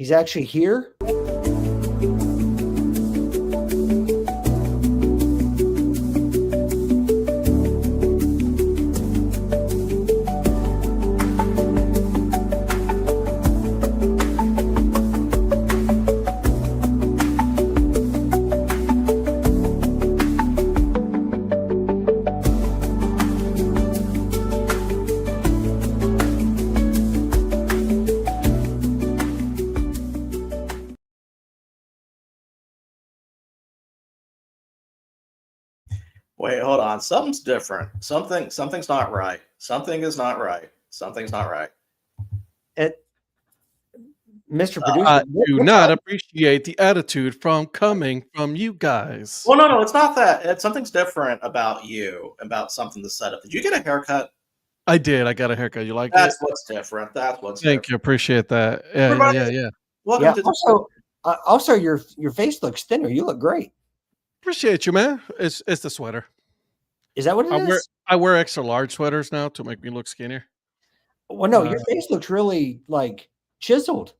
He's actually here. Wait, hold on. Something's different. Something's not right. Something is not right. Something's not right. Mr. Producer, I do not appreciate the attitude coming from you guys. Well, no, it's not that. Something's different about you, about something to set up. Did you get a haircut? I did. I got a haircut. You like That's it? what's different. That's what's Thank different. you. Appreciate that. Yeah. Welcome to the also your face looks thinner. You look great. Appreciate you, man. It's the sweater. Is that what it is? I wear extra large sweaters now to make me look skinnier. Well, no, your face looks really like chiseled.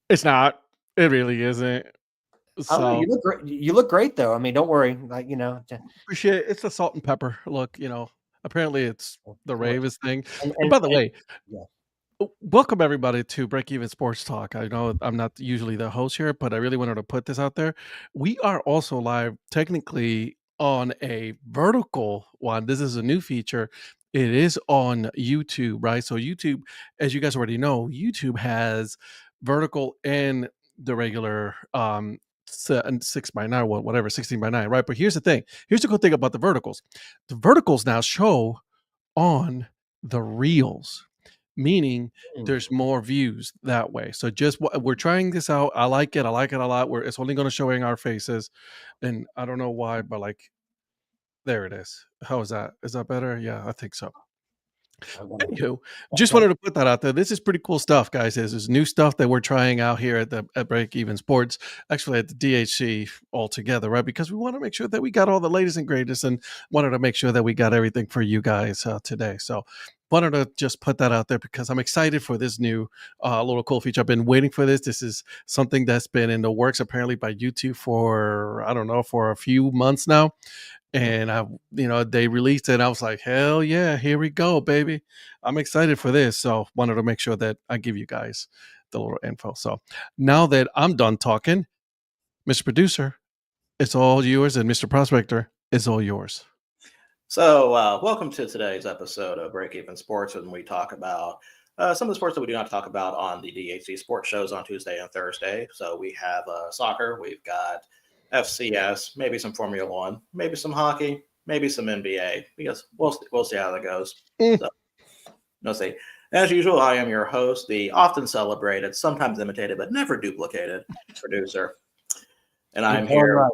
It's not. It really isn't. So you look great. You look great though. I mean, don't worry. Like, you know, appreciate it. It's the salt and pepper look, you know. Apparently it's the ravest thing. And by the way, yeah. Welcome everybody to Break Even Sports Talk. I know I'm not usually the host here, but I really wanted to put this out there. We are also live technically on a vertical one. This is a new feature. It is on YouTube, right? So YouTube, as you guys already know, YouTube has vertical and the regular 6x9, whatever, 16x9, right? But here's the thing. Here's the cool thing about the verticals. The verticals now show on the reels, meaning there's more views that way. So just we're trying this out. I like it a lot. It's only going to show in our faces, and I don't know why, but like, there it is. How is that? Is that better? Yeah, I think so. Anywho, just wanted to put that out there. This is pretty cool stuff, guys. This is new stuff that we're trying out here at Break Even Sports, actually at the DHC altogether, right? Because we want to make sure that we got all the latest and greatest, and wanted to make sure that we got everything for you guys today. So wanted to just put that out there because I'm excited for this new little cool feature. I've been waiting for this. This is something that's been in the works apparently by YouTube for, I don't know, for a few months now. And they released it. And I was like, hell yeah, here we go, baby. I'm excited for this. So wanted to make sure that I give you guys the little info. So now that I'm done talking, Mr. Producer, it's all yours. And Mr. Prospector, it's all yours. So welcome to today's episode of Break Even Sports, when we talk about some of the sports that we do not talk about on the DHC sports shows on Tuesday and Thursday. So we have soccer, we've got FCS, maybe some Formula One, maybe some hockey, maybe some NBA, because we'll see how that goes. So, we'll see. As usual, I am your host, the often celebrated, sometimes imitated, but never duplicated producer. And I'm here.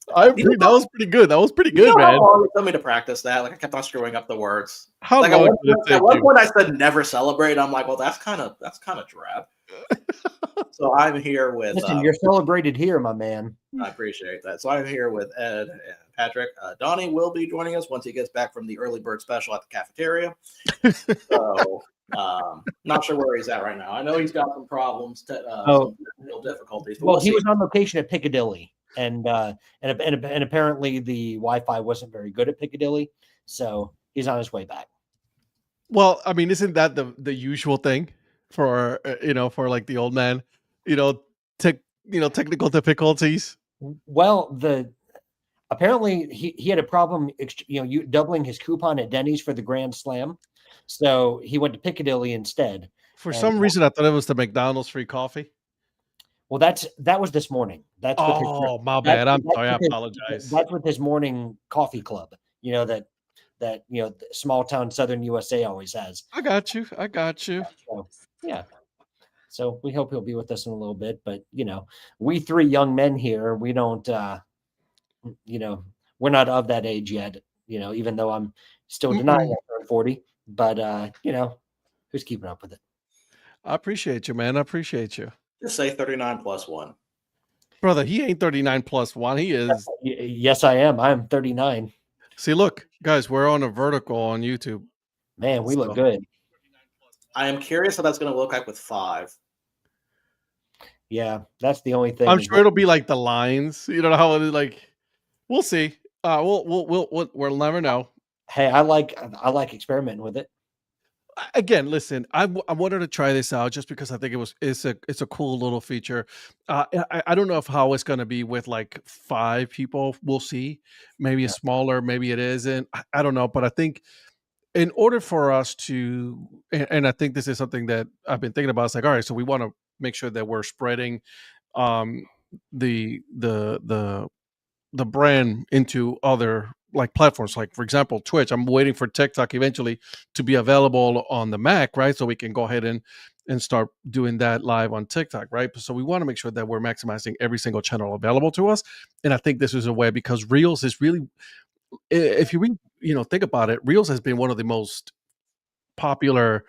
That was pretty good. That was pretty good, man. How long it took me to practice that? Like, I kept on screwing up the words. How long at one point I said never celebrate. I'm like, well, that's kind of drab. So I'm here with. Listen, you're celebrated here, my man. I appreciate that. So I'm here with Ed and Patrick. Donnie will be joining us once he gets back from the early bird special at the cafeteria. So not sure where he's at right now. I know he's got some problems, some technical difficulties. Well, he was on location at Piccadilly, and apparently the Wi-Fi wasn't very good at Piccadilly, so he's on his way back. Well, I mean, isn't that the usual thing for for like the old man, technical difficulties? Well, apparently he had a problem, doubling his coupon at Denny's for the Grand Slam, so he went to Piccadilly instead. For some reason, I thought it was the McDonald's free coffee. Well, that was this morning. That's my bad. I'm sorry. I apologize. That's with his morning coffee club. That small town Southern USA always has. I got you. So, yeah. So we hope he'll be with us in a little bit. But we three young men here, we don't. We're not of that age yet. Even though I'm still denying I turned 40. But who's keeping up with it? I appreciate you, man. I appreciate you. Just say 39 plus 1. Brother, he ain't 39 plus 1. He is. Yes, I am. I'm 39. See, look, guys, we're on a vertical on YouTube. Man, we look good. I am curious how that's going to look like with 5. Yeah, that's the only thing. I'm is sure it'll be like the lines. You know how it is. Like, we'll see. We'll never know. Hey, I like experimenting with it. Again, listen, I wanted to try this out just because I think it's a cool little feature. I don't know if how it's going to be with like 5 people. We'll see. Maybe it's Yeah. smaller. Maybe it isn't. I don't know. But I think in order for us to, and I think this is something that I've been thinking about. It's like, all right, so we want to make sure that we're spreading um the brand into other like platforms, like for example Twitch. I'm waiting for TikTok eventually to be available on the Mac, right? So we can go ahead and start doing that live on TikTok, right? So we want to make sure that we're maximizing every single channel available to us. And I think this is a way, because Reels is really, if you think about it, Reels has been one of the most popular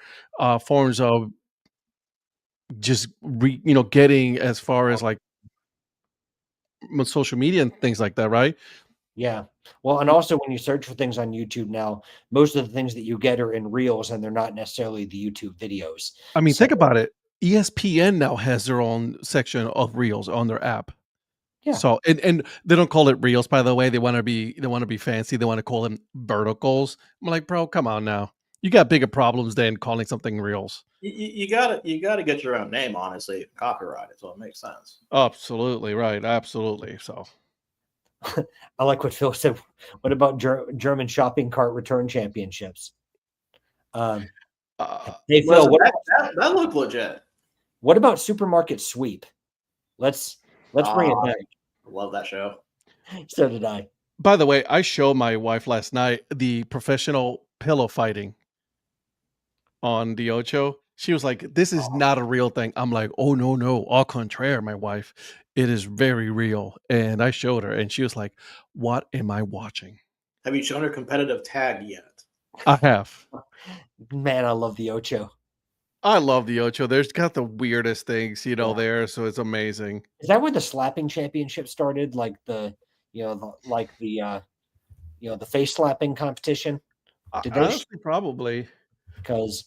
forms of just getting as far as like social media and things like that, right? Yeah. Well, and also when you search for things on YouTube now, most of the things that you get are in Reels, and they're not necessarily the YouTube videos. I mean, So think about it. ESPN now has their own section of Reels on their app. yeah, So and they don't call it Reels, by the way. They want to be fancy. They want to call them verticals. I'm like, bro, come on now. You got bigger problems than calling something Reels. You gotta get your own name, honestly, copyrighted, so it makes sense. Absolutely right. Absolutely. So I like what Phil said. What about German shopping cart return championships? Um, uh, hey Phil, Listen, that looked legit. what about supermarket sweep? Let's bring it back. Love that show. So did I. by the way, I showed my wife last night the professional pillow fighting on the Ocho. She was like, "This is not a real thing." I'm like, "Oh no, no, au contraire, my wife. It is very real." And I showed her, and she was like, "What am I watching?" Have you shown her competitive tag yet? I have. Man, I love the Ocho. I love the Ocho. There's got the weirdest things, Yeah. there, so it's amazing. Is that where the slapping championship started? Like the face slapping competition? Did they? Honestly, probably. Because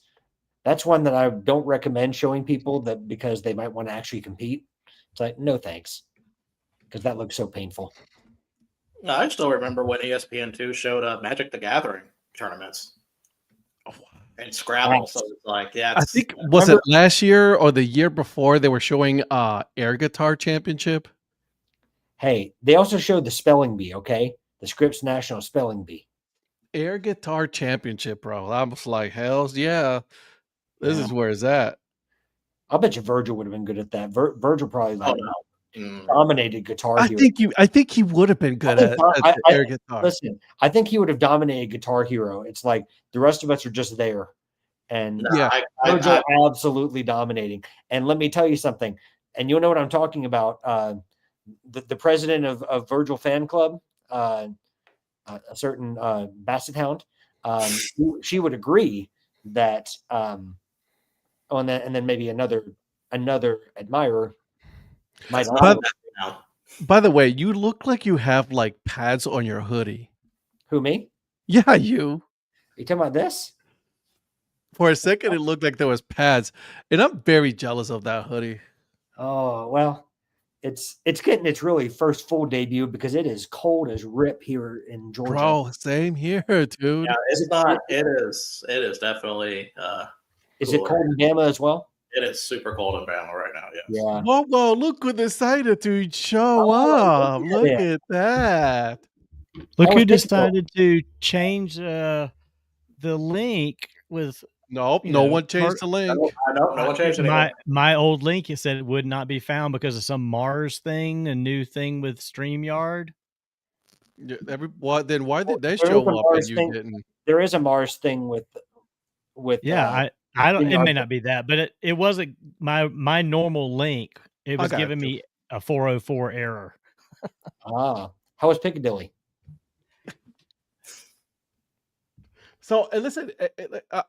that's one that I don't recommend showing people, that because they might want to actually compete. It's like, no thanks, because that looks so painful. No, I still remember when ESPN2 showed up Magic the Gathering tournaments and Scrabble. Yes. So it's like, yeah, I think was it last year or the year before they were showing air guitar championship? Hey, they also showed the spelling bee, okay? The Scripps National Spelling Bee. Air guitar championship, bro. I was like, hell's yeah. This Yeah. is where it's at. I'll bet you Virgil would have been good at that. Virgil probably no. dominated Guitar I Hero. think he would have been good at the air guitar. Listen, I think he would have dominated Guitar Hero. It's like the rest of us are just there. And No, Yeah. Virgil absolutely dominating. And let me tell you something, and you'll know what I'm talking about. The president of Virgil Fan Club, a certain Basset Hound, she would agree that, and then maybe another admirer might That's also. now. By the way, you look like you have like pads on your hoodie. Who, me? Yeah, you. You talking about this? For a second, it looked like there was pads, and I'm very jealous of that hoodie. Oh well, it's getting its really first full debut because it is cold as rip here in Georgia. Bro, same here, dude. Yeah, it's not. It is definitely. Is it cold in Bama as well? It is super cold in Bama right now. Yes. Yeah. Whoa, look who decided to show up. Look at that. Look That who was difficult. decided to change the link with Nope, You no know, one changed the link. I know. No one changed anything. my old link. It said it would not be found because of some Mars thing, a new thing with StreamYard. Yeah, then why did they There show is a up and Mars you thing. didn't? There is a Mars thing with Yeah, I don't. It StreamYard. may not be that, but it wasn't my normal link. It was got giving you. me a 404 error. How was Piccadilly? So, and listen,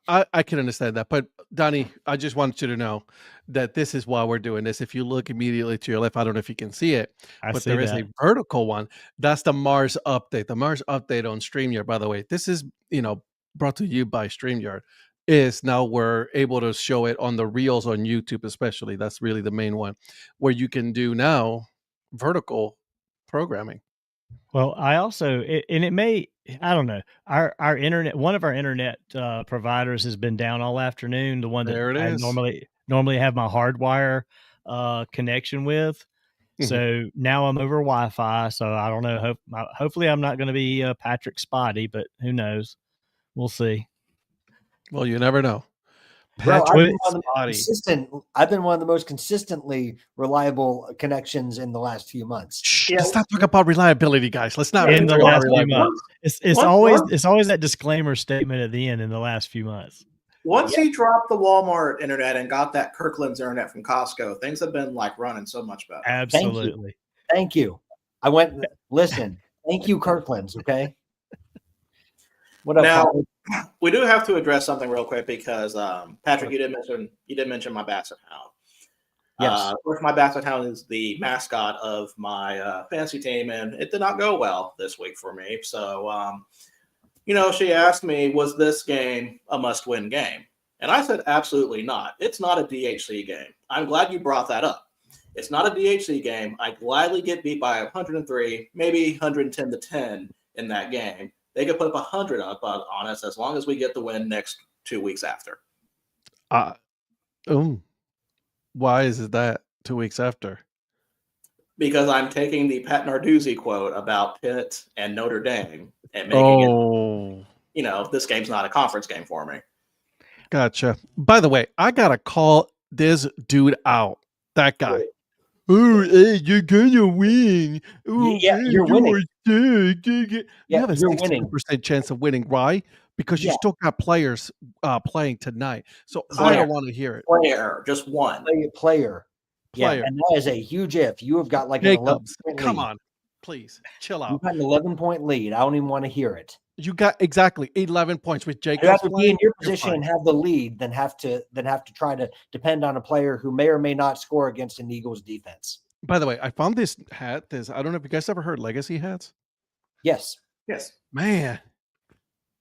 I can understand that, but Donnie, I just want you to know that this is why we're doing this. If you look immediately to your left, I don't know if you can see it, I but see there is that. a vertical one. That's the Mars update. The Mars update on StreamYard, by the way. This is, brought to you by StreamYard. is now we're able to show it on the reels on YouTube, especially. That's really the main one, where you can do now vertical programming. Well, I also and it may I don't know. Our internet one of our internet providers has been down all afternoon, the one that There it I is. normally have my hardwire connection with. Mhm. So now I'm over Wi-Fi, so I don't know. Hopefully I'm not going to be Patrick Spotty, but who knows? We'll see. Well, you never know. Bro, Patrick I've been one of the most consistently reliable connections in the last few months. Shh, Yeah. let's not talk about reliability, guys. Let's not In the talk about last few reliability. months, it's always that disclaimer statement at the end. In the last few months, Once he dropped the Walmart internet and got that Kirkland's internet from Costco, things have been like running so much better. absolutely. Thank you. I went. Listen. Thank you, Kirkland's. Okay. What up? Now, Howard? we do have to address something real quick because Patrick, you did mention my Basset Hound. Yes. Of course, my Basset Hound is the mascot of my fantasy team, and it did not go well this week for me. So, she asked me, was this game a must-win game? And I said, absolutely not. It's not a DHC game. I'm glad you brought that up. It's not a DHC game. I gladly get beat by 103, maybe 110 to 10 in that game. They could put up 100 up on us as long as we get the win next 2 weeks after. Why is it that 2 weeks after? Because I'm taking the Pat Narduzzi quote about Pitt and Notre Dame and making it, this game's not a conference game for me. Gotcha. By the way, I gotta call this dude out. That guy. Oh, hey, you're gonna win. Oh, Yeah, hey, you're winning. You Yeah, have a you're winning. 60% chance of winning. Why? Because you Yeah. still got players playing tonight. So I Player. don't want to hear it. Player, just one. Player. Yeah, Player. and that is a huge if. You have got like an Jacobs, 11-point come lead. on. Please, chill You've out. got an 11-point lead. I don't even want to hear it. You got exactly 11 points with I'd Jacobs. rather be playing, in your you're position fine. and have the lead than have to try to depend on a player who may or may not score against an Eagles defense. By the way, I found this hat. I don't know if you guys ever heard legacy hats. Yes. Yes. Man,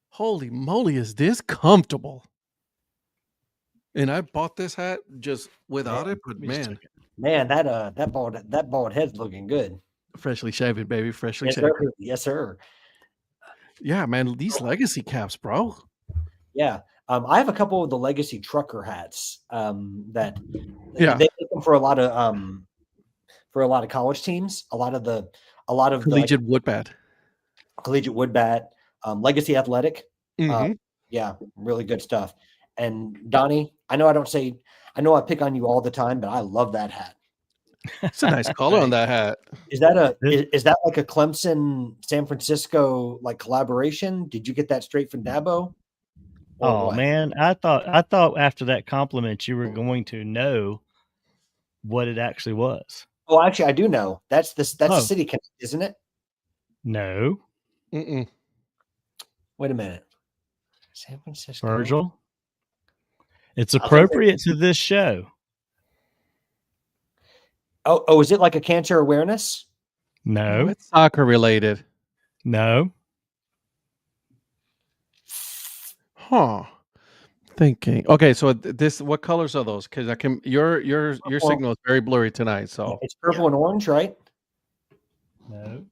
holy moly, is this comfortable? And I bought this hat just without it, but man, Man, that bald head's looking good. freshly shaven, baby, freshly Yes, shaven. sir. Yes, sir. Yeah, man, these legacy caps, bro. Yeah. I have a couple of the legacy trucker hats that Yeah. they make them for a lot of college teams, a lot of the Collegiate woodbat. collegiate wood bat, legacy athletic. Mhm. Yeah, really good stuff. And Donnie, I know I pick on you all the time, but I love that hat. It's a nice color on that hat. Is that like a Clemson San Francisco like collaboration? Did you get that straight from Dabo? Or Oh what? man, I thought after that compliment you were going to know what it actually was. Oh, actually, I do know. That's the Oh. City Connect, isn't it? No, Mm-mm. Wait a minute. San Francisco. Virgil. It's I was gonna say- appropriate to this show. Oh, is it like a cancer awareness? No, It's soccer related. no. Huh. Thinking. Okay, so this what colors are those? Because I can your signal is very blurry tonight. So It's purple and orange, right? No.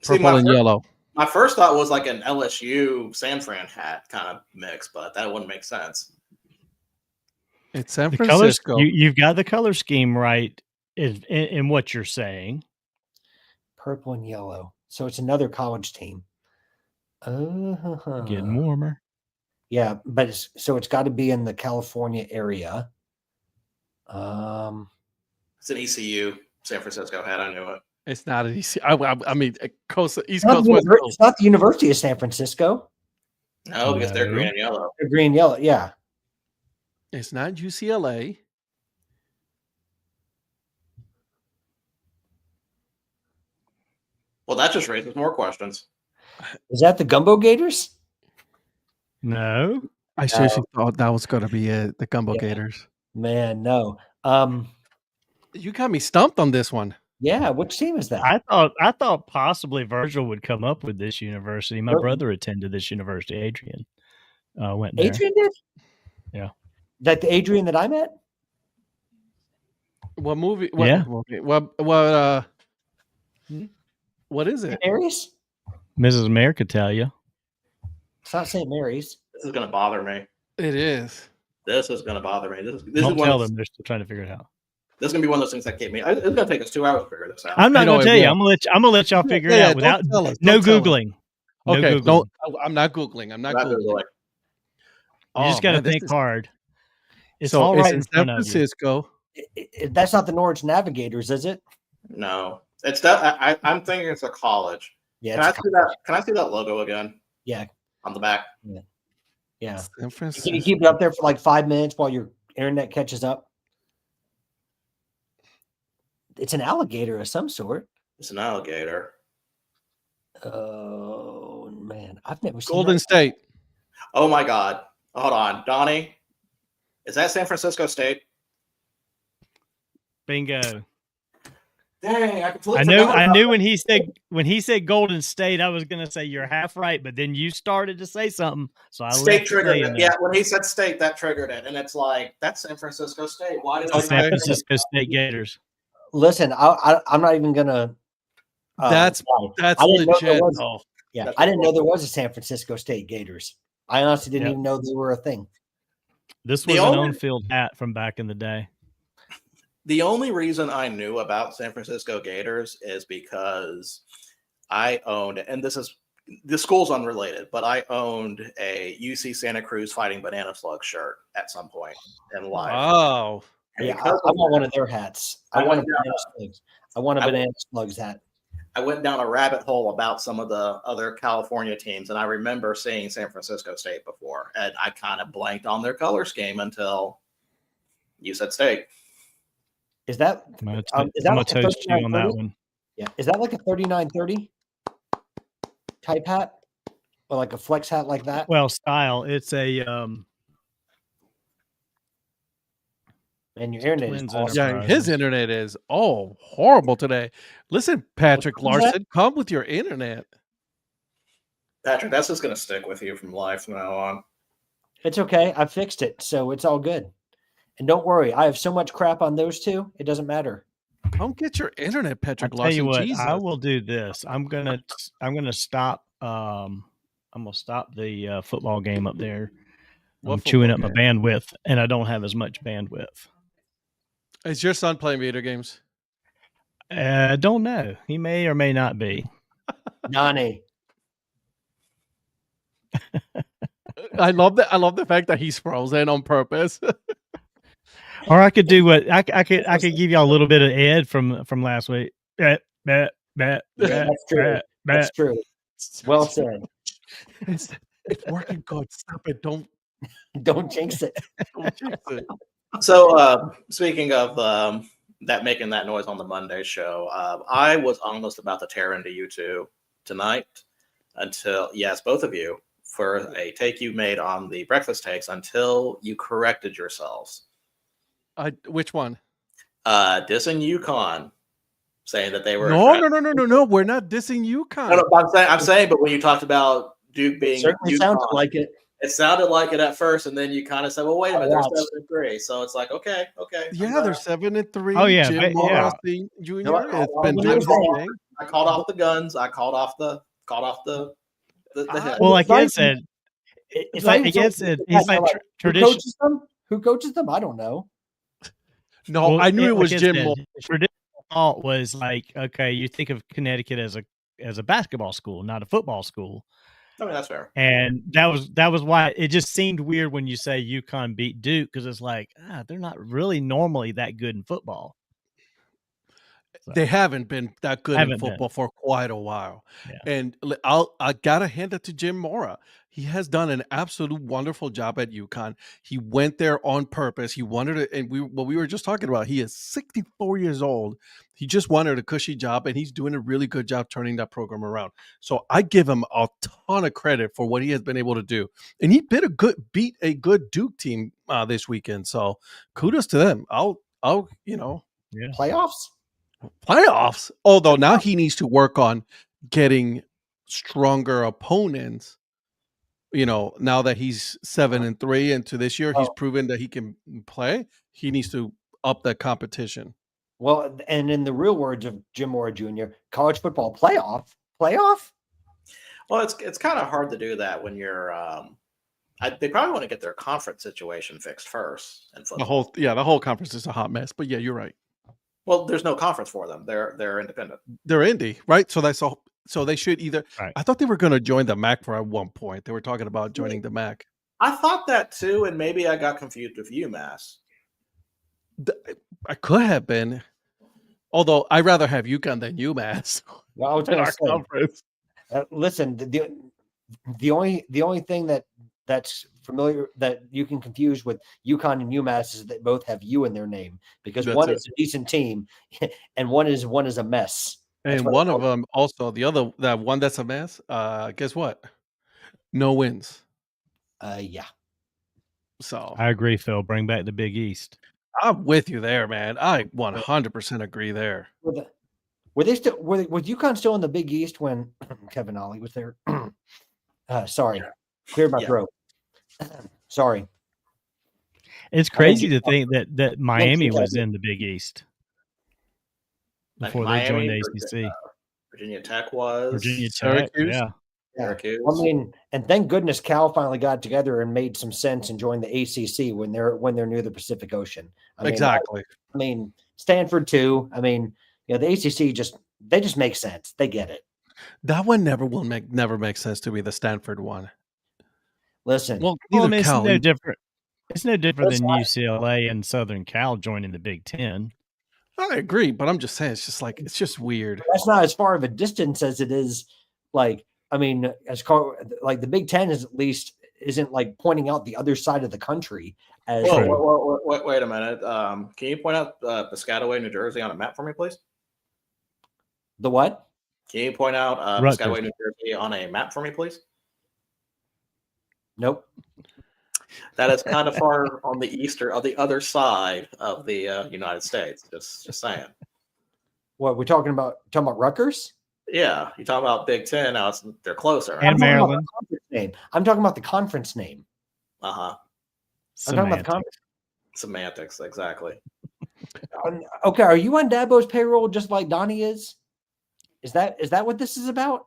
See, purple and yellow. my first thought was like an LSU San Fran hat kind of mix, but that wouldn't make sense. It's San The colors, Francisco. you've got the color scheme right in what you're saying. Purple and yellow. So it's another college team. Getting warmer. Yeah, but it's got to be in the California area. It's an ECU San Francisco hat. I knew it. It's not an easy. I mean, coast, East It's not, Coast, West Coast. it's not the University of San Francisco. No, because they're No. green and yellow. They're green and yellow. Yeah. It's not UCLA. Well, that just raises more questions. Is that the Gumbo Gators? No. I seriously thought that was going to be it. The Gumbo Yeah. Gators. Man, no. You got me stumped on this one. Yeah, which team is that? I thought possibly Virgil would come up with this university. My Nope. brother attended this university. Adrian went there. Adrian did? Like the Adrian that I met? What movie? Yeah. Movie? What is it? Mary's? Mrs. America tell you. It's not St. Mary's. This is gonna bother me. It is. This is gonna bother me. This Don't is one tell of, them. They're still trying to figure it out. this is gonna be one of those things that keep me. It's gonna take us 2 hours to figure this out. I'm not I know going to it tell you. will. I'm gonna let y'all figure it Yeah, out without don't tell us. no Don't tell us. googling. No Okay, Googling. don't. I'm not googling. I'm not Not googling. Googling. You just Oh, got to man, this think is- hard. It's so all it's right in in San front of you. Francisco. That's not the Norwich Navigators, is it? No, it's that. I'm thinking it's a college. Yeah, Can I it's see that? Can I see that logo again Yeah. on the back? yeah. San Can Francisco. you keep it up there for like 5 minutes while your internet catches up? It's an alligator of some sort. It's an alligator. Oh man, I've never seen Golden that. State. Oh my God! Hold on, Donnie. Is that San Francisco State? Bingo. Dang, I completely I knew. forgot I about knew that. when he said Golden State, I was going to say you're half right, but then you started to say something, so I State left it triggered in it. there. Yeah, when he said state, that triggered it, and it's like that's San Francisco State. Why did It's I the not San think of it? Francisco State Gators. Listen, I'm not even gonna. That's lie. That's I didn't know there legit. was- though. Yeah, That's I didn't know cool. there was a San Francisco State Gators. I honestly didn't Yep. even know they were a thing. This The was an only- on-field hat from back in the day. The only reason I knew about San Francisco Gators is because I owned, and the school's unrelated, but I owned a UC Santa Cruz Fighting Banana Slug shirt at some point in life. Wow. And Yeah, I because want one of their hats. I I want a went down banana slugs. I want a I went- banana slugs hat. I went down a rabbit hole about some of the other California teams, and I remember seeing San Francisco State before, and I kind of blanked on their color scheme until you said state. Is that I'm going is that to like a toast you on that 3930? one. Yeah, is that like a 3930 type hat, or like a flex hat like that? Well, style. It's a And your internet is Twins awesome. Yeah, Enterprise. his internet is horrible today. Listen, Patrick What's that? Larson, come with your internet. Patrick, that's just going to stick with you from life from now on. It's okay. I fixed it, so it's all good. And don't worry, I have so much crap on those two. It doesn't matter. Come get your internet, Patrick I'll tell you Larson. what, Jesus. I will do this. I'm gonna stop. I'm gonna stop the football game up there. What I'm chewing up football my bandwidth, and I don't have as much bandwidth. Is your son playing video games? I don't know. He may or may not be. Nani. I love that. I love the fact that he's frozen on purpose. Or I could do what I could give y'all a little bit of Ed from last week. Yeah, that's true. That's true. Well said. It's working good. Stop it. Don't Don't jinx it. jinx it. So, speaking of that making that noise on the Monday show, I was almost about to tear into you two tonight until, yes, both of you, for a take you made on the breakfast takes until you corrected yourselves. Which one? Dissing UConn, saying that they were No. We're not dissing UConn. No, I'm saying, but when you talked about Duke being Certainly UConn, sounded like it. it sounded like it at first, and then you kind of said, "Well, wait a minute, watched. they're 7-3." So it's like, okay. Yeah, they're 7-3. Oh, yeah, Jim but- Morris yeah. Jr. No, has been when doing he his was thing. I called off the guns. I called off the hit. Well, like It's not Ed even- said, It's like not even Ed so- said, guys he's like are like, tradition. Who coaches them? I don't know. No, Well, I knew it like was Ed Jim said, Morris. Traditional thought was like, okay, you think of Connecticut as a basketball school, not a football school. I mean, that's fair. And that was why it just seemed weird when you say UConn beat Duke, because it's like, they're not really normally that good in football. They haven't been that good in Haven't been. football for quite a while. Yeah. And I gotta hand it to Jim Mora. He has done an absolute wonderful job at UConn. He went there on purpose. He wanted it, and we were just talking about. He is 64 years old. He just wanted a cushy job, and he's doing a really good job turning that program around. So I give him a ton of credit for what he has been able to do. And he beat a good Duke team this weekend. So kudos to them. I'll Playoffs? playoffs. Although now he needs to work on getting stronger opponents now that he's 7-3 into this year, he's proven that he can play. He needs to up that competition. Well, and in the real words of Jim Mora Jr., college football playoff. Well, it's kind of hard to do that when you're. They probably want to get their conference situation fixed first. And the whole conference is a hot mess. But yeah, you're right. Well, there's no conference for them. They're independent. They're indie, right? So that's all. So they should either. Right. I thought they were going to join the MAC for at one point. They were talking about joining the MAC. I thought that too, and maybe I got confused with UMass. I could have been, although I'd rather have UConn than UMass. Well, I was going to say, listen, the only thing that's familiar that you can confuse with UConn and UMass is that both have U in their name, because one is a decent team and one is a mess. And one of them also, that one that's a mess. Guess what? No wins. Yeah. So I agree, Phil. Bring back the Big East. I'm with you there, man. I 100% agree there. Was UConn still in the Big East when Kevin Ollie was there? Sorry, clear my throat. Sorry. It's crazy to think that Miami was in the Big East before they joined the ACC. Virginia Tech was. Virginia Tech, yeah. Syracuse. I mean, and thank goodness Cal finally got together and made some sense and joined the ACC when they're near the Pacific Ocean. Exactly. I mean, Stanford too. I mean, the ACC just make sense. They get it. That one never make sense to be the Stanford one. Listen, it's no different. It's no different than UCLA and Southern Cal joining the Big Ten. I agree, but I'm just saying it's just weird. That's not as far of a distance as it is. Like, I mean, the Big Ten is at least isn't like pointing out the other side of the country. As wait a minute. Can you point out Piscataway, New Jersey, on a map for me, please? The what? Can you point out Piscataway, New Jersey, on a map for me, please? Nope. That is kind of far on the other side of the United States. Just saying. What we're talking about? Talking about Rutgers? Yeah, you talk about Big Ten. Now they're closer. Right? And Maryland. I'm talking about the conference name. I'm talking about the conference. Semantics, exactly. Okay, are you on Dabo's payroll just like Donnie is? Is that what this is about?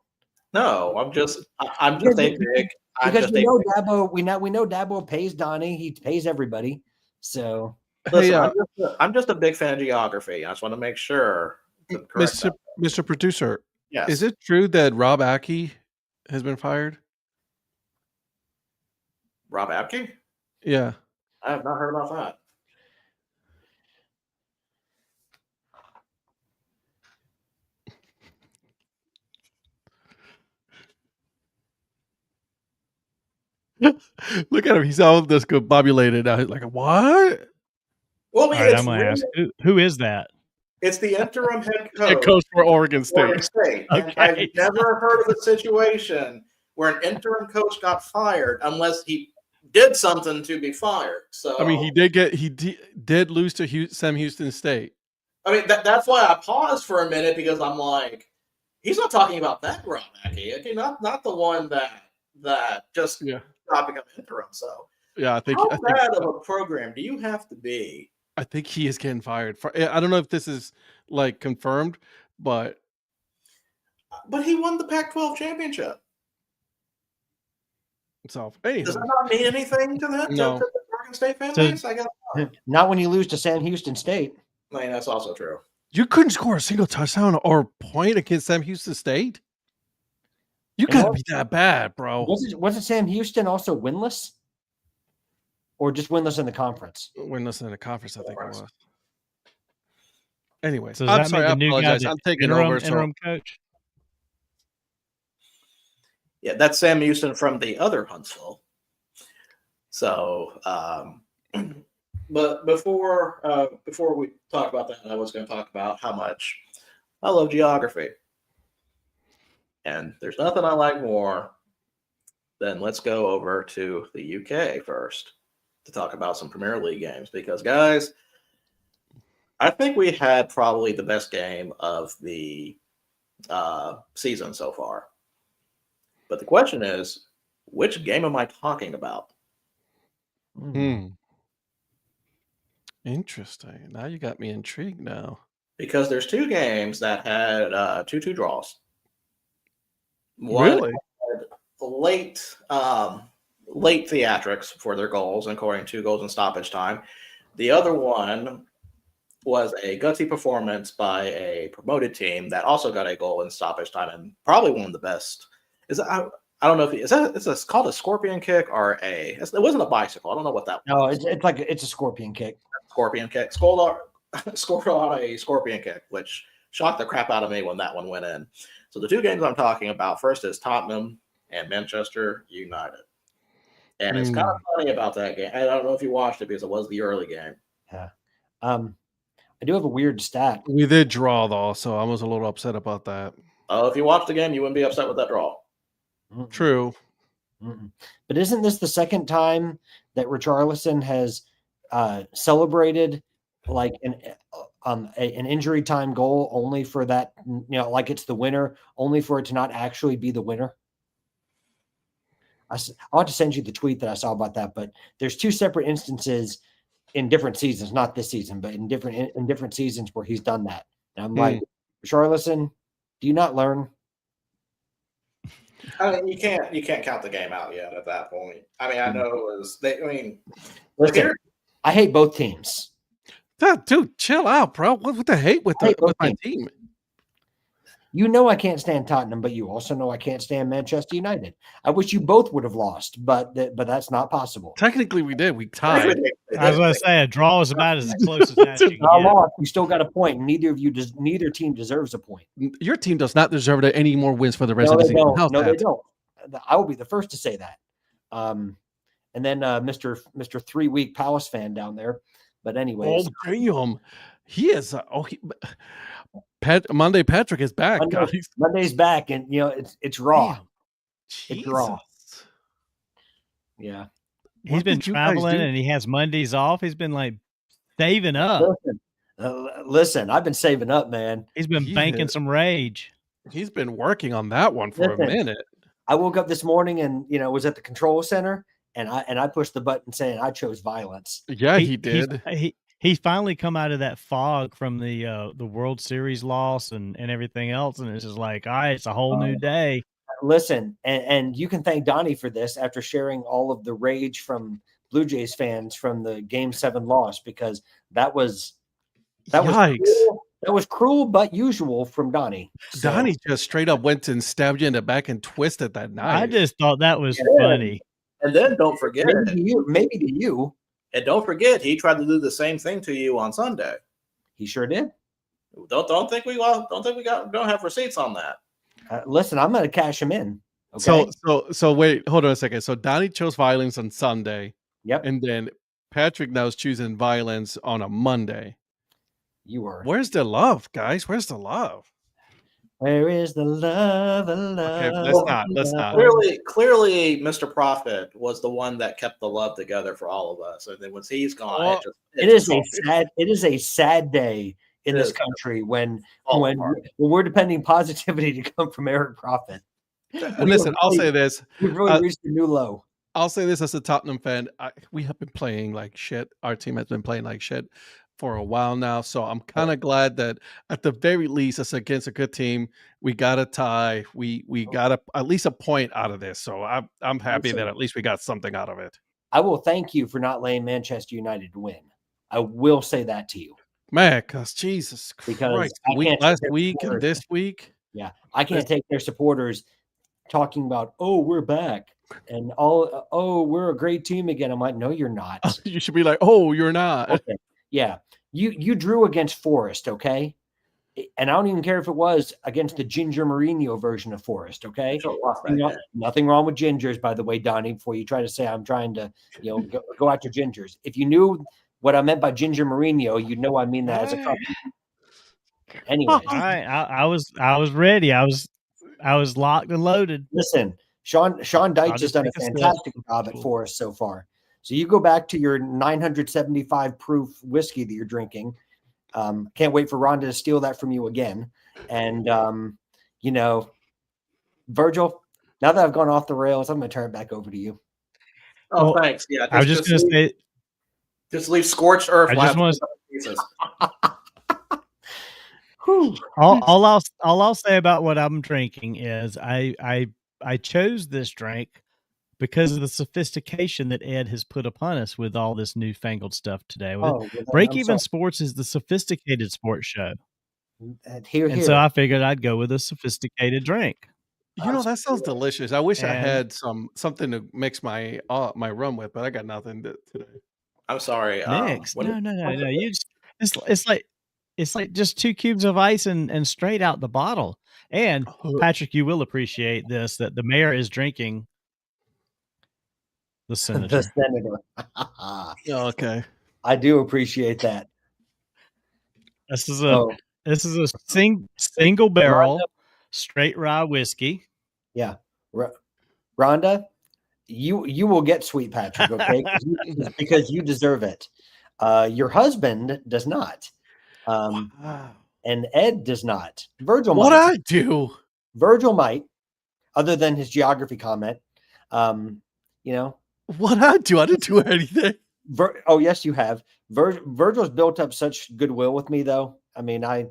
No, I'm just a big. Because we know Dabo, we know Dabo pays Donnie. He pays everybody. So listen, I'm just a big fan of geography. I just want to make sure. Mr. Producer, yes. Is it true that Rob Ackey has been fired? Rob Ackey? Yeah. I have not heard about that. Look at him. He's all discombobulated now. He's like, what? Well, all right, I'm going to ask, who is that? It's the interim head coach. Head coach for Oregon State. Okay. I've never heard of a situation where an interim coach got fired unless he did something to be fired. So I mean, he did lose to Sam Houston State. I mean, that's why I paused for a minute, because I'm like, he's not talking about that Rob Ackey. Okay, not the one that just got become interim. So yeah, I think how bad of a program do you have to be? I think he is getting fired. I don't know if this is like confirmed, but he won the Pac-12 championship. So does that not mean anything to that? No. To the Oregon State fan base? I guess not when you lose to Sam Houston State. I mean, that's also true. You couldn't score a single touchdown or point against Sam Houston State. You gotta be that bad, bro. Wasn't Sam Houston also winless? Or just winless in the conference? Winless in the conference, I think it was. Anyway, so I'm sorry. I apologize. I'm taking over. Interim coach. Yeah, that's Sam Houston from the other Huntsville. So, but before we talk about that, I was going to talk about how much I love geography. And there's nothing I like more than let's go over to the UK first to talk about some Premier League games. Because, guys, I think we had probably the best game of the season so far. But the question is, Which game am I talking about? Hmm. Interesting. Now you got me intrigued now. Because there's two games that had 2-2 draws. One Really? had late theatrics for their goals, including 2 goals in stoppage time. The other one was a gutsy performance by a promoted team that also got a goal in stoppage time, and probably one of the best. I don't know if it's called a scorpion kick or it wasn't a bicycle. I don't know what that No, was. it's a scorpion kick. Scorpion kick. Scored on a scorpion kick, which shocked the crap out of me when that one went in. So the two games I'm talking about first is Tottenham and Manchester United. And it's kind of funny about that game. I don't know if you watched it because it was the early game. Yeah. I do have a weird stat. We did draw though, so I was a little upset about that. If you watched the game, you wouldn't be upset with that draw. True. But isn't this the second time that Richarlison has celebrated like an injury time goal only for that, like it's the winner, only for it to not actually be the winner? I'll have to send you the tweet that I saw about that, but there's 2 separate instances in different seasons, not this season, but in different seasons where he's done that. And I'm like, Richarlison, do you not learn? I mean, you can't count the game out yet at that point. I mean, I know it was. Listen, I hate both teams. Dude, chill out, bro. What the hate with my team? You know I can't stand Tottenham, but you also know I can't stand Manchester United. I wish you both would have lost, but that's not possible. Technically, we did. We tied. I was going to say a draw is about as close as that. You still got a point. Neither team deserves a point. Your team does not deserve any more wins for the rest of the season. No, they don't. I will be the first to say that. And then Mr. 3-week Palace fan down there. But anyways, damn, he is. Monday Patrick is back, guys. Monday's back, and it's raw. It's raw. Yeah, he's been traveling, and he has Mondays off. He's been like saving up. Listen, I've been saving up, man. He's been banking some rage. He's been working on that one for a minute. I woke up this morning and was at the control center, and I pushed the button saying I chose violence. Yeah, he did. He's finally come out of that fog from the World Series loss and everything else, and it's just like, all right, it's a whole new day. Listen, and you can thank Donnie for this after sharing all of the rage from Blue Jays fans from the Game 7 loss, because that was cruel but usual from Donnie. So, Donnie just straight up went and stabbed you in the back and twisted that knife. I just thought that was funny. And then don't forget, maybe to you. And don't forget, he tried to do the same thing to you on Sunday. He sure did. Don't think we don't have receipts on that. Listen, I'm going to cash him in. Okay? So wait, hold on a second. So Donnie chose violence on Sunday. Yep. And then Patrick now is choosing violence on a Monday. Where's the love, guys? Where's the love? Where is the love? Okay, let's not. Clearly, Mr. Prophet was the one that kept the love together for all of us. And then once he's gone, it is a sad day in this country when we're depending positivity to come from Eric Prophet. And listen, I'll say this: we've really reached a new low. I'll say this as a Tottenham fan: we have been playing like shit. Our team has been playing like shit for a while now, so I'm kind of glad that at the very least, it's against a good team. We got a tie. We got at least a point out of this. So I'm happy that at least we got something out of it. I will thank you for not letting Manchester United win. I will say that to you, man. Because Jesus Christ, last week and this week, yeah, I can't take their supporters talking about, oh, we're back. And we're a great team again. I'm like, no, you're not. You should be like, oh, you're not. Okay. Yeah. You drew against Forest, okay? And I don't even care if it was against the Ginger Mourinho version of Forest, okay? Nothing wrong with Gingers, by the way, Donnie, before you try to say I'm trying to, go after Gingers. If you knew what I meant by Ginger Mourinho, you'd know I mean that as a compliment. Anyways. All right. I was ready. I was locked and loaded. Listen, Sean Deitch has done a fantastic job at Forest so far. So you go back to your 975 proof whiskey that you're drinking. Can't wait for Rhonda to steal that from you again. And, Virgil, Now that I've gone off the rails, I'm going to turn it back over to you. Oh, Well, thanks. Yeah, I was just going to say, just leave scorched earth. I just want to pieces. all I'll say about what I'm drinking is I chose this drink because of the sophistication that Ed has put upon us with all this newfangled stuff today. Oh, well, Break I'm Even sorry. Sports is the sophisticated sports show. Here, And so I figured I'd go with a sophisticated drink. You know, that sounds delicious. I wish I And- had something to mix my rum with, but I got nothing today. I'm sorry. Mix. No. You just it's like just 2 cubes of ice and straight out the bottle. And Patrick, you will appreciate this, that the mayor is drinking the senator. the senator. Okay. I do appreciate that. This is a single barrel straight rye whiskey. Yeah. Rhonda, you will get Sweet Patrick, okay? Because you deserve it. Your husband does not. And Ed does not. Virgil What might. I do? Virgil might, other than his geography comment. You know. What I do? I didn't do anything. Oh, yes, you have. Virgil's built up such goodwill with me, though. I mean, I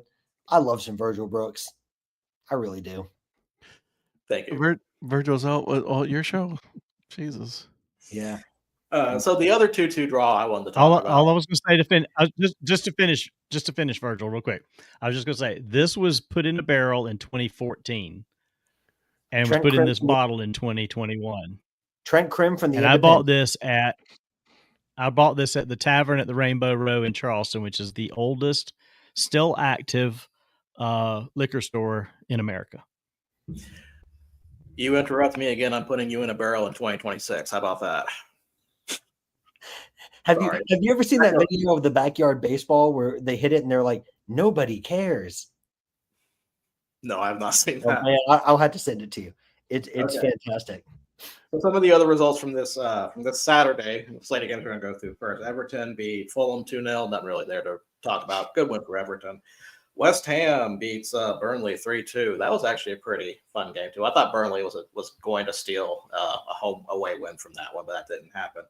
love some Virgil Brooks. I really do. Thank you. Virgil's all your show. Jesus. Yeah. So the other 2-2 draw I wanted to talk about. All I was going to say to finish, just to finish, Virgil, real quick. I was just going to say this was put in a barrel in 2014, and was put in this bottle in 2021. Trent Krim from the. And I bought this at the Tavern at the Rainbow Row in Charleston, which is the oldest still active liquor store in America. You interrupt me again. I'm putting you in a barrel in 2026. How about that? Have you ever seen that video of the backyard baseball where they hit it and they're like, nobody cares? No, I've not seen that. Man, I'll have to send it to you. It's fantastic. So some of the other results from this Saturday slate again we're going to go through first. Everton beat Fulham 2-0. Not really there to talk about. Good win for Everton. West Ham beats Burnley 3-2. That was actually a pretty fun game too. I thought Burnley was going to steal a home away win from that one, but that didn't happen.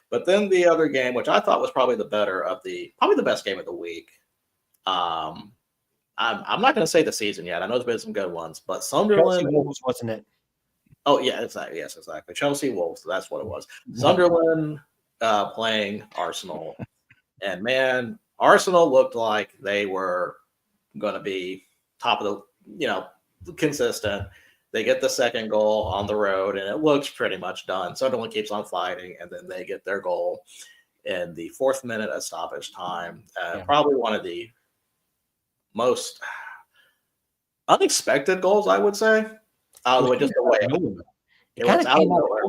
But then the other game, which I thought was probably the best game of the week. I'm not going to say the season yet. I know there's been some good ones, but Sunderland. Chelsea Wolves, wasn't it? Oh yeah, exactly. Yes, exactly. Chelsea Wolves. That's what it was. Sunderland playing Arsenal, and man, Arsenal looked like they were going to be top of the, consistent. They get the second goal on the road, and it looks pretty much done. Sunderland keeps on fighting, and then they get their goal in the 4th minute of stoppage time. Probably one of the most unexpected goals, I would say. It was out of nowhere.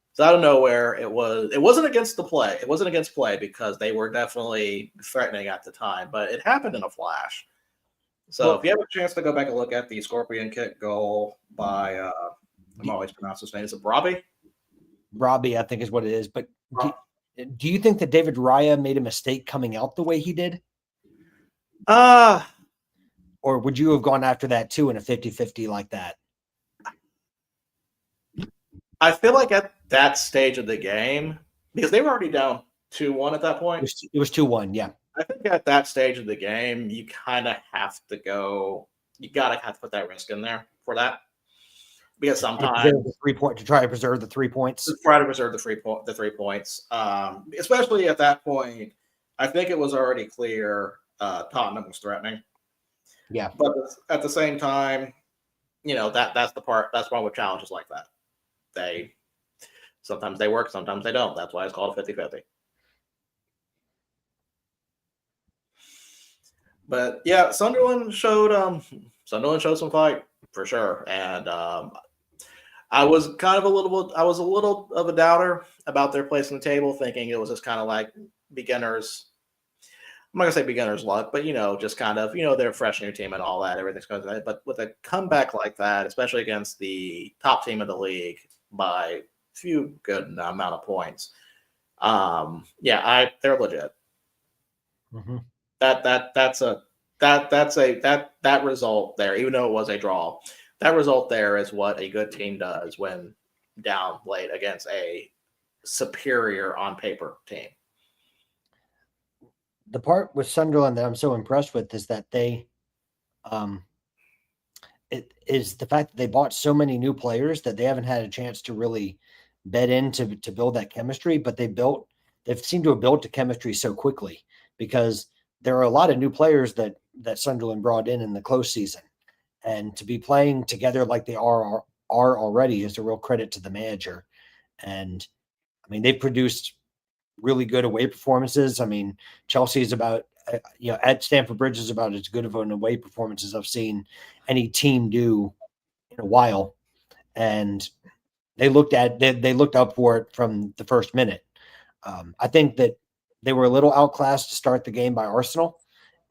It's out of nowhere. It wasn't against the play. It wasn't against play because they were definitely threatening at the time, but it happened in a flash. So if you have a chance to go back and look at the scorpion kick goal by I'm always pronouncing his name. Is it Robbie? Robbie, I think is what it is. But do you think that David Raya made a mistake coming out the way he did? Or would you have gone after that too in a 50-50 like that? I feel like at that stage of the game, because they were already down 2-1 at that point. It was 2-1, yeah. I think at that stage of the game, you kind of have to go. You gotta have to put that risk in there for that, because sometimes to try to preserve the 3 points. To try to preserve the 3 points, especially at that point. I think it was already clear Tottenham was threatening. Yeah, but at the same time, that's the part. That's why with challenges like that, sometimes they work, sometimes they don't. That's why it's called a 50-50. But yeah, Sunderland showed some fight for sure, and I was a little of a doubter about their place in the table, thinking it was just kind of like beginners. I'm not gonna say beginner's luck, but just kind of they're a fresh new team and all that, everything's going to. But with a comeback like that, especially against the top team of the league by a few good amount of points, they're legit. Mm-hmm. That result there, even though it was a draw, that result there is what a good team does when down late against a superior on paper team. The part with Sunderland that I'm so impressed with is that it is the fact that they bought so many new players that they haven't had a chance to really bed in to build that chemistry, but they've seemed to have built the chemistry so quickly because there are a lot of new players that Sunderland brought in the close season, and to be playing together like they are already is a real credit to the manager. And I mean, they produced really good away performances. I mean, Chelsea is about at Stamford Bridge is about as good of an away performance as I've seen any team do in a while, and they looked up for it from the first minute. I think that they were a little outclassed to start the game by Arsenal,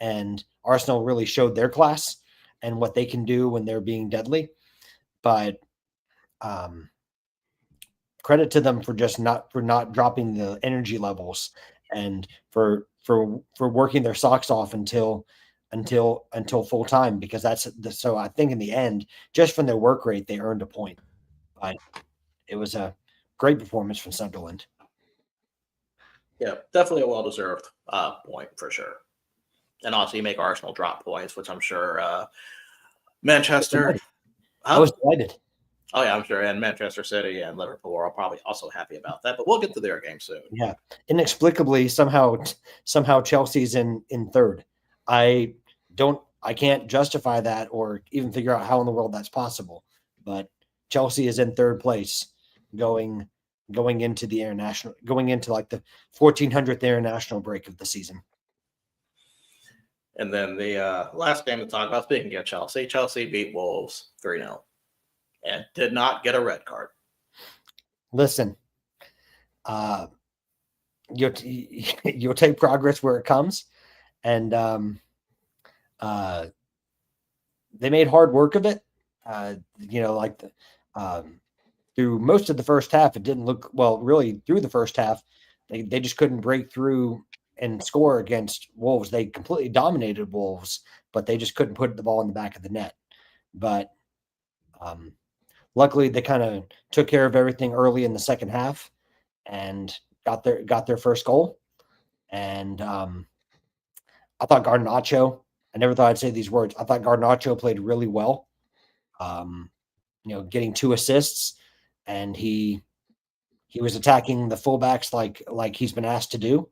and Arsenal really showed their class and what they can do when they're being deadly. But credit to them for not dropping the energy levels and for working their socks off until full time, because so I think in the end, just from their work rate, they earned a point. But it was a great performance from Sunderland. Yeah, definitely a well-deserved point for sure. And also you make Arsenal drop points, which I'm sure Manchester. I was delighted. Oh yeah, I'm sure. And Manchester City and Liverpool are probably also happy about that, but we'll get to their game soon. Yeah. Inexplicably, somehow Chelsea's in third. I can't justify that or even figure out how in the world that's possible. But Chelsea is in third place going into the like the 1400th international break of the season. And then the last game to talk about, speaking of Chelsea beat Wolves 3-0 and did not get a red card. Listen, you'll take progress where it comes, and they made hard work of it. Through most of the first half, it didn't look well. Really, through the first half, they just couldn't break through and score against Wolves. They completely dominated Wolves, but they just couldn't put the ball in the back of the net. But luckily, they kind of took care of everything early in the second half and got their first goal. And I thought Garnacho, I never thought I'd say these words, I thought Garnacho played really well. Getting 2 assists, and he was attacking the fullbacks like he's been asked to do.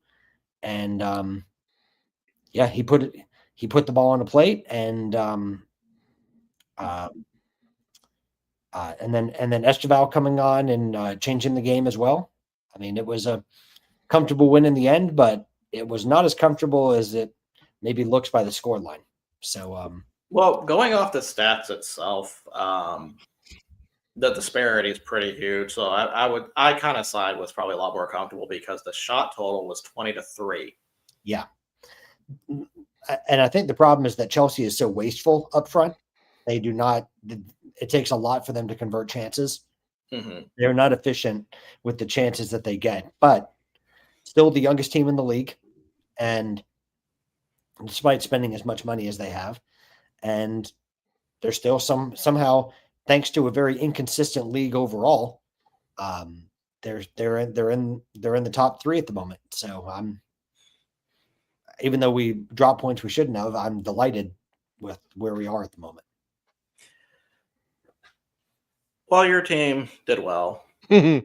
And he put the ball on the plate, and then Esteval coming on and changing the game as well. I mean, it was a comfortable win in the end, but it was not as comfortable as it maybe looks by the scoreline. So, well, going off the stats itself, the disparity is pretty huge. So I kind of side with probably a lot more comfortable because the shot total was 20-3. Yeah. And I think the problem is that Chelsea is so wasteful up front. They do not, it takes a lot for them to convert chances. Mm-hmm. They're not efficient with the chances that they get, but still the youngest team in the league. And despite spending as much money as they have, and they're still somehow, thanks to a very inconsistent league overall, they're in the top 3 at the moment. So even though we drop points we shouldn't have, I'm delighted with where we are at the moment. While your team did well, and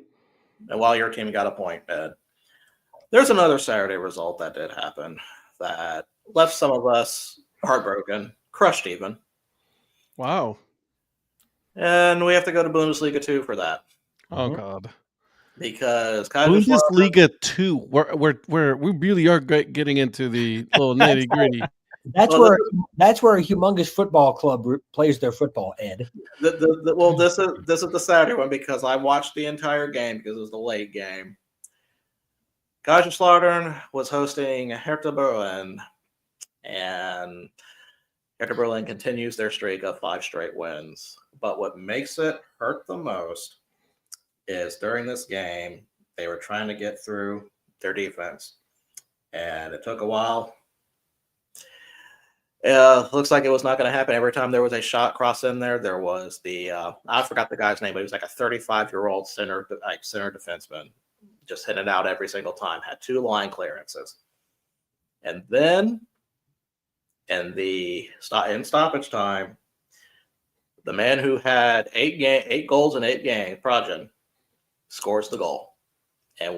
while your team got a point, Ed, there's another Saturday result that did happen that left some of us heartbroken, crushed even. Wow. And we have to go to Bundesliga 2 for that. Oh God. Because Bundesliga 2, where we really are getting into the little nitty gritty. That's where a humongous football club plays their football, Ed. This is the Saturday one because I watched the entire game because it was the late game. Kaiserslautern was hosting Hertha Berlin, and Hertha Berlin continues their streak of 5 straight wins. But what makes it hurt the most is during this game, they were trying to get through their defense, and it took a while. Looks like it was not going to happen. Every time there was a shot cross in there, there was the I forgot the guy's name, but he was like a 35-year-old center defenseman, just hitting it out every single time. Had 2 line clearances, and then in stoppage time, the man who had 8 goals in 8 games, Projan, scores the goal, and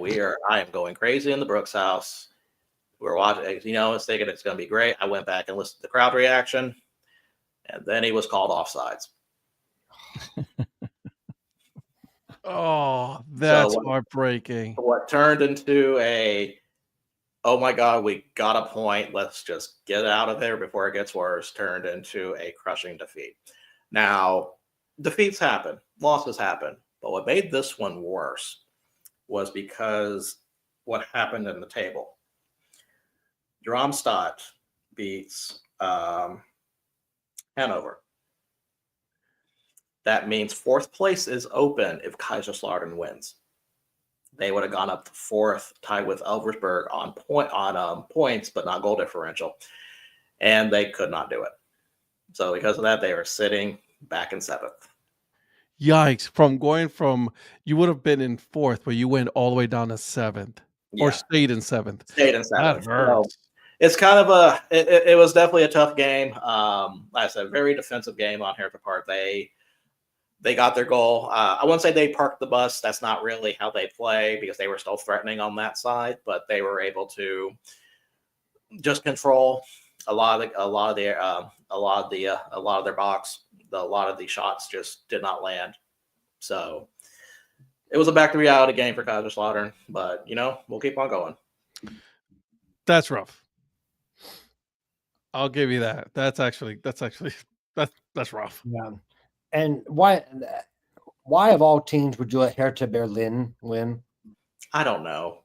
I am going crazy in the Brooks house. We're watching, I was thinking it's going to be great. I went back and listened to the crowd reaction, and then he was called offsides. Oh, that's So heartbreaking. What turned into oh my God, we got a point. Let's just get out of there before it gets worse, turned into a crushing defeat. Now, defeats happen, losses happen, but what made this one worse was because what happened in the table. Darmstadt beats Hanover. That means 4th place is open if Kaiserslautern wins. They would have gone up to 4th, tied with Elversberg on points, but not goal differential, and they could not do it. So because of that, they are sitting back in 7th. Yikes! You would have been in 4th, but you went all the way down to 7th, or stayed in 7th. Stayed in 7th. That hurts. So it's kind of it was definitely a tough game. Like I said, very defensive game on Hertha part. They got their goal. I wouldn't say they parked the bus. That's not really how they play because they were still threatening on that side, but they were able to just control a lot of their box. A lot of the shots just did not land. So it was a back to reality game for Kaiserslautern, but we'll keep on going. That's rough. I'll give you that. That's rough. Yeah. And why of all teams would you let Hertha Berlin win? I don't know.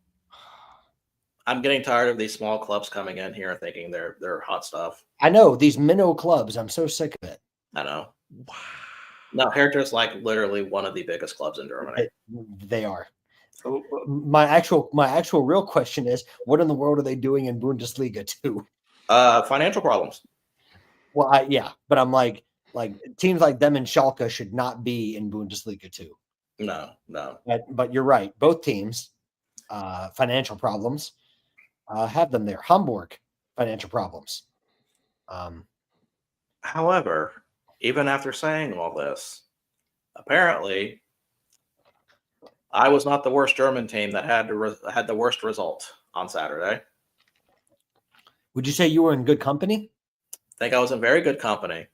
I'm getting tired of these small clubs coming in here and thinking they're hot stuff. I know, these minnow clubs. I'm so sick of it. I know. Wow. No, Hertha is like literally one of the biggest clubs in Germany. They are. My actual real question is, what in the world are they doing in Bundesliga 2? Financial problems. Well, yeah, but I'm like teams like them and Schalke should not be in Bundesliga 2. No. But you're right. Both teams, financial problems, have them there. Hamburg, financial problems. However, even after saying all this, apparently, I was not the worst German team that had the worst result on Saturday. Would you say you were in good company? I think I was in very good company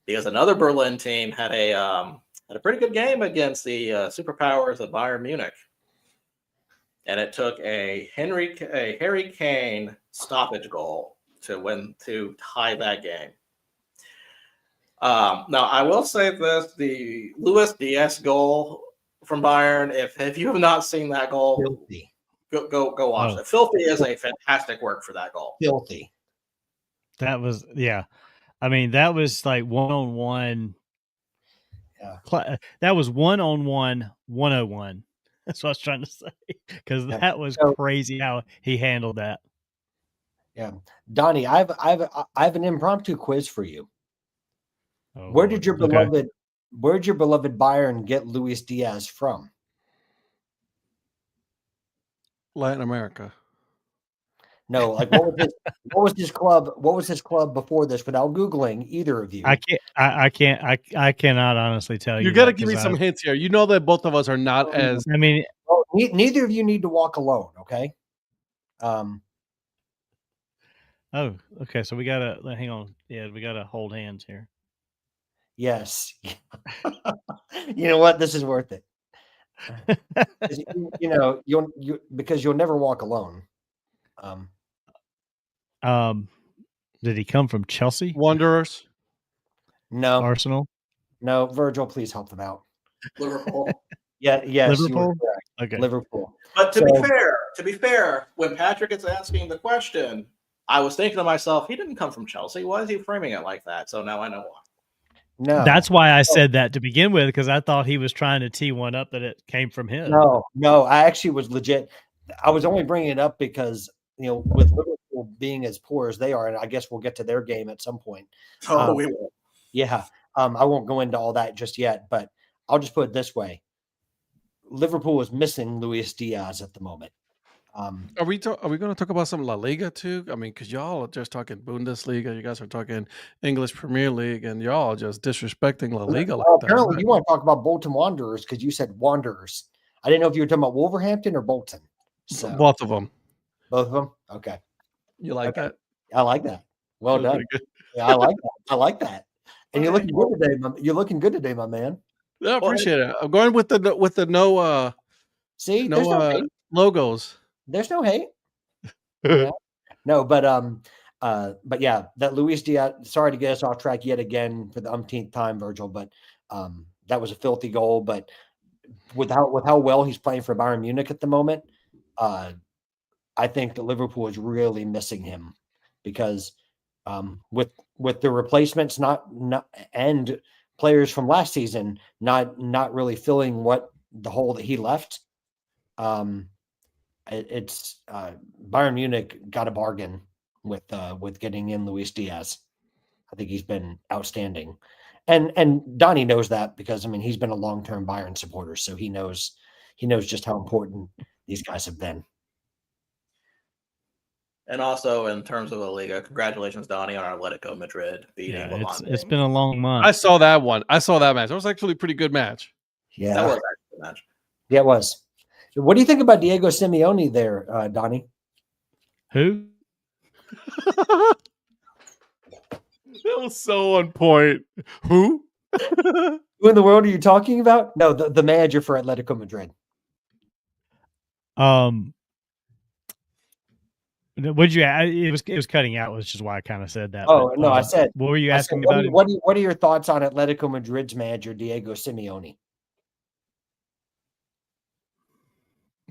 because another Berlin team had a pretty good game against the superpowers of Bayern Munich, and it took a Harry Kane stoppage goal to tie that game. Now I will say this: the Luis Diaz goal from Bayern. If you have not seen that goal, Filthy. Go watch it. Filthy is a fantastic work for that goal. Filthy. That was, yeah. I mean, that was like 1-on-1. Yeah. That was 1-on-1, 101. That's what I was trying to say. Because that was crazy how he handled that. Yeah. Donnie, I have an impromptu quiz for you. Oh, Where did your beloved Bayern get Luis Diaz from? Latin America. No, like what was his club? What was his club before this? Without Googling either of you, I cannot honestly tell you. You got to give me some hints here. You know that both of us are not as. I mean, well, neither of you need to walk alone. Okay. Oh, okay. So we gotta hang on. Yeah, we gotta hold hands here. Yes. You know what? This is worth it. Because you'll never walk alone. Did he come from Chelsea? Wanderers? No. Arsenal? No. Virgil, please help them out. Liverpool. Yeah. Yes. Liverpool. Okay. Liverpool. But to be fair, when Patrick is asking the question, I was thinking to myself, he didn't come from Chelsea. Why is he framing it like that? So now I know why. No. That's why I said that to begin with, because I thought he was trying to tee one up that it came from him. No. I actually was legit. I was only bringing it up because with Liverpool Liverpool being as poor as they are, and I guess we'll get to their game at some point. Oh, we will. Yeah. I won't go into all that just yet, but I'll just put it this way. Liverpool is missing Luis Diaz at the moment. Are we going to talk about some La Liga too? I mean, because y'all are just talking Bundesliga, you guys are talking English Premier League, and y'all are just disrespecting La Liga like that. Apparently, right? you want to talk about Bolton Wanderers because you said Wanderers. I didn't know if you were talking about Wolverhampton or Bolton. So Both of them. both of them. Okay, You like Okay. that? I like that. Well That was done. pretty good. Yeah, I like that. I like that. And you're Okay. looking good today. You're looking good today, my man. Yeah, I appreciate it. I'm going with the no See, there's no no hate. logos. There's no hate. Yeah. No, but yeah, that Luis Diaz. Sorry to get us off track yet again for the umpteenth time, Virgil. But that was a filthy goal. But with how well he's playing for Bayern Munich at the moment, I think that Liverpool is really missing him because with the replacements not and players from last season not really filling what the hole that he left. It's Bayern Munich got a bargain with getting in Luis Diaz. I think he's been outstanding, and Donnie knows that because I mean he's been a long-term Bayern supporter, so he knows just how important these guys have been. And also in terms of La Liga, congratulations, Donnie, on Atletico Madrid beating Yeah, Levante. it's been a long month. I saw that one. I saw that match. It was actually a pretty good match. Yeah, That was actually a match. yeah, it was. So what do you think about Diego Simeone there, Donnie? Who? That was so on point. Who? Who in the world are you talking about? No, the manager for Atletico Madrid. Would you? It was cutting out, which is why I kind of said that. Oh, but, no, I said. What were you I asking said, me about? what are your thoughts on Atletico Madrid's manager Diego Simeone?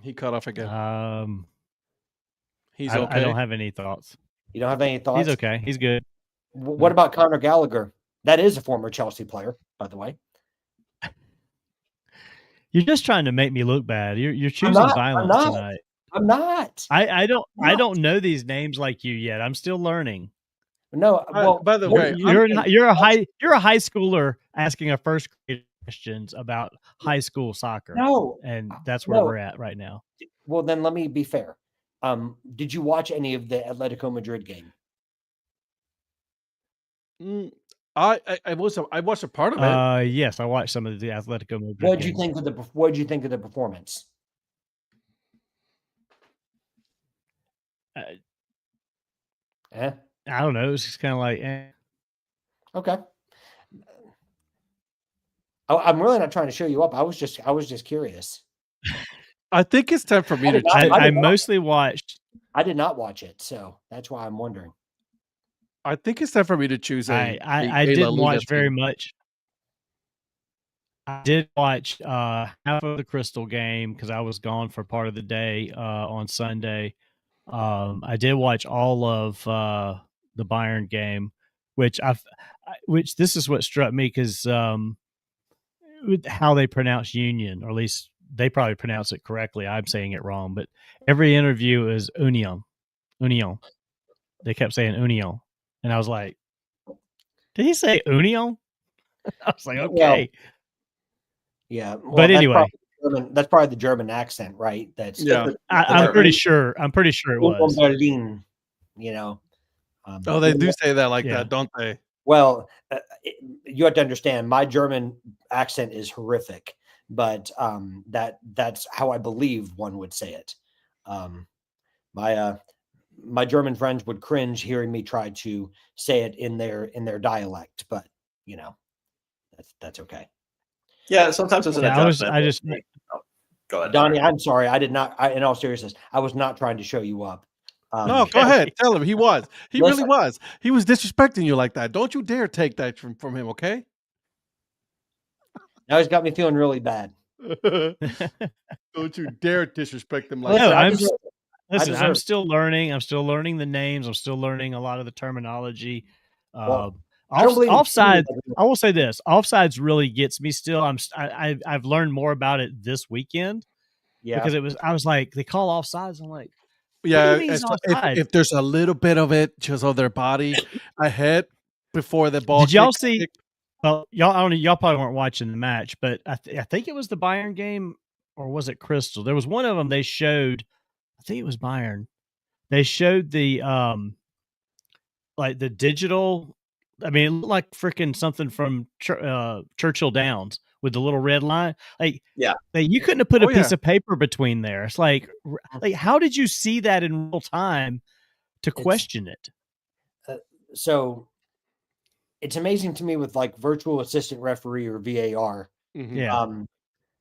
He cut off again. He's I okay. don't have any thoughts. You don't have any thoughts? He's okay. He's good. What about Conor Gallagher? That is a former Chelsea player, by the way. You're just trying to make me look bad. You're choosing not. violence I'm not. tonight. I'm not. I don't know these names like you yet. I'm still learning. No. Well, by the way, You're a high schooler asking a first grade questions about high school soccer. No. And that's where No. we're at right now. Well, then let me be fair. Did you watch any of the Atletico Madrid game? I watched a part of it. Yes, I watched some of the Atletico Madrid. What did you games. think of the performance? I don't know. It's just kind of like, Okay. I'm really not trying to show you up. I was just curious. I think it's time for me to. I mostly watched. I did not watch it, so that's why I'm wondering. I think it's time for me to choose I La didn't Liga watch very team. much. I did watch half of the Crystal game because I was gone for part of the day on Sunday. I did watch all of the Bayern game, which this is what struck me because how they pronounce Union, or at least they probably pronounce it correctly. I'm saying it wrong, but every interview is Union. They kept saying Union, and I was like, "Did he say Union?" I was like, "Okay." Yeah, well, but anyway, that's probably the German accent, right? That's I'm pretty sure. I'm pretty sure it was Berlin. You know. Oh, they do say that like that, don't they? Well, you have to understand, my German accent is horrific, but that's how I believe one would say it. My German friends would cringe hearing me try to say it in their dialect, but you know, that's okay. Yeah, sometimes it's an adjustment. Go ahead, Donnie. I'm sorry, I did not. In all seriousness, I was not trying to show you up. No, go ahead. Tell him he was. He really was. He was disrespecting you like that. Don't you dare take that from him, okay? Now he's got me feeling really bad. Don't you dare disrespect him like that. I'm still learning. I'm still learning the names. I'm still learning a lot of the terminology. Offside. I will say this: offsides really gets me. Still, I've learned more about it this weekend. Yeah, because I was like, they call offsides. I'm like, Yeah, mean he's if offside? there's a little bit of it just of their body ahead before the ball Did y'all kicks see? Well, y'all, I don't know, y'all probably weren't watching the match, but I think it was the Bayern game, or was it Crystal? There was one of them they showed. I think it was Bayern. They showed the like the digital. I mean, it looked like freaking something from Churchill Downs with the little red line. Like, Yeah. you couldn't have put Oh, a piece yeah. of paper between there. It's like how did you see that in real time to question it? So it's amazing to me with like virtual assistant referee or VAR, Mhm. Yeah.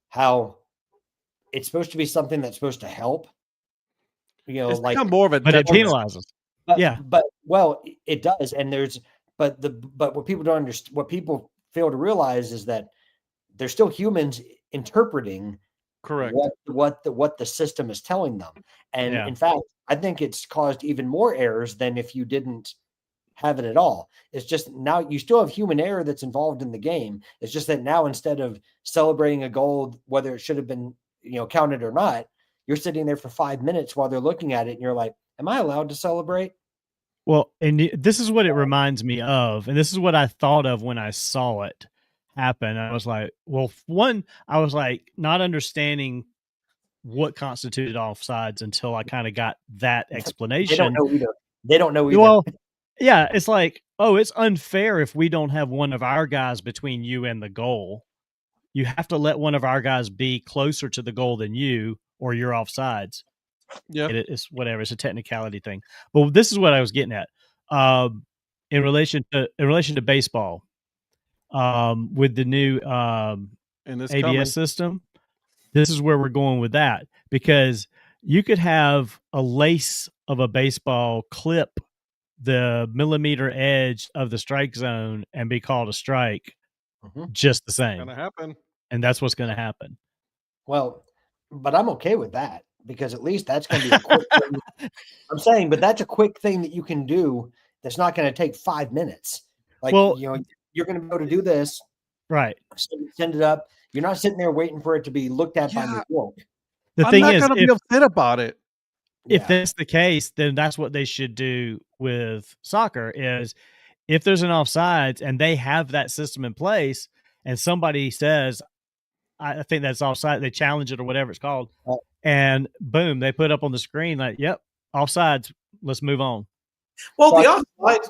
how it's supposed to be something that's supposed to help. You know, It's like, become more of a But it detriment. penalizes. but, Yeah. but well, it does, and but what people don't understand, what people fail to realize is that they're still humans interpreting Correct. what the system is telling them, and Yeah. in fact, I think it's caused even more errors than if you didn't have it at all. It's just now you still have human error that's involved in the game. It's just that now instead of celebrating a goal, whether it should have been, counted or not, you're sitting there for 5 minutes while they're looking at it, and you're like, "Am I allowed to celebrate?" Well, and this is what it reminds me of, and this is what I thought of when I saw it happen. I was like, well, one, I was like not understanding what constituted offsides until I kind of got that They don't explanation. know either. They don't know either. Well, yeah, it's like, oh, it's unfair if we don't have one of our guys between you and the goal. You have to let one of our guys be closer to the goal than you, or you're offsides. Yeah. It's whatever. It's a technicality thing. But this is what I was getting at. In relation to baseball, with the new And it's ABS coming. system, this is where we're going with that, because you could have a lace of a baseball clip the millimeter edge of the strike zone and be called a strike Mhm. just the same. Gonna happen. And that's what's going to happen. Well, but I'm okay with that because at least that's going to be a quick thing. I'm saying, but that's a quick thing that you can do that's not going to take 5 minutes. Like, Well- you're going to be able to do this, Right. send it up. You're not sitting there waiting for it to be looked at by Yeah. New York. The I'm thing not is, gonna be upset about it. if Yeah. that's the case, then that's what they should do with soccer is if there's an offsides and they have that system in place and somebody says, I think that's offside, they challenge it or whatever it's called, Right. and boom, they put up on the screen like, yep, offsides, let's move on. Well, So the offsides.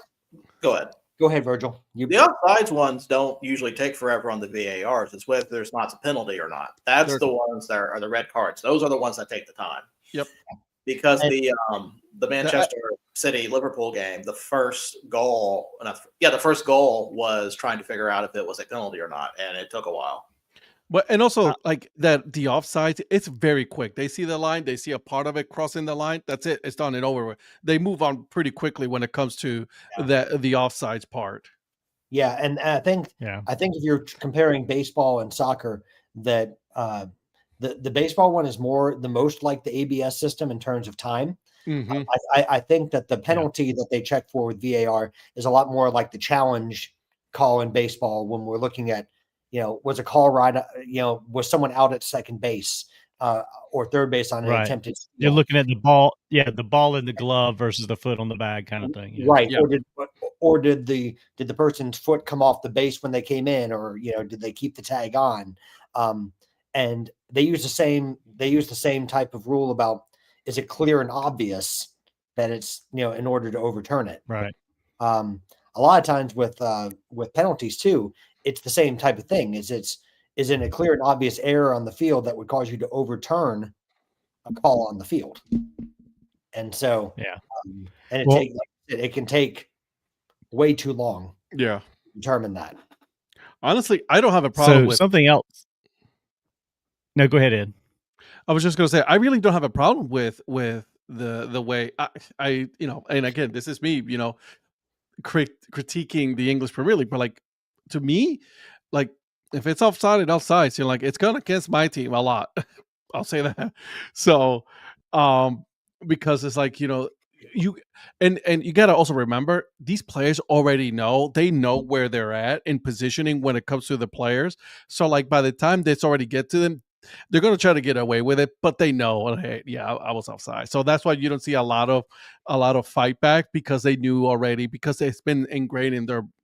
Go ahead. Go ahead, Virgil. The offsides ones don't usually take forever on the VARs. It's whether there's not a penalty or not. That's Sure. the ones that are the red cards. Those are the ones that take the time. Yep. Because And- the Manchester City Liverpool game, the first goal was trying to figure out if it was a penalty or not, and it took a while. But and also like that the offside, it's very quick. They see the line, they see a part of it crossing the line. That's it. It's done and over with. They move on pretty quickly when it comes to the offsides part. Yeah, and I think if you're comparing baseball and soccer, that the baseball one is the most like the ABS system in terms of time. Mhm. I think that the penalty that they check for with VAR is a lot more like the challenge call in baseball when we're looking at, was a call right, was someone out at second base or third base on an Right. attempted steal. You're looking at the ball, the ball in the glove versus the foot on the bag kind of thing. Yeah. Right. Yeah. Or did the person's foot come off the base when they came in, or did they keep the tag on? And they use the same type of rule about, is it clear and obvious that it's in order to overturn it. Right. A lot of times with penalties too, it's the same type of thing. Is it a clear and obvious error on the field that would cause you to overturn a call on the field? And so, and it can take way too long Yeah. to determine that. Honestly, I don't have a problem So with something else. No, go ahead, Ed. I was just gonna say I really don't have a problem with the way I and again, this is me, critiquing the English Premier League, but like to me, like if it's offside and offsides, you're like it's gonna against my team a lot. I'll say that. So because it's like, you and you gotta also remember these players already know where they're at in positioning when it comes to the players. So like by the time this already get to them, they're going to try to get away with it, but they know, hey, yeah, I was offside. So that's why you don't see a lot of fight back, because they knew already, because it's been ingrained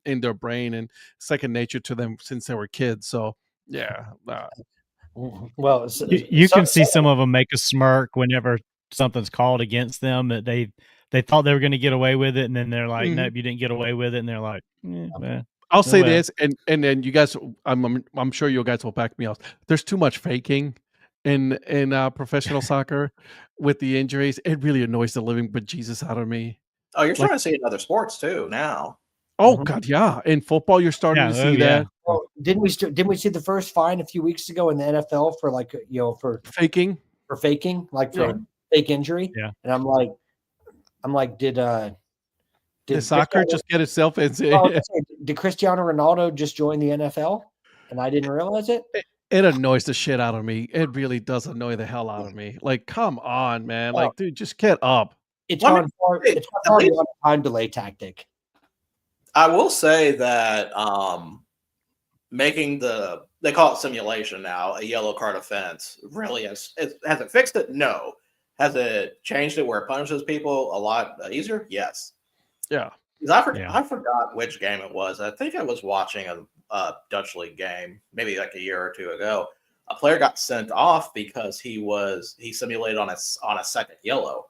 in their brain and second nature to them since they were kids. So yeah, Well, You can see some of them make a smirk whenever something's called against them that they thought they were going to get away with it, and then they're like, Mhm. nope, you didn't get away with it, and they're like, I'll say well. this, and then you guys, I'm sure you guys will back me up. There's too much faking in professional soccer with the injuries. It really annoys the living bejesus out of me. Oh, you're Like- starting to see it in other sports too now. Oh Mhm. God, yeah. In football, you're starting to see that Well, didn't we see the first fine a few weeks ago in the NFL for like for faking. faking, like for Yeah. fake injury? Yeah. And I'm like, did Soccer Cristiano- just get itself I was gonna say, did Cristiano Ronaldo just join the NFL and I didn't realize it? It annoys the shit out of me. It really does annoy the hell out of me. Like, come on, man. Like, dude, just get up. It's Well, I gone far. hey, It's at gone least- beyond a time delay tactic. I will say that making they call it simulation now, a yellow card offense, really has it fixed it? No. Has it changed it where it punishes people a lot easier? Yes. Yeah. 'Cause I forgot which game it was. I think I was watching a Dutch League game, maybe like a year or two ago. A player got sent off because he simulated on a second yellow.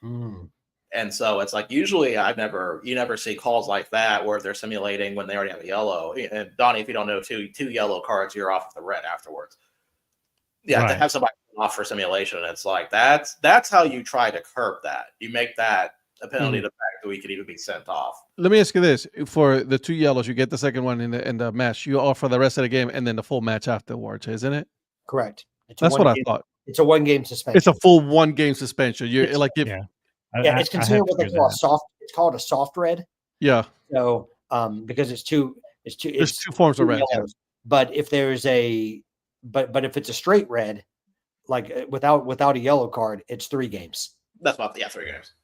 Mm. And so it's like usually you never see calls like that where they're simulating when they already have a yellow. And Donnie, if you don't know, two yellow cards, you're off with the red afterwards. Yeah, to Right. have somebody off for simulation, it's like that's how you try to curb that. You make that a penalty to fact that we could even be sent off. Let me ask you this: for the 2 yellows, you get the second one in the match. You offer the rest of the game and then the full match afterwards, isn't it? Correct. It's That's what I thought. It's a 1 game suspension. It's a full 1 game suspension. You're It's- like if Yeah. Yeah, it's considered what they call a that. soft. It's called a soft red. yeah. So, because it's two. There's It's 2 forms of two red. Yeah. yellows. But if there's but if it's a straight red, like without a yellow card, it's 3 games. That's about 3 games.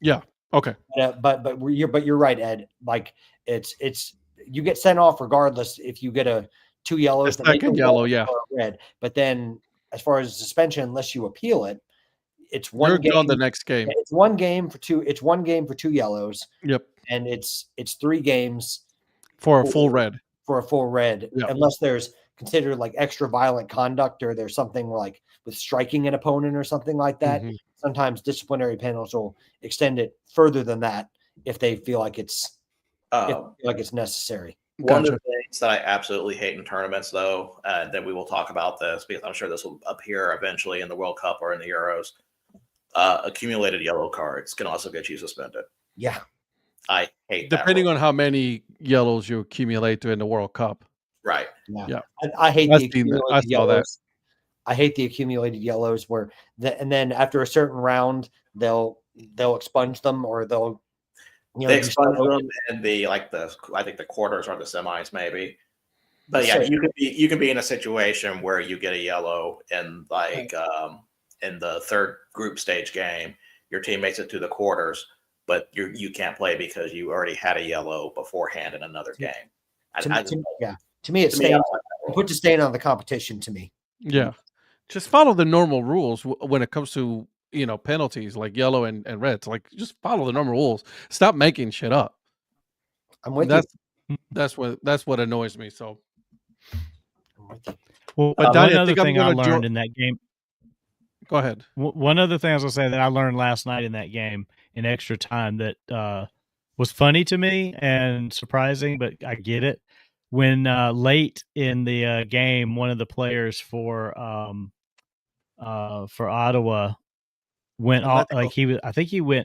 Okay. But you're right, Ed. Like it's you get sent off regardless if you get a 2 yellows. The that make second a yellow, red yeah. or a red. But then as far as suspension, unless you appeal it, it's You're 1 game. on the next game. It's 1 game for 2. It's 1 game for 2 yellows, Yep. and it's 3 games For a full red. for a full red, Yeah. unless there's considered like extra violent conduct or there's something like with striking an opponent or something like that. Mhm. Sometimes disciplinary panels will extend it further than that if they feel like it's necessary. One Gotcha. of the things that I absolutely hate in tournaments, though, that we will talk about this because I'm sure this will appear eventually in the World Cup or in the Euros. Accumulated yellow cards can also get you suspended. Yeah. I hate Depending that. on how many yellows you accumulate during the World Cup. Right. Yeah. I hate I've the seen that. accumulated I saw that. yellows. I hate the accumulated yellows and then after a certain round they'll expunge them or they'll They expunge them in I think the quarters or the semis maybe. But yeah, So- you can be in a situation where you get a yellow in in the third group stage game, your team makes it to the quarters, but you can't play because you already had a yellow beforehand in another game. To me, it's to me, I stain. don't like that It rule. puts a stain on the competition to me. Yeah. Just follow the normal rules when it comes to, penalties like yellow and reds. Like just follow the normal rules. Stop making shit up. I'm with you. That's what annoys me. So I'm with you. Well, But one Donnie, I other think I'm thing I gonna learned in that game. go ahead. One other thing I was gonna say that I learned last night in that game in extra time that was funny to me and surprising, but I get it. When late in the game, one of the players for Ottawa went off, Atletico.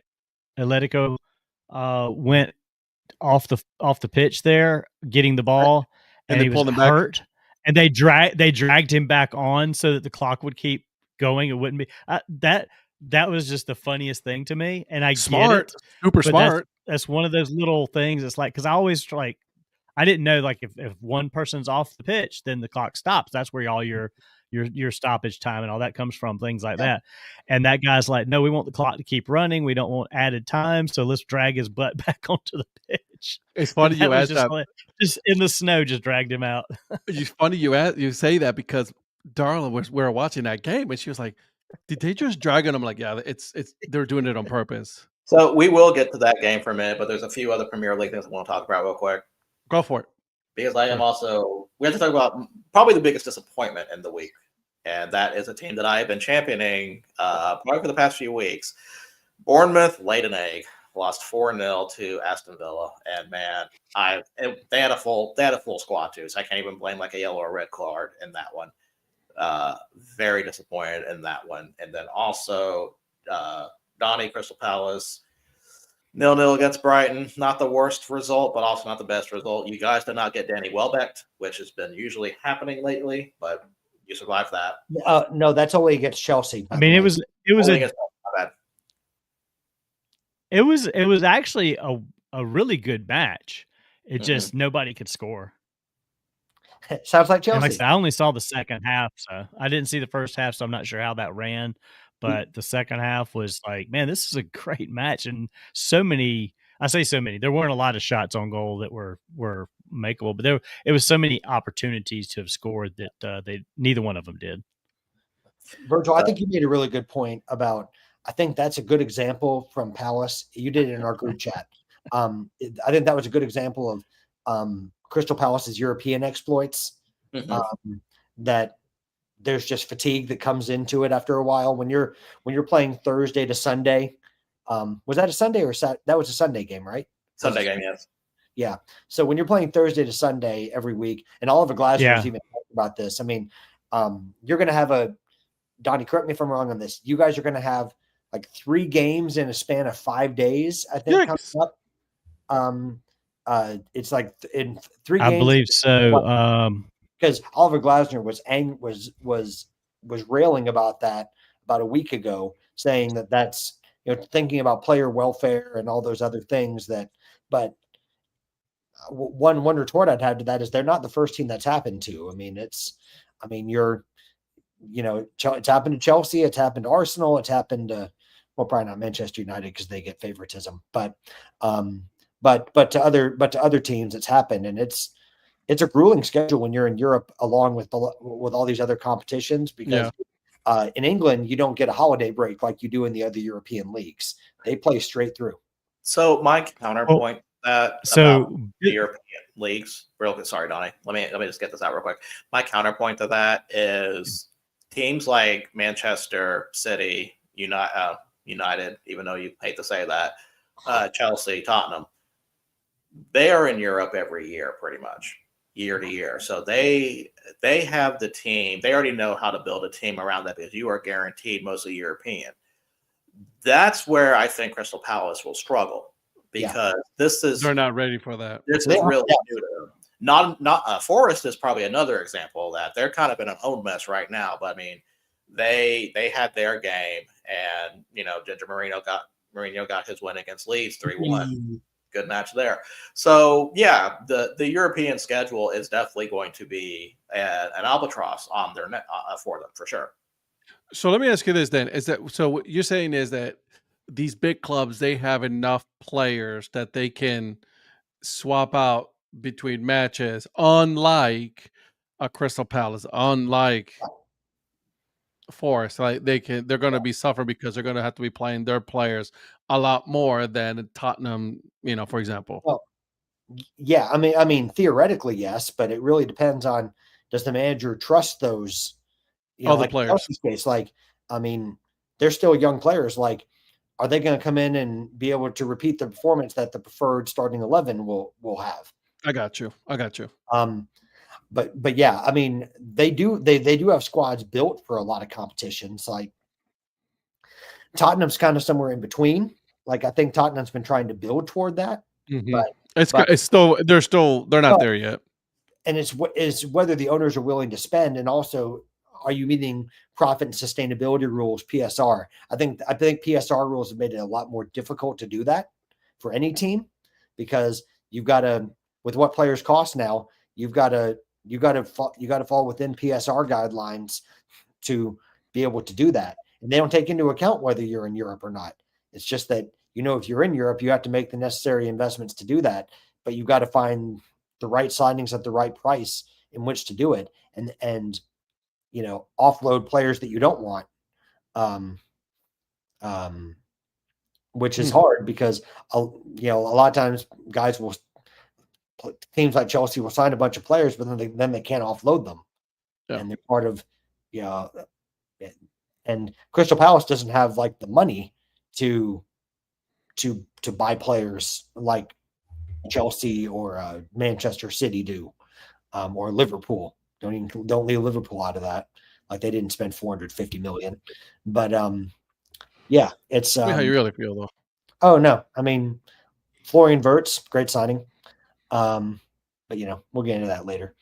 Atletico went off the pitch there, getting the ball, And and they he was pulled him back? hurt, and they dragged him back on so that the clock would keep going. It wouldn't be that was just the funniest thing to me, and I get Smart. it. Super But smart. That's one of those little things. It's like because I always I didn't know like if one person's off the pitch, then the clock stops. That's where all your stoppage time and all that comes from, things like that. And that guy's like, no, we want the clock to keep running. We don't want added time, so let's drag his butt back onto the pitch. It's funny you was asked that. just in the snow, just dragged him out. It's funny you say that because Darla we were watching that game, and she was like, "Did they just drag it?" I'm like, "Yeah, it's they're doing it on purpose." So we will get to that game for a minute, but there's a few other Premier League things I want to talk about real quick. Go for it. Because I am Sure. also, we have to talk about probably the biggest disappointment in the week. And that is a team that I have been championing probably for the past few weeks. Bournemouth laid an egg, lost 4-0 to Aston Villa. And man, they had a full squad too. So I can't even blame like a yellow or red card in that one. Very disappointed in that one. And then also Donny, Crystal Palace, 0-0 against Brighton. Not the worst result, but also not the best result. You guys did not get Danny Welbeck, which has been usually happening lately, but you survived that. No, that's only against Chelsea. I mean, it was Only a against- my bad. it was actually a really good match. It just nobody could score. Sounds like And Chelsea. like I said, I only saw the second half, so I didn't see the first half, so I'm not sure how that ran. But the second half was like, man, this is a great match, and so many. I say so many. There weren't a lot of shots on goal that were makeable, but it was so many opportunities to have scored that neither one of them did. Virgil, I think you made a really good point about. I think that's a good example from Palace. You did it in our group chat. I think that was a good example of Crystal Palace's European exploits. That there's just fatigue that comes into it after a while when you're playing Thursday to Sunday. Was that a Sunday or that was a Sunday game, right? Sunday game, yes. Yeah. So when you're playing Thursday to Sunday every week, and Oliver Glasner's even talked about this. I mean, you're going to have Donnie, correct me if I'm wrong on this. You guys are going to have like 3 games in a span of 5 days, I think, coming up. It's like in 3 games. I believe so. Because Oliver Glasner was railing about that about a week ago, saying that's thinking about player welfare and all those other things but one retort I'd have to that is they're not the first team that's happened to. it's happened to Chelsea, it's happened to Arsenal, it's happened to, well, probably not Manchester United because they get favoritism, but to other teams it's happened, and it's a grueling schedule when you're in Europe along with all these other competitions because in England you don't get a holiday break like you do in the other European leagues. They play straight through. So my counterpoint about the European leagues, real quick. Sorry, Donnie. Let me just get this out real quick. My counterpoint to that is teams like Manchester City, United, even though you hate to say that, Chelsea, Tottenham, they are in Europe every year, pretty much year to year. So they have the team. They already know how to build a team around that because you are guaranteed mostly European. That's where I think Crystal Palace will struggle because they're not ready for that. This is really new to them. Not Forest is probably another example of that. They're kind of in an own mess right now, but I mean, they had their game, and Ginger Mourinho got his win against Leeds 3-1. Good match there. So yeah, the European schedule is definitely going to be an albatross on their for them for sure. So let me ask you this then: so what you're saying is that these big clubs, they have enough players that they can swap out between matches, unlike a Crystal Palace, unlike Forest, like they're going to be suffering because they're going to have to be playing their players a lot more than Tottenham, for example. Well, yeah, I mean, theoretically, yes, but it really depends on does the manager trust those, all the players. Case, they're still young players. Like, are they going to come in and be able to repeat the performance that the preferred starting 11 will have? I got you. But yeah, I mean, they do have squads built for a lot of competitions. Like Tottenham's kind of somewhere in between. Like I think Tottenham's been trying to build toward that, but they're not there yet. And it's whether the owners are willing to spend, and also are you meeting profit and sustainability rules, PSR? I think PSR rules have made it a lot more difficult to do that for any team because you've got to, with what players cost now, you got to fall within PSR guidelines to be able to do that. And they don't take into account whether you're in Europe or not. It's just that, if you're in Europe, you have to make the necessary investments to do that, but you've got to find the right signings at the right price in which to do it. And offload players that you don't want. Which is hard because a lot of times guys will teams like Chelsea will sign a bunch of players, but then they can't offload them, and they're part of and Crystal Palace doesn't have like the money to buy players like Chelsea or Manchester City do, or Liverpool. Don't leave Liverpool out of that. Like they didn't spend 450 million, but yeah, it's how you really feel though. Oh no, I mean Florian Wirtz, great signing, but we'll get into that later.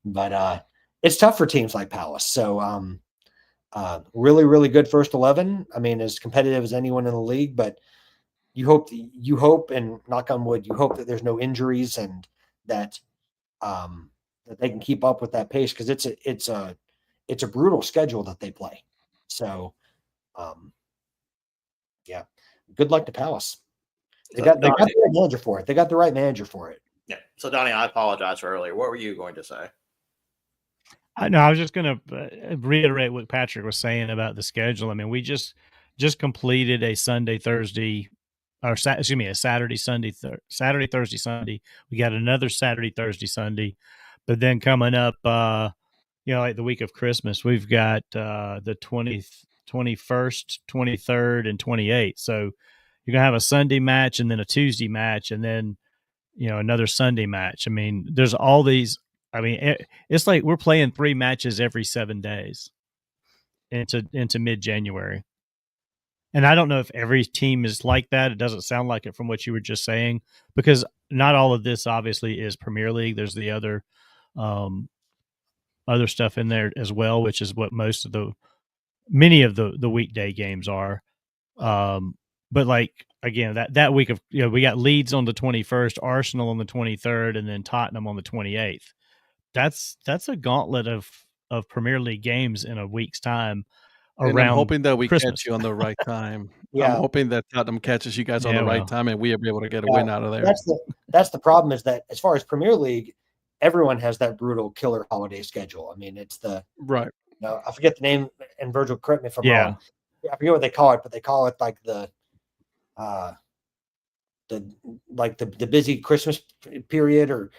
But it's tough for teams like Palace. So really, really good first 11. I mean, as competitive as anyone in the league, but you hope, and knock on wood, you hope that there's no injuries and that that they can keep up with that pace because it's a brutal schedule that they play. So, yeah, good luck to Palace. They got the right manager for it. They got the right manager for it. Yeah. So, Donnie, I apologize for earlier. What were you going to say? I was just going to reiterate what Patrick was saying about the schedule. I mean, we just completed a Sunday, Thursday, or a Saturday, Sunday, Saturday, Thursday, Sunday. We got another Saturday, Thursday, Sunday, but then coming up, like the week of Christmas, we've got the 20th, 21st, 23rd, and 28th. So you're gonna have a Sunday match and then a Tuesday match and then another Sunday match. I mean, there's all these. I mean, it's like we're playing 3 matches every 7 days into mid-January. And I don't know if every team is like that. It doesn't sound like it from what you were just saying, because not all of this obviously is Premier League. There's the other stuff in there as well, which is what many of the weekday games are. But like, again, that week of, we got Leeds on the 21st, Arsenal on the 23rd, and then Tottenham on the 28th. That's a gauntlet of Premier League games in a week's time. And I'm hoping that we Christmas. catch you on the right time. Yeah. I'm hoping that Tottenham catches you guys on the right time and we are able to get a win out of there. That's the problem, is that as far as Premier League, everyone has that brutal killer holiday schedule. I mean, it's the right. I forget the name, and Virgil, correct me if I'm wrong. I forget what they call it, but they call it like the busy Christmas period, or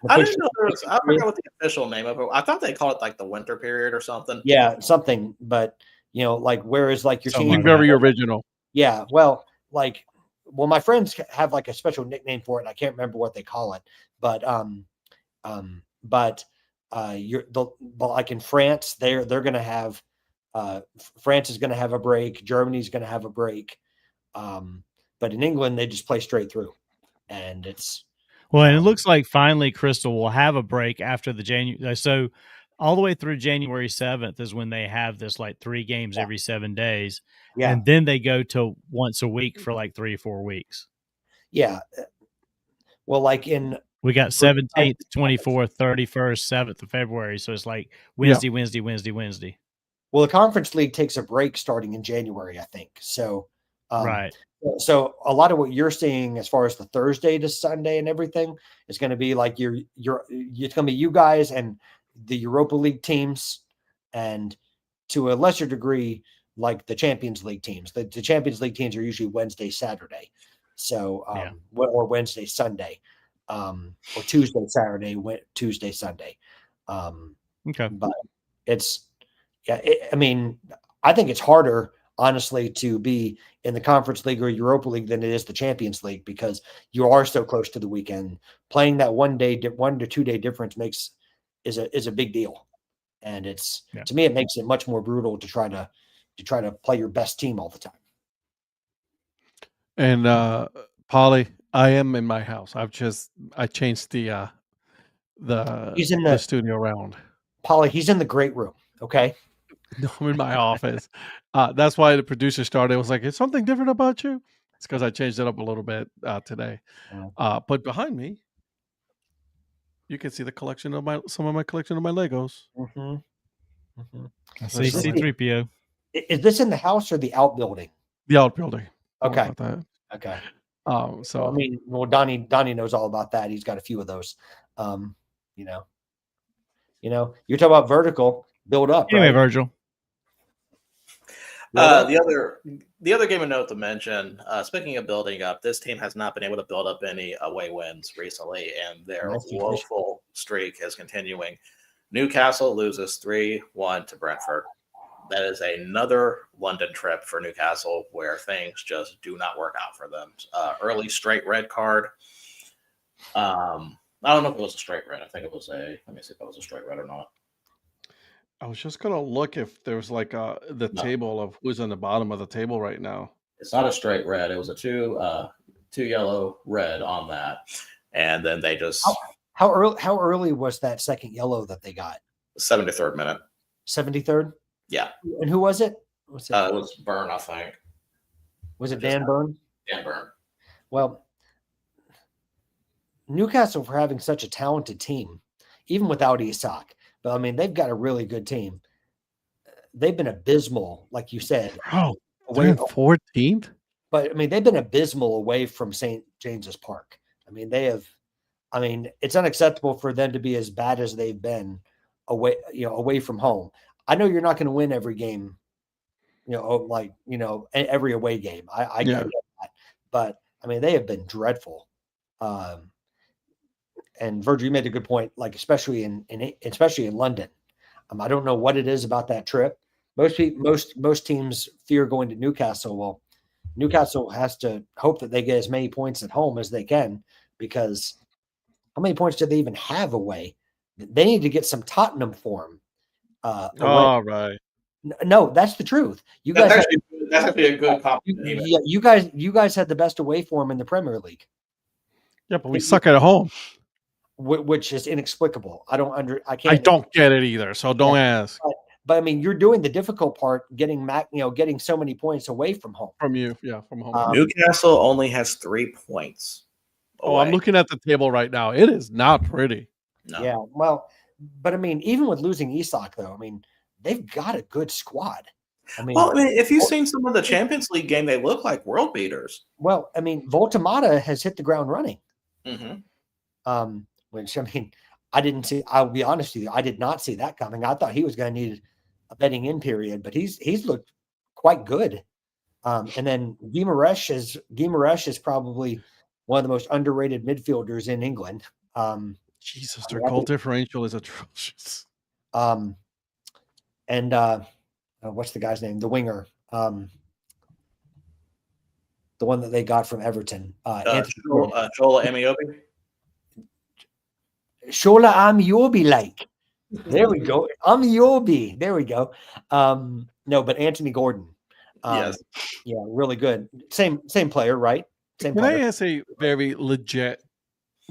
I didn't know I forgot what the official name of it. I thought they called it like the winter period or something. Yeah, something. But like, whereas like your team, very original. Yeah, well, my friends have like a special nickname for it, and I can't remember what they call it. But like in France, they're going to have France is going to have a break. Germany's going to have a break. But in England, they just play straight through, and it's. Well, and it looks like finally Crystal will have a break after the January. So all the way through January 7th is when they have this like 3 games every 7 days. Yeah. And then they go to once a week for like 3 or 4 weeks. Yeah. Well, like we got 17th, 24th, 31st, 7th of February. So it's like Wednesday, Wednesday, Wednesday, Wednesday. Well, the Conference League takes a break starting in January, I think. So, right. So a lot of what you're seeing as far as the Thursday to Sunday and everything is going to be like it's going to be you guys and the Europa League teams, and to a lesser degree, like the Champions League teams. The Champions League teams are usually Wednesday, Saturday. So, or Wednesday, Sunday, or Tuesday, Saturday, Tuesday, Sunday. Okay. But it's, I mean, I think it's harder, honestly, to be in the Conference League or Europa League than it is the Champions League, because you are so close to the weekend. Playing that 1 to 2 day difference is a big deal, and it's to me, it makes it much more brutal to try to play your best team all the time. And Polly, I am in my house. I changed the studio around. Polly, he's in the great room. Okay. No, I'm in my office. That's why the producer started. It was like, "Is something different about you?" It's because I changed it up a little bit today. But behind me, you can see the collection of some of my collection of my Legos. Mm-hmm. Mm-hmm. I see C-3PO. Is this in the house or the outbuilding? The outbuilding. Okay. Okay. So I mean, well, Donnie knows all about that. He's got a few of those. You know, you're talking about vertical build up. Anyway, Right? Virgil. Build up. The other game of note to mention, speaking of building up, this team has not been able to build up any away wins recently, and their That's the issue. woeful streak is continuing. Newcastle loses 3-1 to Brentford. That is another London trip for Newcastle where things just do not work out for them. Early straight red card. I don't know if it was a straight red. I think it was let me see if it was a straight red or not. I was just gonna look if there's like the No. table of who's on the bottom of the table right now. It's not a straight red. It was a two yellow red on that. And then they just How early was that second yellow that they got? 73rd minute. 73rd? Yeah. And who was it? Was It was Byrne, I think. was it Dan Byrne? Dan Byrne. Well, Newcastle, for having such a talented team, even without Isak, but I mean, they've got a really good team. They've been abysmal, like you said. Bro, away, they're 14th. but I mean, they've been abysmal away from St. James's Park. I mean, it's unacceptable for them to be as bad as they've been away from home. I know you're not going to win every game, every away game. I get that, but I mean, they have been dreadful. And Virgil, you made a good point, like especially in London. I don't know what it is about that trip. Most teams fear going to Newcastle. Well, Newcastle has to hope that they get as many points at home as they can, because how many points do they even have away? They need to get some Tottenham form. All right. No, that's the truth. That's actually a good compliment. You guys had the best away form in the Premier League. Yeah, but we suck at home. Which is inexplicable. I I don't get it either. So don't ask. But I mean, you're doing the difficult part, getting so many points away from home. From home. Newcastle only has 3 points. Oh, I'm looking at the table right now. It is not pretty. No. Yeah, well, but I mean, even with losing Isak, though, I mean, they've got a good squad. If you've seen some of the Champions League game, they look like world beaters. Well, I mean, Voltemata has hit the ground running. Mm-hmm. Which, I mean, I didn't see. I'll be honest with you, I did not see that coming. I thought he was going to need a bedding in period, but he's looked quite good. And then Guimaraes is probably one of the most underrated midfielders in England. Jesus, their goal differential is atrocious. And what's the guy's name? The winger, the one that they got from Everton. Shola Amiobi. Shola Amiobi, like. There we go. Amiobi. There we go. No, but Anthony Gordon. Yes. Yeah, really good. Same player, right? Same Can player. I ask a very legit,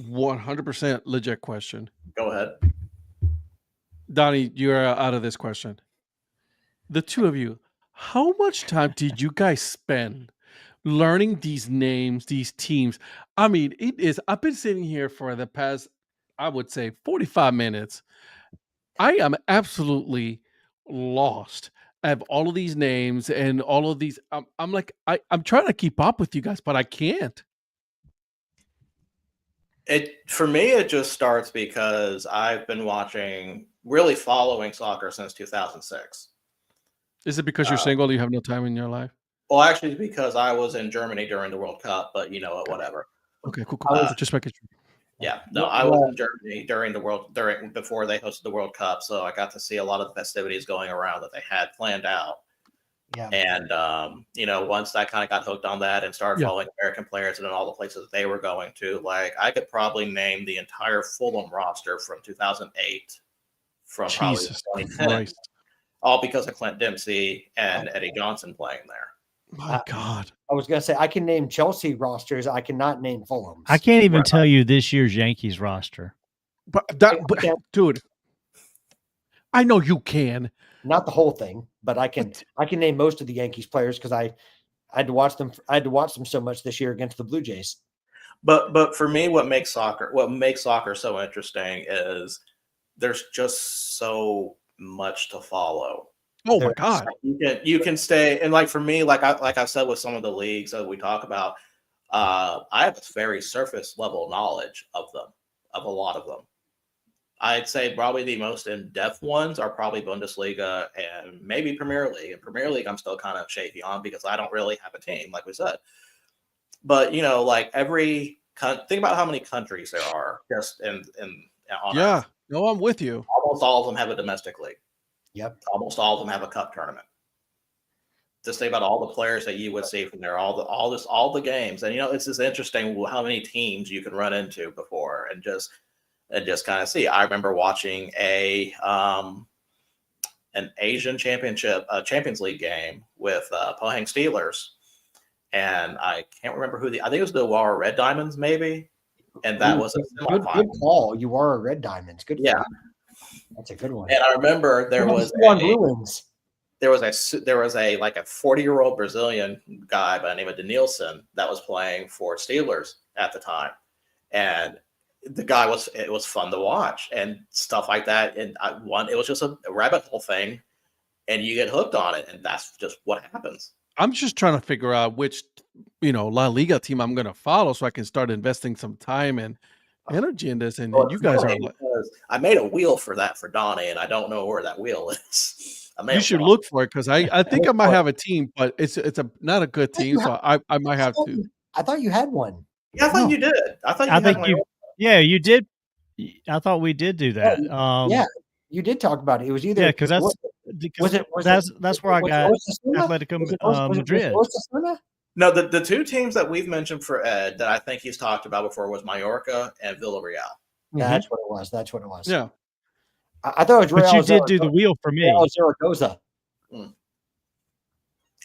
100% legit question? Go ahead. Donnie, you're out of this question. The two of you, how much time did you guys spend learning these names, these teams? I mean, I've been sitting here for the past, I would say, 45 minutes. I am absolutely lost. I have all of these names and all of these. I'm like, I'm trying to keep up with you guys, but I can't. For me, it just starts because I've been really following soccer since 2006. Is it because you're single? You have no time in your life? Well, actually, because I was in Germany during the World Cup, but you know what, whatever. Okay, cool. Just making sure. Yeah, no, I was in Germany before they hosted the World Cup, so I got to see a lot of the festivities going around that they had planned out. Yeah. And once I kind of got hooked on that and started following American players and all the places that they were going to, like I could probably name the entire Fulham roster from 2008, from Jesus probably 2010, Christ. all because of Clint Dempsey and Eddie Johnson playing there. My God. I was going to say, I can name Chelsea rosters. I cannot name Fulham's. I can't even tell you this year's Yankees roster. But dude, I know you can. Not the whole thing, but I can name most of the Yankees players because I had to watch them. I had to watch them so much this year against the Blue Jays. But for me, what makes soccer so interesting is there's just so much to follow. Oh my God. You can stay, and like for me, like I've said with some of the leagues that we talk about, I have a very surface level knowledge of them, of a lot of them. I'd say probably the most in-depth ones are probably Bundesliga and maybe Premier League. And Premier League, I'm still kind of shaky on because I don't really have a team, like we said. But like think about how many countries there are just in on Yeah. Earth. No, I'm with you. Almost all of them have a domestic league. Yep. Almost all of them have a cup tournament. Just think about all the players that you would see from there, all the games, and it's just interesting how many teams you can run into before, and just kind of see. I remember watching an Asian Champions League game with Pohang Steelers, and I can't remember who I think it was the Aurora Red Diamonds, maybe, and that was a good semifinal. call. You are a Red Diamonds. Good. Yeah, that's a good one. and I remember there was Bruins. There was a 40-year-old Brazilian guy by the name of Denilson that was playing for Steelers at the time, and the guy it was fun to watch and stuff like that. And it was just a rabbit hole thing, and you get hooked on it, and that's just what happens. I'm just trying to figure out which La Liga team I'm going to follow so I can start investing some time and energy in this. And you guys are. I made a wheel for that for Donnie, and I don't know where that wheel is. You should look for it because I think I might have a team, but it's not a good team, so I might have to. I thought you had one. Yeah, I thought you did. I think you. Yeah, you did. I thought we did do that. Yeah, you did talk about it. It was either because that's where I got Atletico Madrid. No, the two teams that we've mentioned for Ed that I think he's talked about before was Mallorca and Villarreal. That's what it was. That's what it was. Yeah. I thought it was Real. But you did do the wheel for me. Zaragoza.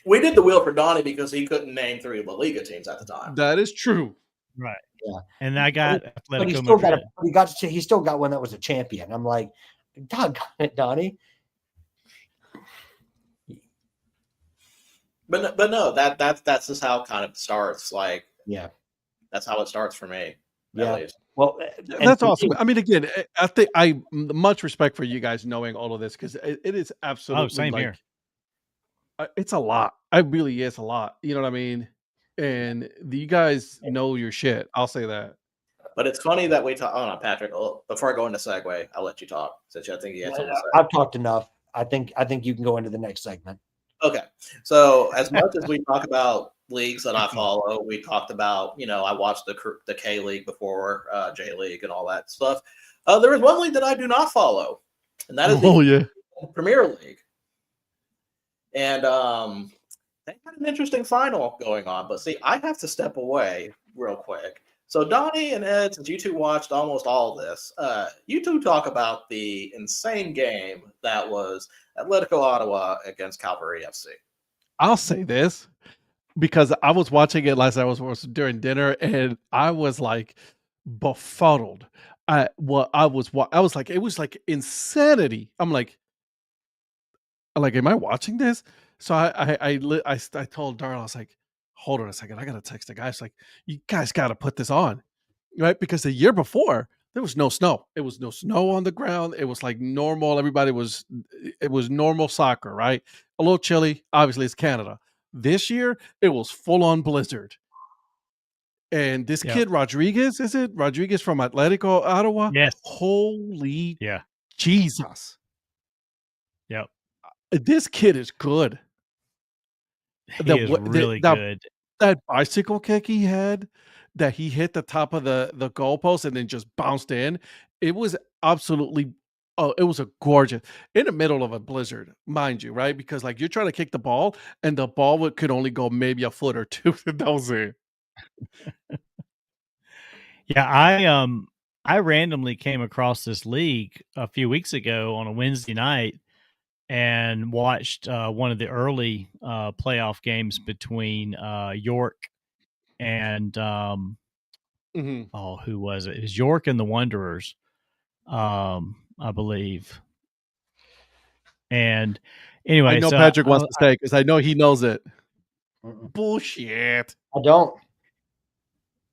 We did the wheel for Donnie because he couldn't name 3 La Liga teams at the time. That is true. Right. Yeah. And I got but he still Madrid. He still got one that was a champion. I'm like, doggone it, Donnie. But no, that's just how it kind of starts. Like, yeah, that's how it starts for me. Yeah. At least. Well, that's awesome. I mean, again, I think I much respect for you guys knowing all of this because it is absolutely same here. It's a lot. It really is a lot. You know what I mean? And you guys know your shit. I'll say that. But it's funny that we talk. Oh no, Patrick. Before I go into segue, I'll let you talk since I think you had something to say. I've talked enough. I think you can go into the next segment. Okay. So as much as we talk about leagues that I follow, we talked about, I watched the K League before, J League and all that stuff. There is one league that I do not follow, and that is the Premier League. And they had an interesting final going on. But see, I have to step away real quick. So Donnie and Ed, since you two watched almost all this, you two talk about the insane game that was Atletico Ottawa against Calgary FC. I'll say this because I was watching it last night. I was during dinner, and I was like befuddled. I was like, it was like insanity. I'm like, am I watching this? So I told Darla, I was like, hold on a second, I gotta text the guys. Like, you guys gotta put this on, right? Because the year before there was no snow. It was no snow on the ground. It was like normal. It was normal soccer, right? A little chilly. Obviously, it's Canada. This year, it was full on blizzard. And this kid, Rodriguez, is it? Rodriguez from Atletico Ottawa? Yes. Holy Jesus. Yep. This kid is good. He is really good. That bicycle kick he had, that he hit the top of the goalpost and then just bounced in. It was absolutely, it was a gorgeous, in the middle of a blizzard, mind you, right? Because like you're trying to kick the ball and the ball could only go maybe a foot or two. That was it. Yeah, I randomly came across this league a few weeks ago on a Wednesday night and watched one of the early playoff games between York and who was it? It was York and the Wanderers, I believe. And anyway, I know Patrick wants to say because I know he knows it. Bullshit. I don't.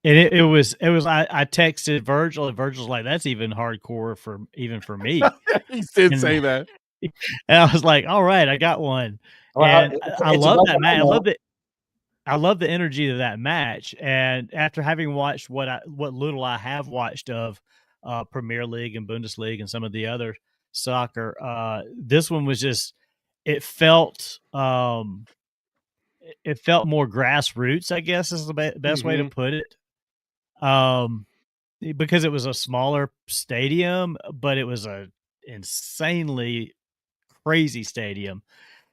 And it was I texted Virgil, and Virgil's like, that's even hardcore for me. He did say that. And I was like, all right, I got one. And I love that match. I love the energy of that match. And after having watched what little I have watched of Premier League and Bundesliga and some of the other soccer. This one was just it felt more grassroots, I guess is the best way to put it. Because it was a smaller stadium, but it was a insanely crazy stadium.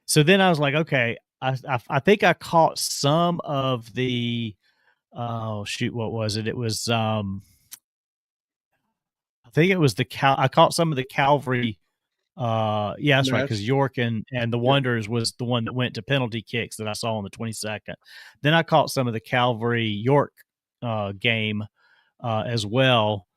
So then I was like, okay, I think I caught some of the what was it? It was I think it was I caught some of the Calvary. Yeah, that's right, because York and the Wanderers was the one that went to penalty kicks that I saw on the 22nd. Then I caught some of the Calvary York game as well.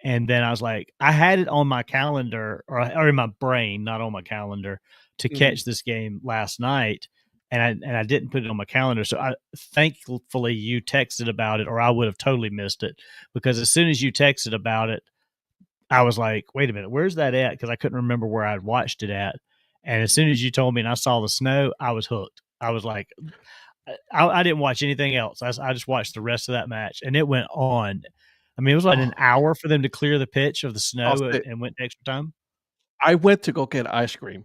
And then I was like, I had it on my calendar or in my brain, not on my calendar, to catch this game last night. And I didn't put it on my calendar. So thankfully you texted about it, or I would have totally missed it, because as soon as you texted about it, I was like, wait a minute, where's that at? Because I couldn't remember where I'd watched it at. And as soon as you told me and I saw the snow, I was hooked. I was like, I didn't watch anything else. I just watched the rest of that match, and it went on. I mean, it was like an hour for them to clear the pitch of the snow and went to extra time. I went to go get ice cream,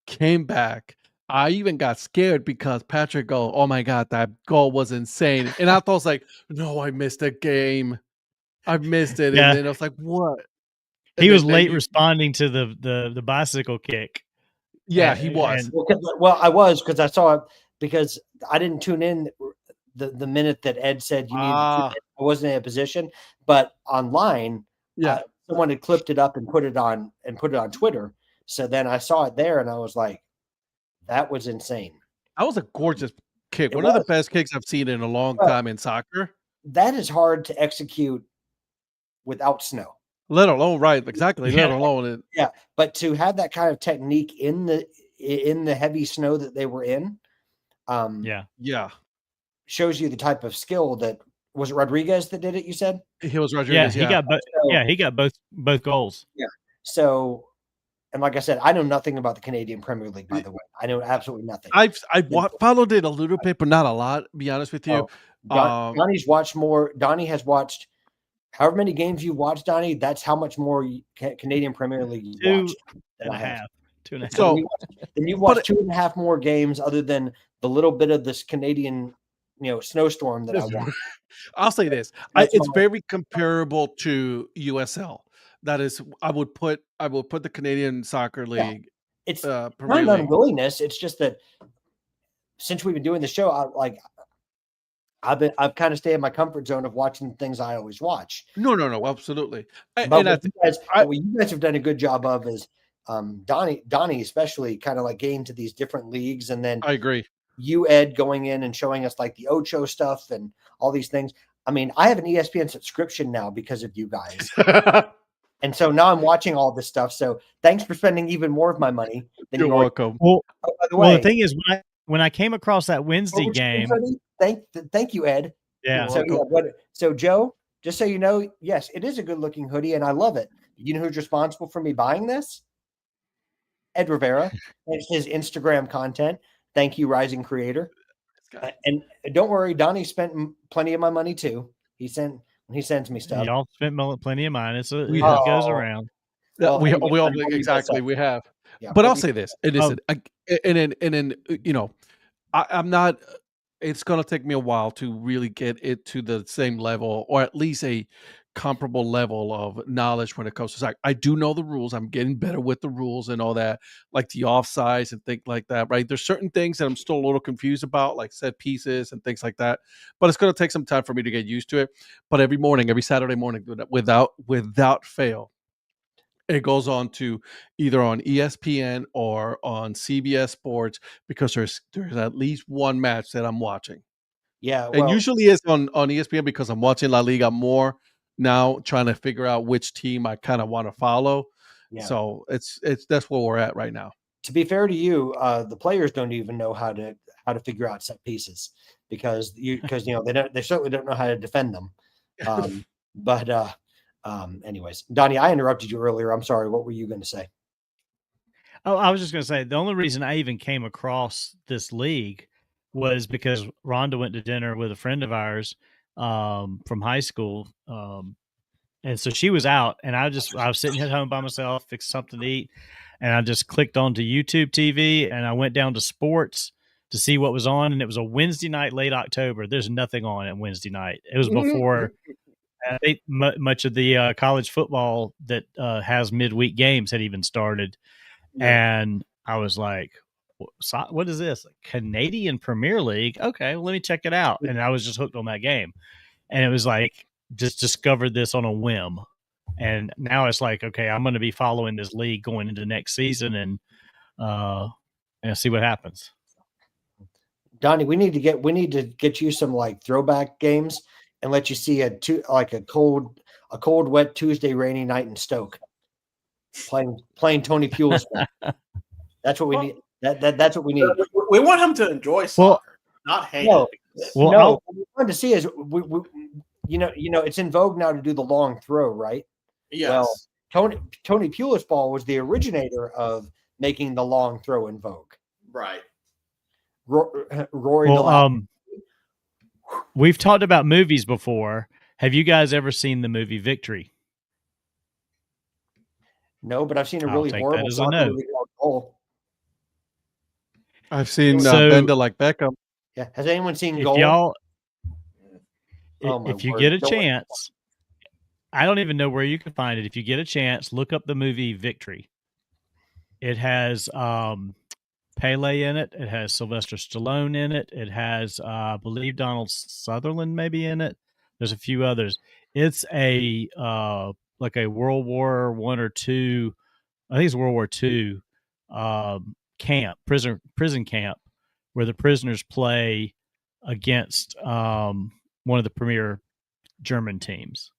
came back. I even got scared because Patrick goal, oh my God, that goal was insane. And I thought, I was like, no, I missed the game. I missed it. Yeah. And then I was like, what? He was late responding to the bicycle kick. Yeah, he was. Well, I was, because I saw it, because I didn't tune in the minute that Ed said you needed to tune in. I wasn't in a position, but online, someone had clipped it up and put it on Twitter. So then I saw it there, and I was like, that was insane. That was a gorgeous kick. One of the best kicks I've seen in a long time in soccer. That is hard to execute without snow. Let alone, right, exactly. Let alone it. Yeah, but to have that kind of technique in the heavy snow that they were in, shows you the type of skill that was it Rodriguez that did it. You said he was Rodriguez. He got both goals. Yeah. So, and like I said, I know nothing about the Canadian Premier League. By the way, I know absolutely nothing. I followed it a little bit, but not a lot. To be honest with you, Donnie's watched more. Donnie has watched. However many games you watched, Donnie, that's how much more Canadian Premier League you watched than I have. 2.5. So then you've watched 2.5 more games other than the little bit of this Canadian, snowstorm that I watched. I'll say this: it's very comparable to USL. That is, I would put the Canadian Soccer League. It's not an unwillingness. It's just that since we've been doing the show, I've kind of stayed in my comfort zone of watching things I always watch. No, absolutely. But what you guys have done a good job of is Donnie especially kind of like getting to these different leagues, and then I agree. You, Ed, going in and showing us like the Ocho stuff and all these things. I mean, I have an ESPN subscription now because of you guys. And so now I'm watching all this stuff. So thanks for spending even more of my money than you're welcome. Well, by the way, the thing is, when I came across that Wednesday game, thank you, Ed. Yeah. So Joe, just so you know, yes, it is a good looking hoodie, and I love it. You know who's responsible for me buying this? Ed Rivera. It's his Instagram content. Thank you, Rising Creator. And don't worry, Donnie spent plenty of my money too. He sends me stuff. Y'all spent plenty of mine. It goes around. Well, we all exactly we have. Yeah, but I'll say this: I'm not. It's going to take me a while to really get it to the same level, or at least a comparable level of knowledge when it comes to soccer. I do know the rules. I'm getting better with the rules and all that, like the offsides and things like that, right? There's certain things that I'm still a little confused about, like set pieces and things like that. But it's going to take some time for me to get used to it. But every Saturday morning, without fail, it goes on to either on ESPN or on CBS Sports, because there's at least one match that I'm watching. Yeah, and usually it's on ESPN because I'm watching La Liga more now, trying to figure out which team I kind of want to follow. Yeah. So it's that's where we're at right now. To be fair to you, the players don't even know how to figure out set pieces because they certainly don't know how to defend them. Anyways, Donnie, I interrupted you earlier. I'm sorry. What were you going to say? Oh, I was just going to say the only reason I even came across this league was because Rhonda went to dinner with a friend of ours from high school, And so she was out, and I was sitting at home by myself, fixed something to eat, and I just clicked onto YouTube TV, and I went down to sports to see what was on, and it was a Wednesday night, late October. There's nothing on at Wednesday night. It was before I think much of the college football that has midweek games had even started, and I was like, what is this? Canadian Premier League? Okay, well, let me check it out. And I was just hooked on that game. And it was like, just discovered this on a whim. And now it's like, okay, I'm going to be following this league going into next season and see what happens. Donnie, we need to get you some like throwback games and let you see a cold, wet Tuesday rainy night in Stoke playing Tony Pulis. That's what we need. That's what we need. We want him to enjoy soccer, not hate it. Well, no, what we want to see is it's in vogue now to do the long throw, right? Yes. Well, Tony Pulis ball was the originator of making the long throw in vogue. Right. Rory. We've talked about movies before. Have you guys ever seen the movie Victory? No, but I've seen a really horrible movie called Goal. I've seen Bender Like Beckham. Yeah. Has anyone seen Goal? Y'all, if you get a chance, I don't even know where you can find it. If you get a chance, look up the movie Victory. It has Pele in it. It has Sylvester Stallone in it. It has, I believe, Donald Sutherland maybe in it. There's a few others. It's a like a World War I or II. I think it's World War II camp, prison camp, where the prisoners play against one of the premier German teams.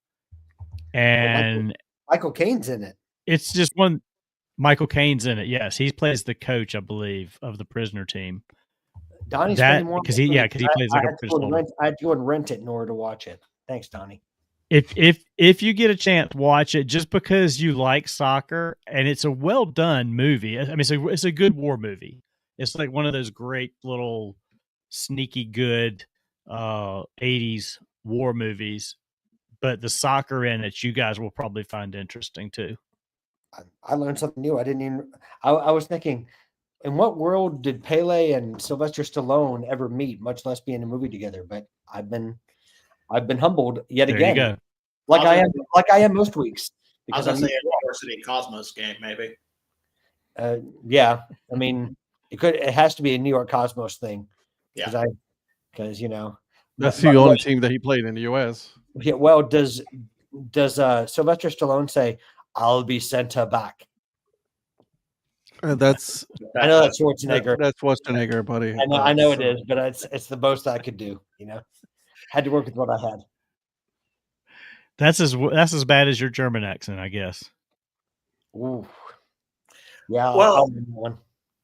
And Michael Caine's in it. It's just one. Michael Caine's in it. Yes, he plays the coach, I believe, of the prisoner team. Donnie's because he plays like a prisoner. I had to go and rent it in order to watch it. Thanks, Donnie. If you get a chance, watch it just because you like soccer, and it's a well done movie. I mean, it's a good war movie. It's like one of those great little sneaky good 80s war movies. But the soccer in it, you guys will probably find interesting too. I learned something new. I didn't even. I was thinking, in what world did Pele and Sylvester Stallone ever meet, much less be in a movie together? But I've been humbled yet there again. You go. Like I am most weeks. Because I'm saying University Cosmos game, maybe. Yeah, I mean, it has to be a New York Cosmos thing. Yeah, because that's the only team that he played in the U.S. Yeah. Well, does Sylvester Stallone say, "I'll be center back"? That's I know that's Schwarzenegger. That's Schwarzenegger, buddy. I know it is, but it's the most I could do. Had to work with what I had. That's as bad as your German accent, I guess. Ooh. Yeah. Well,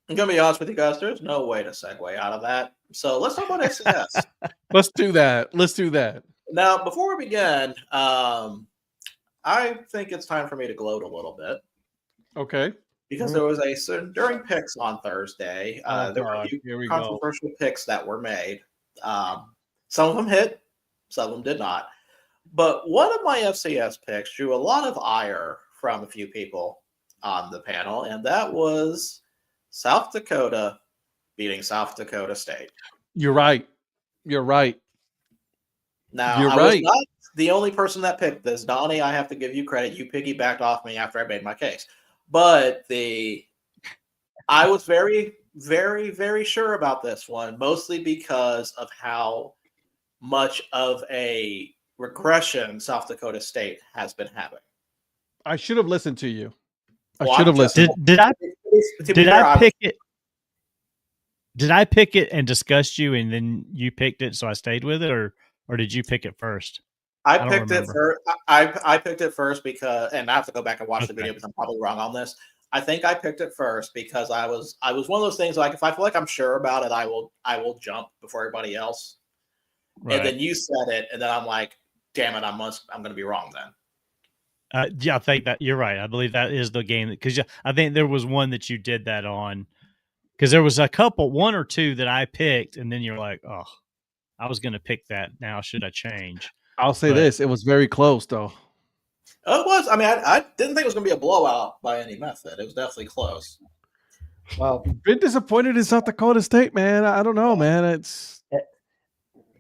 I'm gonna be honest with you guys. There's no way to segue out of that. So let's talk about FCS. Let's do that. Now, before we begin, I think it's time for me to gloat a little bit. Okay. Because there was during picks on Thursday, there were a few controversial picks that were made. Some of them hit, some of them did not. But one of my FCS picks drew a lot of ire from a few people on the panel, and that was South Dakota beating South Dakota State. You're right. Now, I was not the only person that picked this. Donnie, I have to give you credit. You piggybacked off me after I made my case. But I was very, very, very sure about this one, mostly because of how much of a regression South Dakota State has been having. I should have listened to you. I should have listened. Did I pick it? Did I pick it and discuss you, and then you picked it, so I stayed with it, or did you pick it first? I picked it first. I picked it first because, and I have to go back and watch the video because I'm probably wrong on this. I think I picked it first because I was one of those things like if I feel like I'm sure about it, I will jump before everybody else. Right. And then you said it, and then I'm like, damn it, I'm going to be wrong then. Yeah, I think that you're right. I believe that is the game because I think there was one that you did that on because there was one or two that I picked, and then you're like, oh, I was going to pick that. Now should I change? I'll say this: it was very close, though. Oh, it was. I mean, I didn't think it was going to be a blowout by any method. It was definitely close. Well, Been disappointed in South Dakota State, man. I don't know, man. It's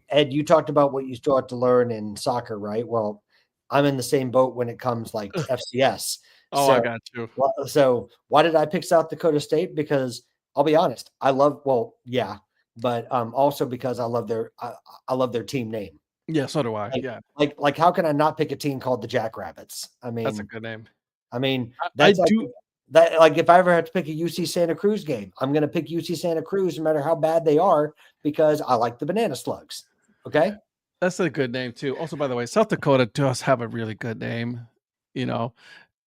Ed, you talked about what you still have to learn in soccer, right? Well, I'm in the same boat when it comes like FCS. I So, got you. so why did I pick South Dakota State? Because I'll be honest, but also because I love their team name. Yeah, so do I. Like, Yeah, like how can I not pick a team called the Jackrabbits? that's a good name. That's I like do. that. Like if I ever have to pick a UC Santa Cruz game, I'm going to pick UC Santa Cruz no matter how bad they are because I like the banana slugs. Okay. That's a good name too. Also, by the way, South Dakota does have a really good name. You know,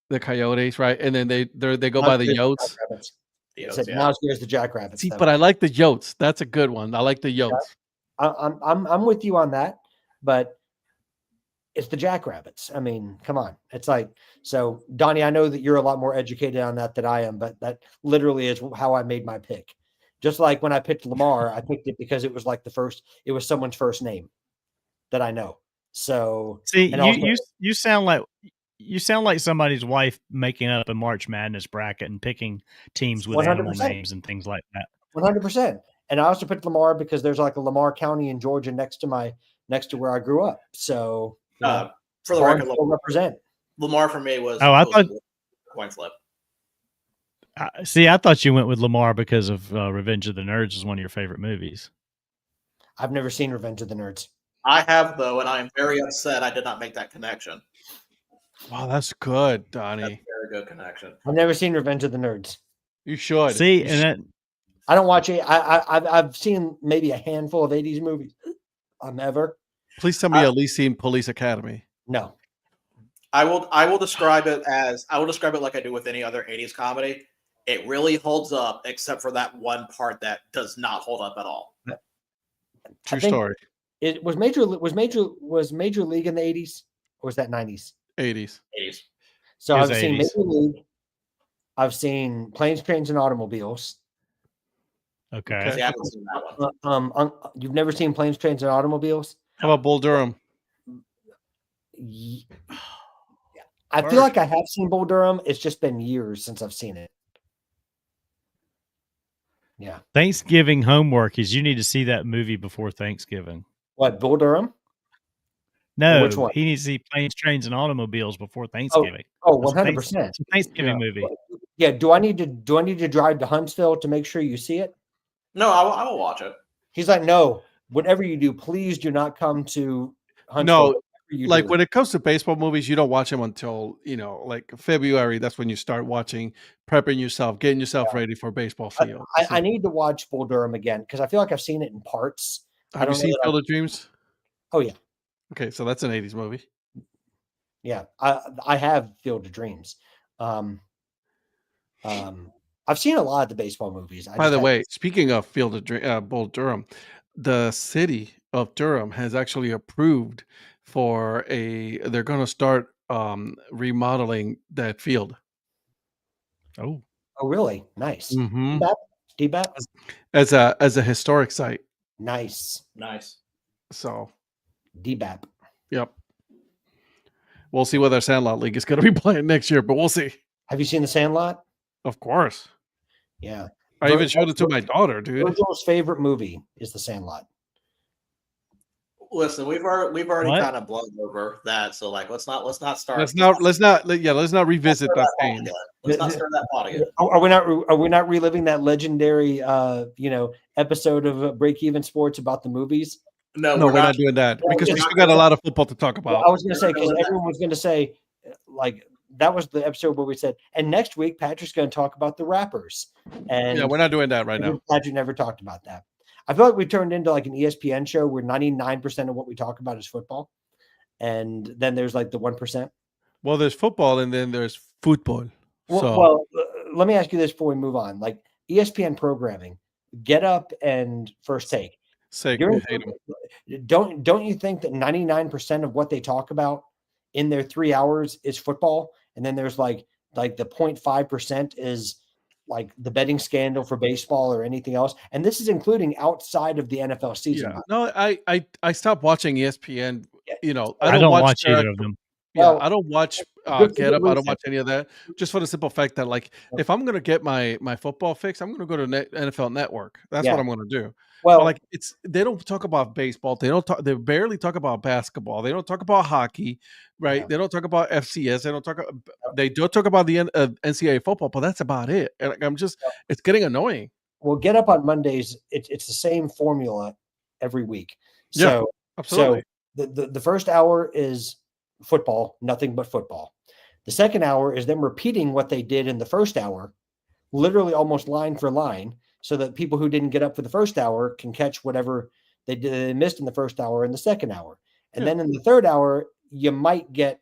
the Coyotes, right? And then they go by the Yotes. Now here's the Jackrabbits. See, but I like the Yotes. That's a good one. I like the Yotes. I'm with you on that, but it's the Jackrabbits. I mean, come on. It's like, so Donnie, I know that you're a lot more educated on that than I am, but that literally is how I made my pick. Just like when I picked Lamar, I picked it because it was like it was someone's first name that I know. So See, and you sound like somebody's wife making up a March Madness bracket and picking teams with animal 100%. names and things like that. 100%. And I also picked Lamar because there's like a Lamar County in Georgia next to where I grew up. So for the record, represent Lamar for me was I thought coin flip. See, I thought you went with Lamar because of Revenge of the Nerds is one of your favorite movies. I've never seen Revenge of the Nerds. I have, though, and I am very upset I did not make that connection. Wow, that's good, Donnie. That's a very good connection. I've never seen Revenge of the Nerds. You should. See, and I don't watch it. I've seen maybe a handful of 80s movies. Ever. Please tell me you at least seen Police Academy. No. I will describe it like I do with any other 80s comedy. It really holds up, except for that one part that does not hold up at all. True story. It was Major League in the 80s, or was that 90s? 80s. 80s. So It was I've seen 80s. Major League. I've seen Planes, Trains, and Automobiles. okay. See, I haven't seen that one. You've never seen Planes, Trains, and Automobiles? How about Bull Durham? I feel like I have seen Bull Durham. It's just been years since I've seen it. Yeah. Thanksgiving homework is you need to see that movie before Thanksgiving. What, Bull Durham? No, Which one? he needs to see Planes, Trains, and Automobiles before Thanksgiving. Oh, It's a 100%. It's a Thanksgiving movie. Yeah. Do I need to drive to Huntsville to make sure you see it? No, I will watch it. He's like, no, whatever you do, please do not come to Huntsville. No, like when it comes to baseball movies, you don't watch them until, like February. That's when you start watching, prepping yourself, getting yourself ready for baseball field. I need to watch Bull Durham again because I feel like I've seen it in parts. Have you seen Field of Dreams? Oh, yeah. Okay, so that's an 80s movie. Yeah, I have Field of Dreams. I've seen a lot of the baseball movies. By the way, speaking of Field of Bull Durham, the city of Durham has actually approved for they're going to start remodeling that field. Oh, really? Nice. Mm-hmm. DBAP? As a historic site. Nice. So DBAP. Yep. We'll see whether Sandlot League is going to be playing next year, but we'll see. Have you seen The Sandlot? Of course. Yeah. I even showed it to my daughter, dude. Virgil's favorite movie is The Sandlot. Listen, we've already kind of blown over that, so let's not start. Let's not revisit that pain. Let's not start that pot again. Are we not reliving that legendary episode of Break Even Sports about the movies? No, we're not doing that because we still got a lot of football to talk about. Well, I was going to say, because everyone was going to say, that was the episode where we said, and next week Patrick's going to talk about the rappers. And yeah, we're not doing that right now. Patrick never talked about that. I feel like we turned into like an ESPN show where 99% of what we talk about is football, and then there's like the 1%. Well, there's football, and then there's football. Well, let me ask you this before we move on. Like ESPN programming, Get Up and First Take. Don't you think that 99% of what they talk about in their 3 hours is football, and then there's like the 0.5% is like the betting scandal for baseball or anything else, and this is including outside of the NFL season. Yeah. No, I stopped watching ESPN. I don't watch either of them. Well, I don't watch good Get Up. I don't reason. watch any of that. Just for the simple fact that, like, if I'm gonna get my football fix, I'm gonna go to NFL Network. That's what Yeah. I'm gonna do. But Well, like, they don't talk about baseball. They barely talk about basketball. They don't talk about hockey, right? yeah. They don't talk about FCS. They don't talk about the NCAA football, but that's about it. And like, it's getting annoying. Well, Get Up on Mondays. It's the same formula every week. Yeah, So absolutely. the first hour is football, nothing but football. The second hour is them repeating what they did in the first hour, literally almost line for line, so that people who didn't get up for the first hour can catch whatever they missed in the first hour in the second hour. And Yeah. then in the third hour, you might get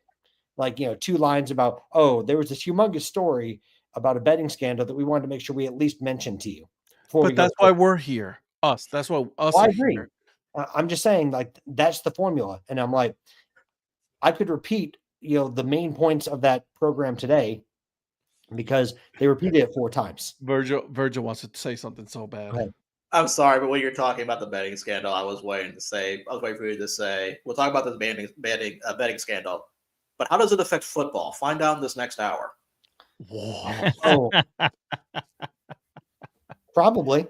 like, two lines about, oh, there was this humongous story about a betting scandal that we wanted to make sure we at least mentioned to you before we But go. that's why we're here. Us. That's why us Well, I are agree. here. I'm just saying, like, that's the formula. And I'm like, I could repeat, the main points of that program today because they repeated it 4 times. Virgil wants to say something so bad. Go ahead. I'm sorry, but when you're talking about the betting scandal, I was waiting for you to say, we'll talk about this betting scandal. But how does it affect football? Find out in this next hour. Whoa. Oh, probably.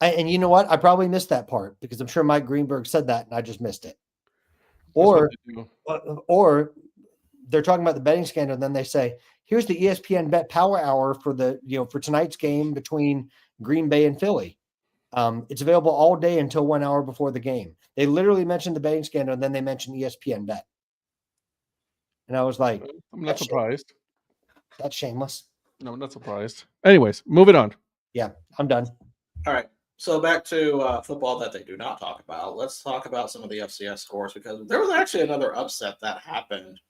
And you know what? I probably missed that part because I'm sure Mike Greenberg said that and I just missed it. Or they're talking about the betting scandal, and then they say, "Here's the ESPN Bet Power Hour for for tonight's game between Green Bay and Philly. It's available all day until 1 hour before the game." They literally mentioned the betting scandal, and then they mentioned ESPN Bet, and I was like, I'm not That's surprised. "That's shameless." No, I'm not surprised. Anyways, moving on. Yeah, I'm done. All right. So back to football that they do not talk about. Let's talk about some of the FCS scores because there was actually another upset that happened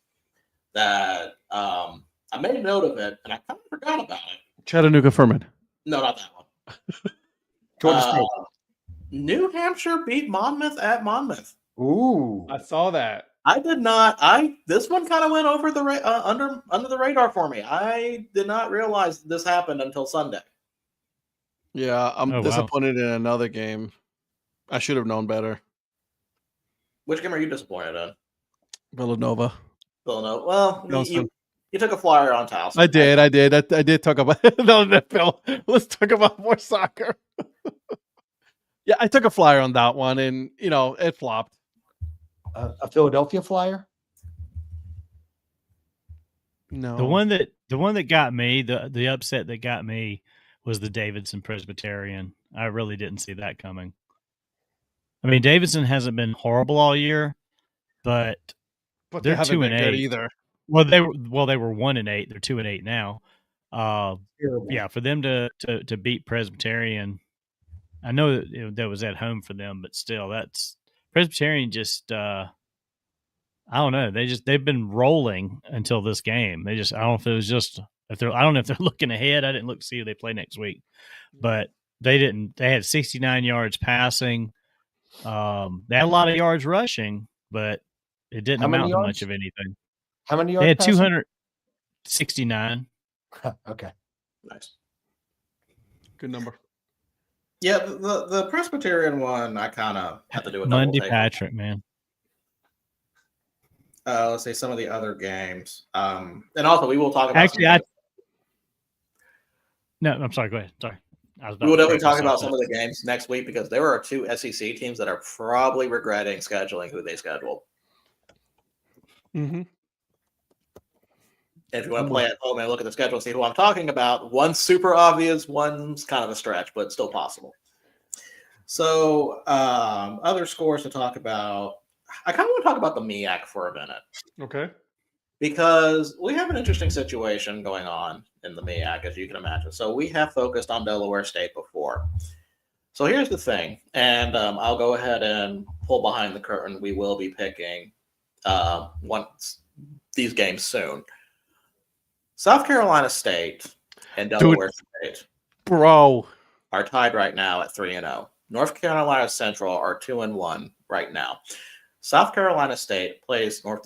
that I made note of it and I kind of forgot about it. Chattanooga Furman. No, not that one. Georgia State. New Hampshire beat Monmouth at Monmouth. Ooh, I saw that. I did not. This one kind of went over the under the radar for me. I did not realize this happened until Sunday. Yeah, I'm Oh, wow. disappointed in another game. I should have known better. Which game are you disappointed in? Villanova. Villanova. Well, Nelson. you took a flyer on Towson. I did talk about Phil. Let's talk about more soccer. Yeah, I took a flyer on that one, and it flopped. a Philadelphia Flyer. No, The one that got me, the upset that got me was the Davidson Presbyterian. I really didn't see that coming. I mean, Davidson hasn't been horrible all year, but but they're they haven't 2 and been good 8 either. Well, they were 1 and 8. They're 2 and 8 now. Terrible. Yeah, for them to beat Presbyterian, I know that was at home for them, but still, that's Presbyterian. Just I don't know. They've been rolling until this game. I don't know if it was just I don't know if they're looking ahead. I didn't look to see who they play next week, but they didn't. They had 69 yards passing. They had a lot of yards rushing, but it didn't How many amount to yards? much of anything. How many yards? They had passing? 269. Okay. Nice. Good number. Yeah, the Presbyterian one, I kind of had to do a double Monday take. Patrick, man. Let's say some of the other games, and also we will talk about. Actually, no, I'm sorry. Go ahead. Sorry, we will definitely talk about some of the games next week because there are 2 SEC teams that are probably regretting scheduling who they scheduled. Mm-hmm. If you want to play at home and look at the schedule, see who I'm talking about. One's super obvious, one's kind of a stretch, but still possible. So, other scores to talk about. I kind of want to talk about the MEAC for a minute. Okay. Because we have an interesting situation going on in the MEAC, as you can imagine. So we have focused on Delaware State before. So here's the thing, and I'll go ahead and pull behind the curtain. We will be picking these games soon. South Carolina State and Delaware State Bro. are tied right now at 3-0. North Carolina Central are 2-1 right now. South Carolina State plays North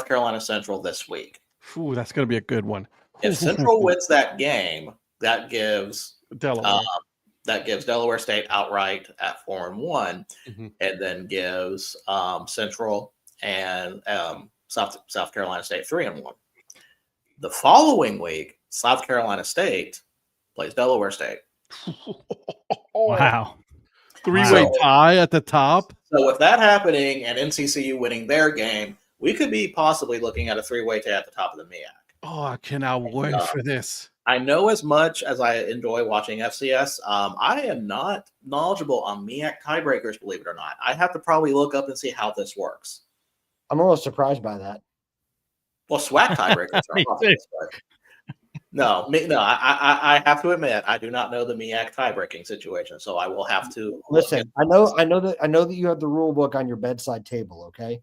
Carolina Central this week. Ooh, that's going to be a good one. If Central wins that game, that gives Delaware State outright at 4-1, Mhm. and then gives Central and South Carolina State 3-1. The following week, South Carolina State plays Delaware State. Wow. Three-way Wow. tie at the top. So with that happening and NCCU winning their game, we could be possibly looking at a 3-way tie at the top of the MEAC. Oh, I cannot wait for this. I know as much as I enjoy watching FCS, I am not knowledgeable on MEAC tiebreakers, believe it or not. I have to probably look up and see how this works. I'm a little surprised by that. Well, SWAC tiebreakers are Me possible, but I have to admit I do not know the MEAC tiebreaking situation, so I will have to Listen, I know that you have the rule book on your bedside table. Okay.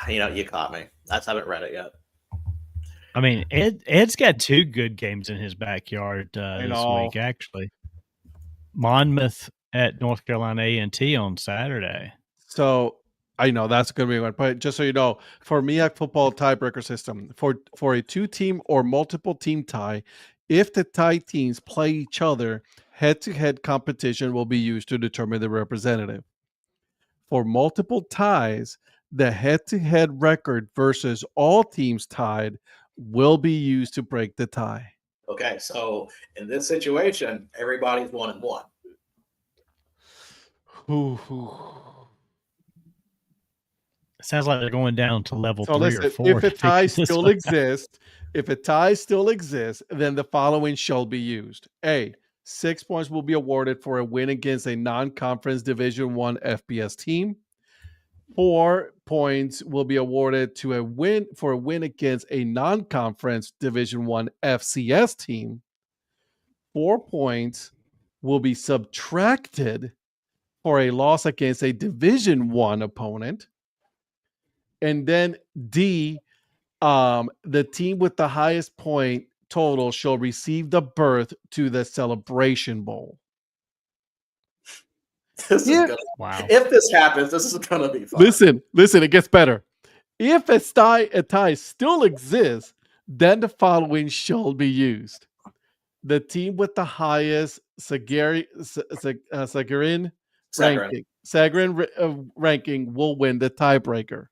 You caught me. I just haven't read it yet. I mean, Ed's got 2 good games in his backyard this know. week, actually. Monmouth at North Carolina A&T on Saturday. So I know that's going to be one. But just so you know, for MEAC football tiebreaker system, for a 2-team or multiple team tie, if the tie teams play each other, head-to-head competition will be used to determine the representative. For multiple ties, the head-to-head record versus all teams tied will be used to break the tie. Okay, so in this situation, everybody's 1-1. Sounds like they're going down to level So 3 listen, or 4. if a to tie figure this still one out. exists, then the following shall be used. A, 6 points will be awarded for a win against a non-conference Division I FBS team. 4 points will be awarded to a win against a non-conference Division I FCS team. 4 points will be subtracted for a loss against a Division I opponent. And then D, the team with the highest point total shall receive the berth to the Celebration Bowl. Wow. If this happens, this is going to be fun. Listen, it gets better. If a tie still exists, then the following shall be used. The team with the highest Sagarin ranking will win the tiebreaker.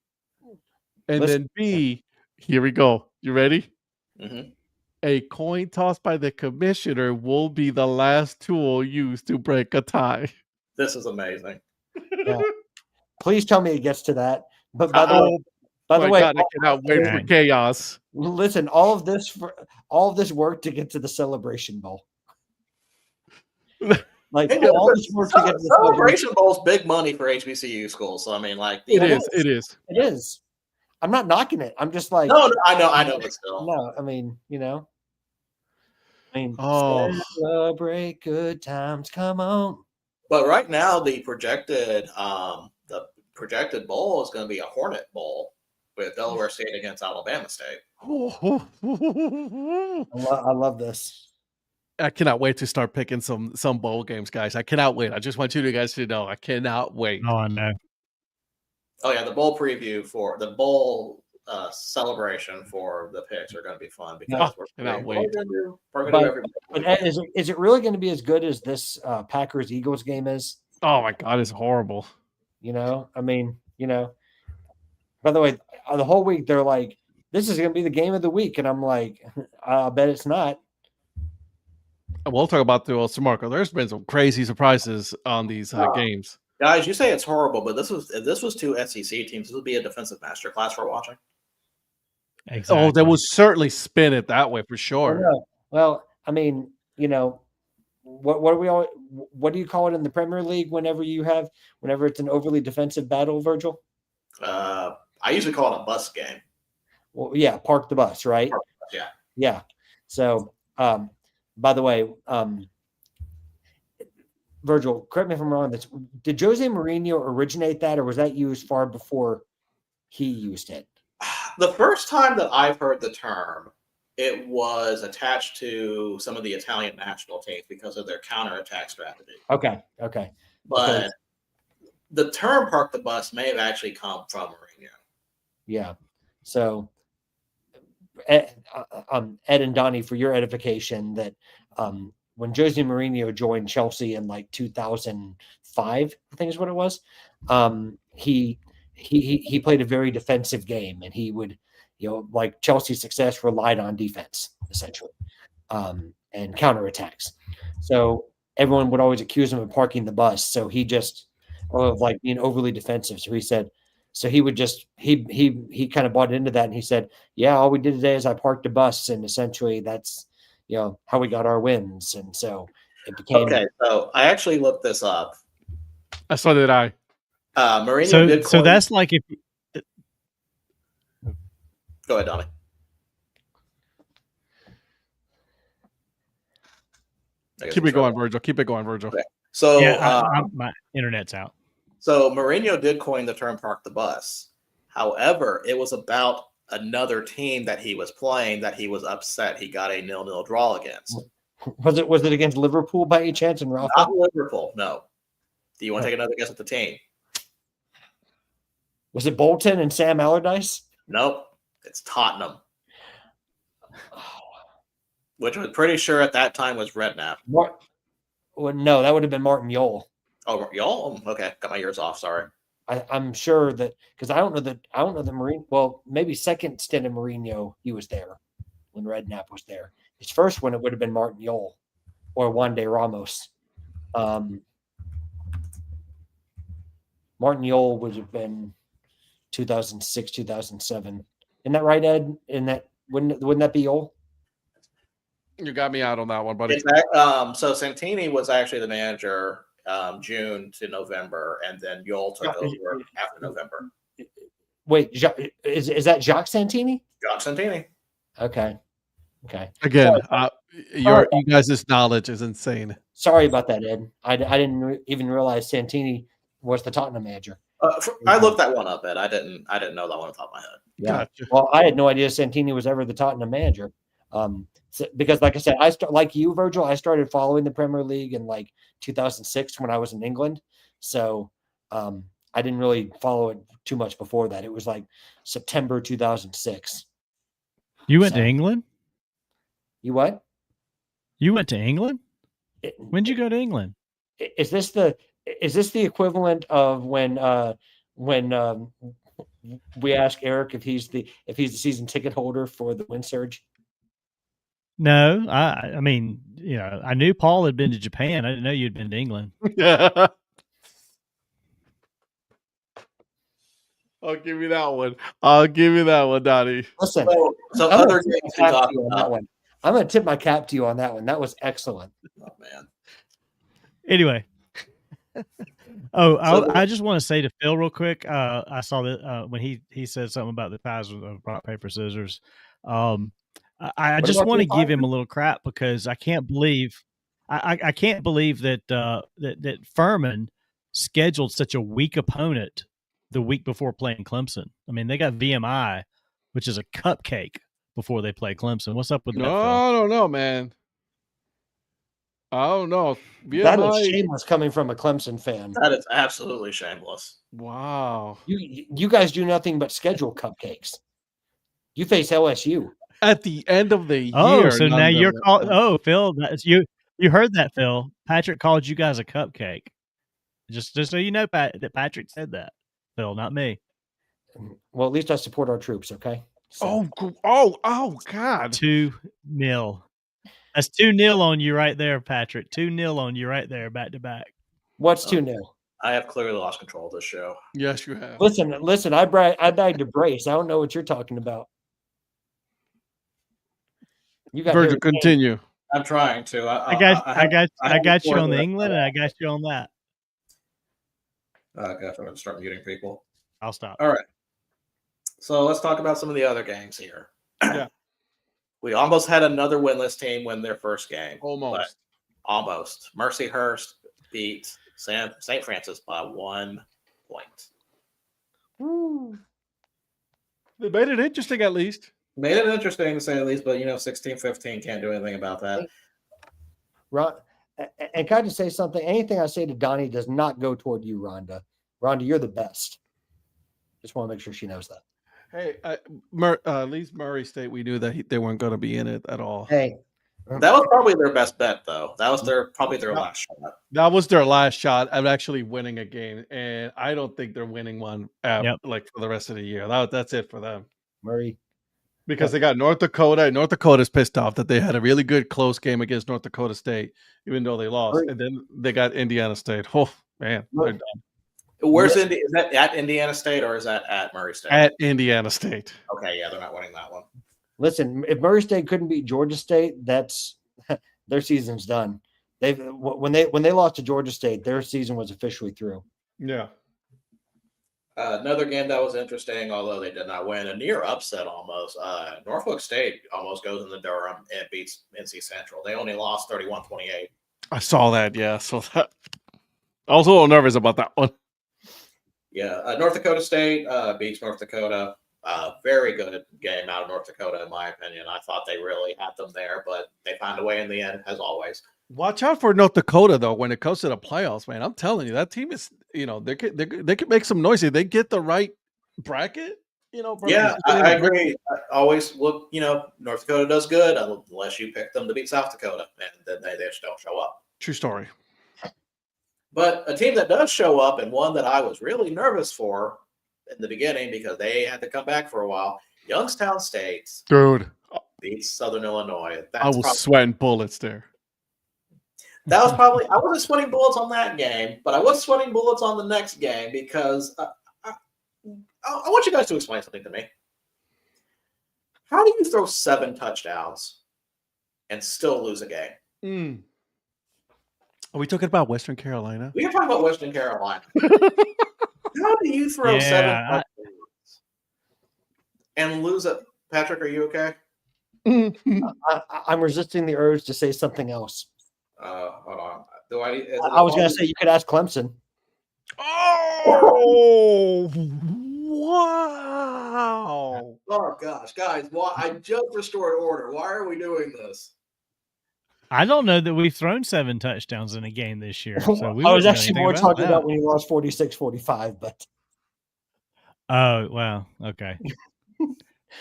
And then B, here we go. You ready? Mm-hmm. A coin toss by the commissioner will be the last tool used to break a tie. This is amazing. Yeah. Please tell me it gets to that. But by the way, I cannot wait for chaos. Listen, all of this work to get to the Celebration Bowl. Like all this work to get to the Celebration Bowl's big money for HBCU schools. So I mean, like It is. It is. I'm not knocking it. I'm just like no, I know, but still. No, I mean, celebrate good times. Come on. But right now, the projected bowl is going to be a Hornet Bowl with Delaware State against Alabama State. I love this. I cannot wait to start picking some bowl games, guys. I cannot wait. I just want you guys to know I cannot wait. Oh, I know. Oh yeah, the bowl preview for the bowl celebration for the picks are going to be fun because we're going to do everything. But Ed, is it really going to be as good as this Packers Eagles game is? Oh my God, it's horrible. I mean, by the way, the whole week they're like, this is going to be the game of the week. And I'm like, I bet it's not. We'll talk about the Marco. There's been some crazy surprises on these games. Guys, you say it's horrible, but if this was 2 SEC teams, this would be a defensive masterclass for watching. Exactly. Oh, they will certainly spin it that way for sure. Well, I mean, what do you call it in the Premier League whenever it's an overly defensive battle, Virgil? I usually call it a bus game. Well, yeah, park the bus, right? Yeah. So, by the way, Virgil, correct me if I'm wrong. Did Jose Mourinho originate that, or was that used far before he used it? The first time that I've heard the term, it was attached to some of the Italian national teams because of their counterattack strategy. Okay. But the term "park the bus" may have actually come from Mourinho. Yeah. So, Ed and Donnie, for your edification, that when Jose Mourinho joined Chelsea in like 2005, I think is what it was. He played a very defensive game, and he would, like Chelsea's success relied on defense essentially, and counterattacks. So everyone would always accuse him of parking the bus. So he just, or of like being overly defensive. So he said, so he would just, he kind of bought into that, and he said, yeah, all we did today is I parked the bus, and essentially that's, how we got our wins. And so it became. Okay, so I actually looked this up. So did I. Mourinho did. So that's like if. Go ahead, Donnie. Keep it going, Virgil. Keep it going, Virgil. Okay. So my internet's out. So Mourinho did coin the term "park the bus." However, it was about another team that he was playing that he was upset he got a 0-0 draw against. Was it against Liverpool by any chance? And Rafa? Not Liverpool. No. Do you want to take another guess at the team? Was it Bolton and Sam Allardyce? Nope. It's Tottenham. Which I'm pretty sure at that time was Redknapp. Well, no, that would have been Martin Jol. Oh, y'all? Okay, got my ears off. Sorry. I'm sure that, because I don't know that Mourinho. Well, maybe second stint of Mourinho, he was there when Redknapp was there. His first one, it would have been Martin Jol or Juan de Ramos. Martin Jol would have been 2006, 2007. Isn't that right, Ed? Wouldn't that be Jol? You got me out on that one, buddy. So Santini was actually the manager June to November, and then Jol took over after November. Wait, is that Jacques Santini? Jacques Santini. Okay. Again, you guys' knowledge is insane. Sorry about that, Ed. I didn't even realize Santini was the Tottenham manager. I looked that one up, Ed. I didn't know that one on the top of my head. Yeah. Gotcha. Well, I had no idea Santini was ever the Tottenham manager. Because, like I said, like you, Virgil, I started following the Premier League in like 2006 when I was in England. So I didn't really follow it too much before that. It was like September 2006. You went to England? You what? You went to England? When did you go to England? Is this the equivalent of when we ask Eric if he's the season ticket holder for the Wind Surge? No, I mean, I knew Paul had been to Japan. I didn't know you'd been to England. Yeah. I'll give you that one. Donnie. Listen, so other games to talk about. One. I'm going to tip my cap to you on that one. That was excellent. Oh man. Anyway. I just want to say to Phil real quick. I saw that when he said something about the ties of rock, paper, scissors. I just want to give him a little crap because I can't believe I can't believe that that Furman scheduled such a weak opponent the week before playing Clemson. I mean, they got VMI, which is a cupcake before they play Clemson. What's up with that? No, I don't know, man. I don't know. That is shameless coming from a Clemson fan. That is absolutely shameless. Wow. You guys do nothing but schedule cupcakes. You face LSU at the end of the year. Oh, so now you're called. Oh, Phil, you heard that, Phil? Patrick called you guys a cupcake. Just so you know, that Patrick said that. Phil, not me. Well, at least I support our troops. Okay. So. Oh, God. 2-0. That's 2-0 on you right there, Patrick. 2-0 on you right there, back to back. What's 2-0? I have clearly lost control of this show. Yes, you have. Listen. I died to brace. I don't know what you're talking about. You got Virgil, continue. I'm trying to. I got you on the England, and I got you on that. Okay, I'm going to start muting people. I'll stop. All right. So let's talk about some of the other games here. Yeah. We almost had another winless team win their first game. Almost. Mercyhurst beat St. Francis by 1 point. Woo. They made it interesting, at least. Made it interesting to say the least, but 16-15 can't do anything about that. Ron, and can I just say something? Anything I say to Donnie does not go toward you, Rhonda. Rhonda, you're the best. Just want to make sure she knows that. Hey, at least Murray State, we knew that they weren't going to be in it at all. Hey, That was probably their best bet, though. That was probably their last shot. That was their last shot at actually winning a game, and I don't think they're winning one Yep. like for the rest of the year. That's it for them Murray. because they got North Dakota, and North Dakota's pissed off that they had a really good close game against North Dakota State, even though they lost, Murray. and then they got Indiana State. Oh man, they're Murray. done. Where's Is that at Indiana State or is that at Murray State? At Indiana State. Okay, yeah, they're not winning that one. Listen, if Murray State couldn't beat Georgia State, that's their season's done. When they lost to Georgia State, their season was officially through. Yeah. Another game that was interesting, although they did not win, a near upset almost. Norfolk State almost goes into Durham and beats NC Central. They only lost 31-28. I saw that. Yeah, so that I was a little nervous about that one. Yeah, North Dakota State beats North Dakota. Very good game out of North Dakota, in my opinion. I thought they really had them there, but they found a way in the end, as always. Watch out for North Dakota though when it comes to the playoffs, man. I'm telling you, that team is, they could make some noise if they get the right bracket. Yeah, I agree. I always look, North Dakota does good unless you pick them to beat South Dakota, and then they just don't show up. True story. But a team that does show up, and one that I was really nervous for in the beginning because they had to come back for a while, Youngstown State Dude, beats Southern Illinois. I was sweating bullets there. That was probably, I wasn't sweating bullets on that game, but I was sweating bullets on the next game because I want you guys to explain something to me. How do you throw 7 touchdowns and still lose a game? Are we talking about Western Carolina? We are talking about Western Carolina. How do you throw 7 touchdowns and lose it? Patrick, are you okay? I'm resisting the urge to say something else. Hold on. I was going to say you could ask Clemson. Oh, wow. Oh, gosh. Guys, I just restored order. Why are we doing this? I don't know that we've thrown 7 touchdowns in a game this year. So I was actually more talking about when you lost 46-45, but. Oh, wow. Okay.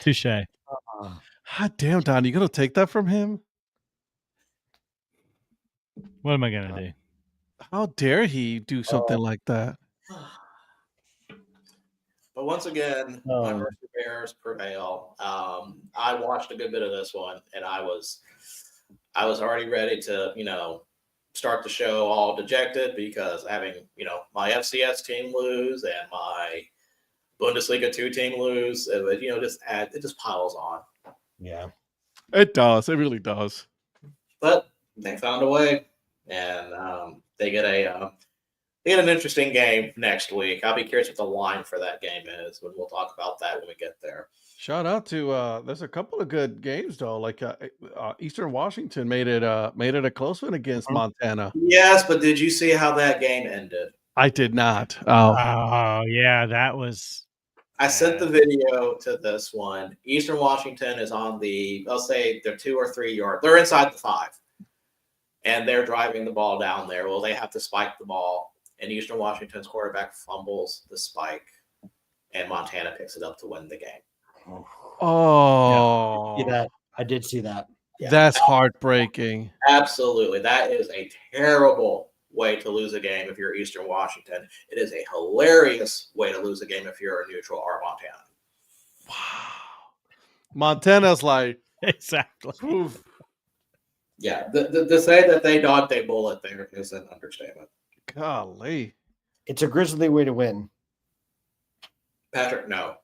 Touche. God damn, Don, you going to take that from him? What am I going to do? How dare he do something like that? But once again, my Mercy Bears prevail. I watched a good bit of this one, and I was already ready to, start the show all dejected because having, my FCS team lose and my Bundesliga 2 team lose, it just piles on. Yeah. It does. It really does. But they found a way, and they get an interesting game next week. I'll be curious what the line for that game is, when we'll talk about that when we get there. Shout out to there's a couple of good games though, like Eastern Washington made it a close one against Montana. Yes, but did you see how that game ended? I did not. Oh yeah, that was. I sent the video to this one. Eastern Washington is on I'll say they're 2 or 3 yards. They're inside the 5. And they're driving the ball down there. Well, they have to spike the ball. And Eastern Washington's quarterback fumbles the spike. And Montana picks it up to win the game. Oh. Yeah, I did see that. Yeah. That's heartbreaking. Absolutely. That is a terrible way to lose a game if you're Eastern Washington. It is a hilarious way to lose a game if you're a neutral or Montana. Wow. Montana's like Exactly. oof. Yeah, to say that they dodged a bullet there is an understatement. Golly. It's a grisly way to win. Patrick, no.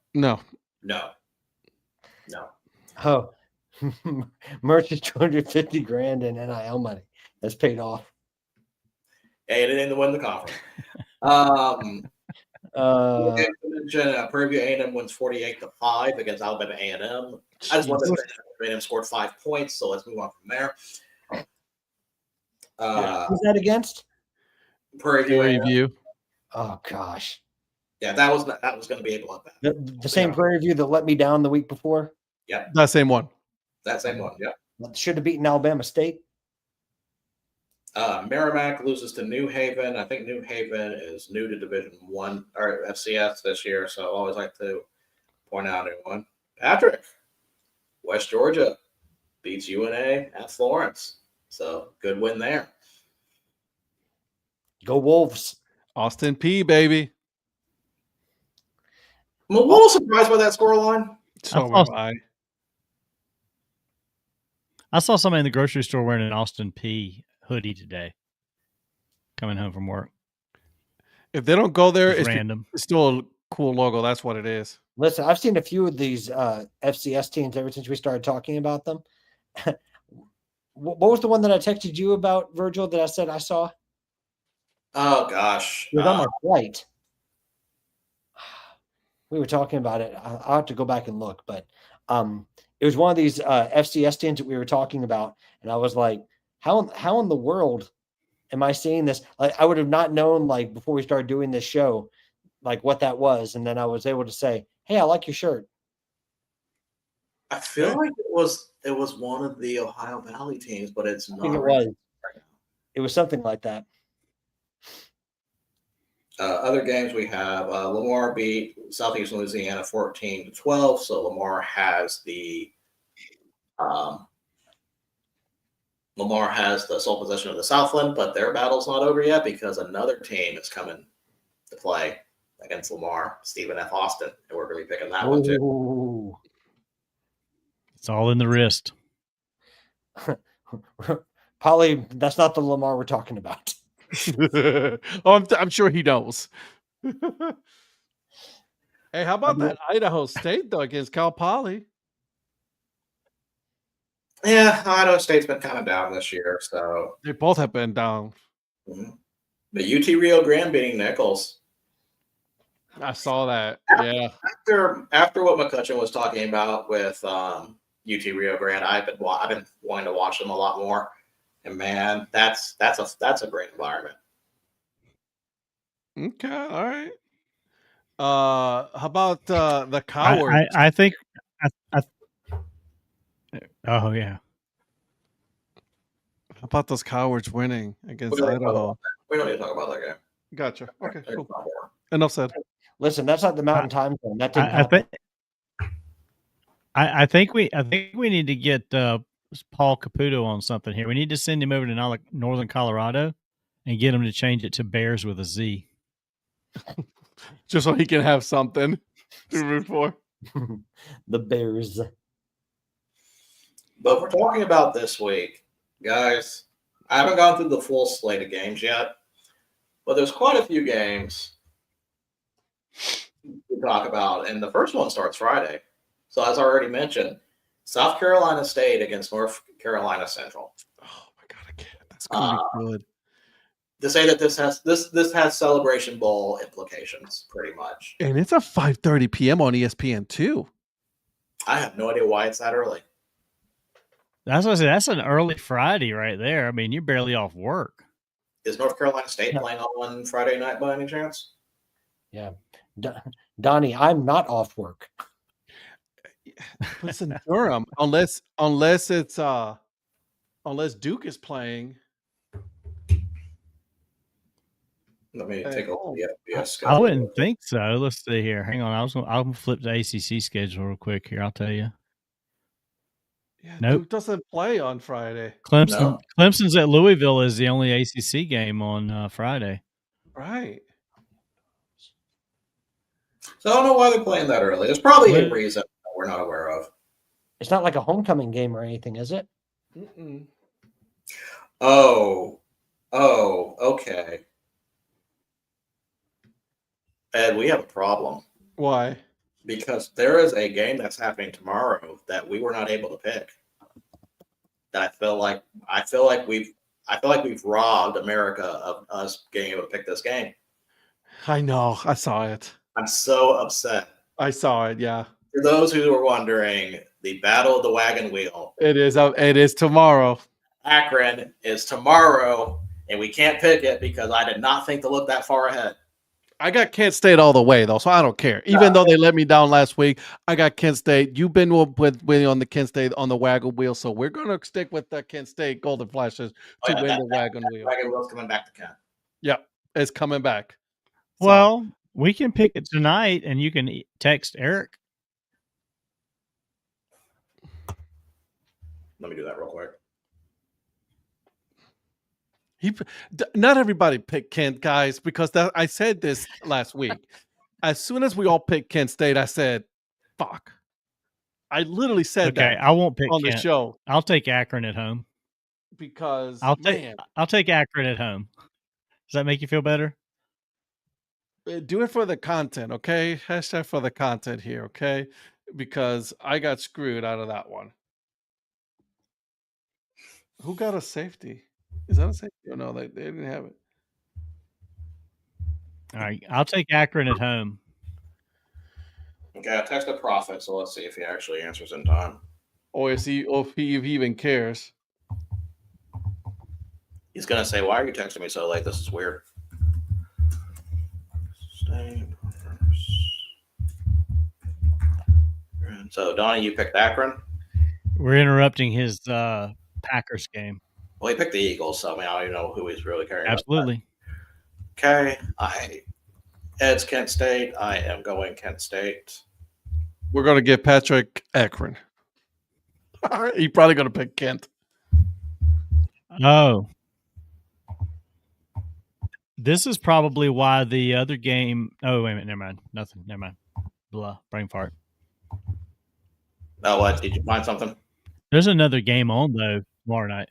Oh, Merch's $250,000 in NIL money. That's paid off. Hey, it didn't win the conference. Prairie View A&M wins 48-5 against Alabama A&M. I just wanted to say A&M scored 5 points, so let's move on from there. Who's that against? Prairie View. Oh gosh. Yeah, that was going to be a bloodbath. The same Prairie View that let me down the week before. Yep, That same one. that same one. Yep. Should have beaten Alabama State. Merrimack loses to New Haven. I think New Haven is new to Division 1 or FCS this year, so I always like to point out a new one. Patrick, West Georgia beats UNA at Florence. So good win there. Go Wolves. Austin P, baby. I'm a little surprised by that scoreline. So saw- am I. I saw somebody in the grocery store wearing an Austin P hoodie today, coming home from work. If they don't go there, It's it's random. still a cool logo. That's what it is. Listen, I've seen a few of these FCS teams ever since we started talking about them. What was the one that I texted you about, Virgil, that I said I saw? Oh gosh. It was on my flight. We were talking about it. I'll have to go back and look, but it was one of these FCS teams that we were talking about, and I was like, how in the world am I seeing this? Like, I would have not known, like, before we started doing this show, like, what that was, and then I was able to say, hey, I like your shirt. I feel like it was one of the Ohio Valley teams, but it's I not. think it was. It was something like that. Other games we have Lamar beat Southeastern Louisiana 14-12, so Lamar has the sole possession of the Southland, but their battle's not over yet because another team is coming to play against Lamar, Stephen F. Austin, and we're going to be picking that one too. Ooh. It's all in the wrist. Polly, that's not the Lamar we're talking about. Oh, I'm sure he knows. Hey, how about that Idaho State though against Cal Poly? Yeah, Idaho State's been kind of down this year, so They both have been down. the UT Rio Grande beating Nichols. I saw that. Yeah. After what McCutcheon was talking about with UT Rio Grande, I've been wanting to watch them a lot more. And man, that's a great environment. Okay. All right. How about the Cowards? I think. Oh yeah. How about those Cowards winning against We don't need to talk Idaho? about that. We don't need to talk about that game. Gotcha. Okay. There's Cool. not more. Enough said. Listen, that's not the Mountain Time Zone. That didn't I happen. think. I think we need to get Paul Caputo on something here. We need to send him over to Northern Colorado and get him to change it to Bears with a Z. Just so he can have something to root for. The Bears. But we're talking about this week, guys. I haven't gone through the full slate of games yet, but there's quite a few games to talk about, and the first one starts Friday. So as I already mentioned, South Carolina State against North Carolina Central. Oh my god, I can't. That's gonna be good. To say that this has Celebration Bowl implications, pretty much. And it's a 5:30 p.m. on ESPN too. I have no idea why it's that early. That's what I said. That's an early Friday right there. I mean, you're barely off work. Is North Carolina State playing on Friday night by any chance? Yeah. Donnie, I'm not off work. But it's in Durham, unless it's unless Duke is playing. Let me take a look at the FBS I schedule. wouldn't think so. Let's see here. Hang on. I'll flip the ACC schedule real quick here. I'll tell you. Yeah, Nope. Duke doesn't play on Friday. Clemson's at Louisville is the only ACC game on Friday. Right. So I don't know why they're playing that early. There's probably a reason that we're not aware of. It's not like a homecoming game or anything, is it? Mm-mm. Oh, okay. Ed, we have a problem Why? because there is a game that's happening tomorrow that we were not able to pick. That I feel like we've robbed America of us being able to pick this game. I know. I saw it. I'm so upset. I saw it. Yeah. For those who are wondering, the Battle of the Wagon Wheel, It is. It is tomorrow. Akron, is tomorrow, and we can't pick it because I did not think to look that far ahead. I got Kent State all the way though, so I don't care. Even though they let me down last week, I got Kent State. You've been with on the Kent State on the wagon wheel, so we're gonna stick with the Kent State Golden Flashes to win the wagon wheel. Wagon Wheel's coming back to Kent. Yep, it's coming back. So, Well, we can pick it tonight, and you can text Eric. Let me do that real quick. Not everybody picked Kent, guys, because I said this last week. As soon as we all picked Kent State, I said, "Fuck." I literally said Okay, that I won't pick on the Kent. show I'll take Akron at home. because I'll take Akron at home. Does that make you feel better? do it for the content, okay? Hashtag for the content here, okay? Because I got screwed out of that one. Who got a safety? Is that a safety? Oh, no, they didn't have it. All right, I'll take Akron at home. Okay, I texted Prophet, so let's see if he actually answers in time. Or if he even cares. He's gonna say, "Why are you texting me so late? This is weird." So, Donnie, you picked Akron. We're interrupting his Packers game. Well, he picked the Eagles, so I mean, I don't even know who he's really caring about. Absolutely. Okay, Ed's Kent State. I am going Kent State. We're gonna give Patrick Akron. He's probably gonna pick Kent. Oh. This is probably why the other game. Oh, wait a minute. Never mind. Nothing. Never mind. Blah. Brain fart. Oh, what? Did you find something? There's another game on, though, tomorrow night.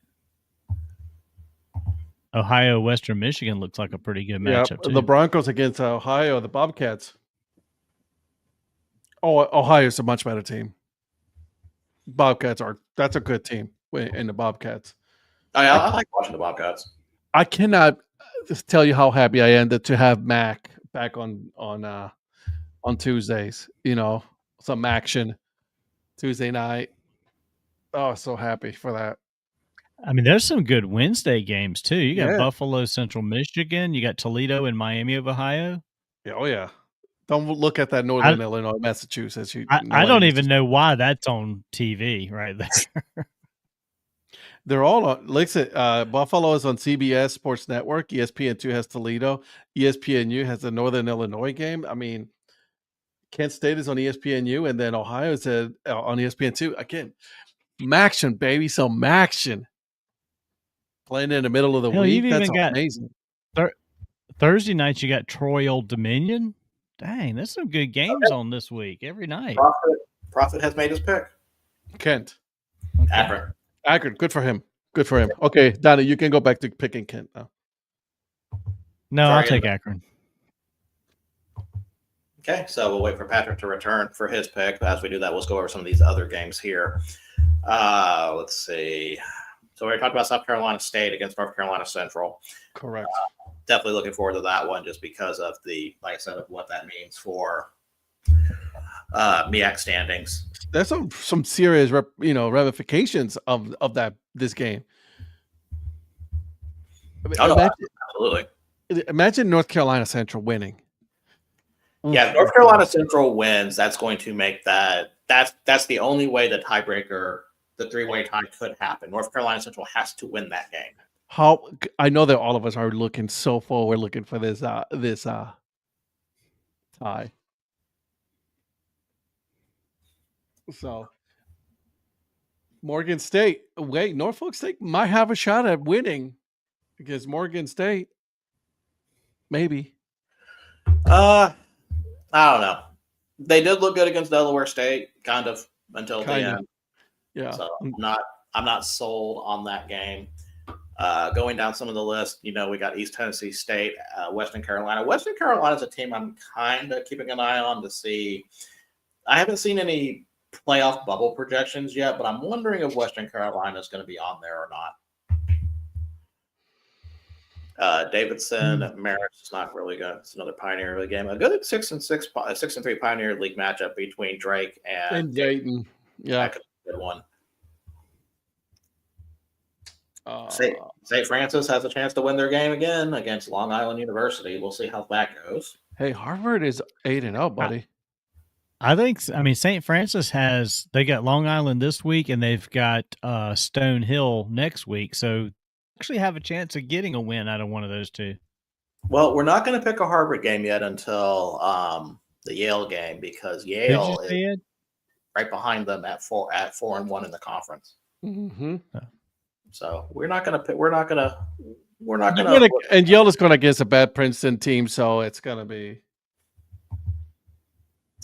Ohio, Western Michigan looks like a pretty good matchup, too. The Broncos against Ohio, the Bobcats. Oh, Ohio's a much better team. That's a good team in the Bobcats. I like watching the Bobcats. I cannot tell you how happy I am to have Mac back on Tuesdays. You know, some action Tuesday night. Oh, so happy for that. I mean, there's some good Wednesday games too. You got Yeah. Buffalo, Central Michigan. You got Toledo and Miami of Ohio. Yeah, oh yeah. Don't look at that Northern Illinois, Massachusetts. I don't even know why that's on TV right there. They're all on. Like I said, Buffalo is on CBS Sports Network. ESPN2 has Toledo. ESPNU has the Northern Illinois game. I mean, Kent State is on ESPNU, and then Ohio is on ESPN2. Again, Maction, baby. So Maction. Playing in the middle of the Hell, week. you've That's even got amazing. Thursday nights, you got Troy Old Dominion. Dang, there's some good games on this week every night. Prophet has made his pick. Kent. Okay. Akron. Good for him. Good for him. Okay, Donnie, you can go back to picking Kent now. No, I'll take Akron. Okay, so we'll wait for Patrick to return for his pick. As we do that, let's go over some of these other games here. Let's see. So we talked about South Carolina State against North Carolina Central. Correct. Definitely looking forward to that one just because of like I said, of what that means for MEAC standings. There's some serious ramifications of this game. Absolutely. Imagine North Carolina Central winning. Yeah, if North Carolina Central wins, that's going to make that's the only way the tiebreaker, the three-way tie could happen. North Carolina Central has to win that game. I know that all of us are looking so forward, looking for this tie. So Morgan State. Wait, Norfolk State might have a shot at winning against Morgan State. Maybe. I don't know. They did look good against Delaware State, kind of until the end. Yeah. So I'm not sold on that game. Going down some of the list, we got East Tennessee State, Western Carolina. Western Carolina is a team I'm kind of keeping an eye on to see. I haven't seen any playoff bubble projections yet, but I'm wondering if Western Carolina is going to be on there or not. Davidson, Marist is not really good. It's another Pioneer League game. A good 6-3 Pioneer League matchup between Drake and Dayton. Yeah, that could be a good one. St. Francis has a chance to win their game again against Long Island University. We'll see how that goes. Hey, Harvard is 8-0, buddy. I think. I mean, St. Francis they got Long Island this week, and they've got Stone Hill next week. So actually have a chance of getting a win out of one of those two. Well, we're not going to pick a Harvard game yet until the Yale game because Yale is right behind them at 4-1 in the conference. Mm-hmm. So we're not gonna. And Yale is going against a bad Princeton team, so it's going to be.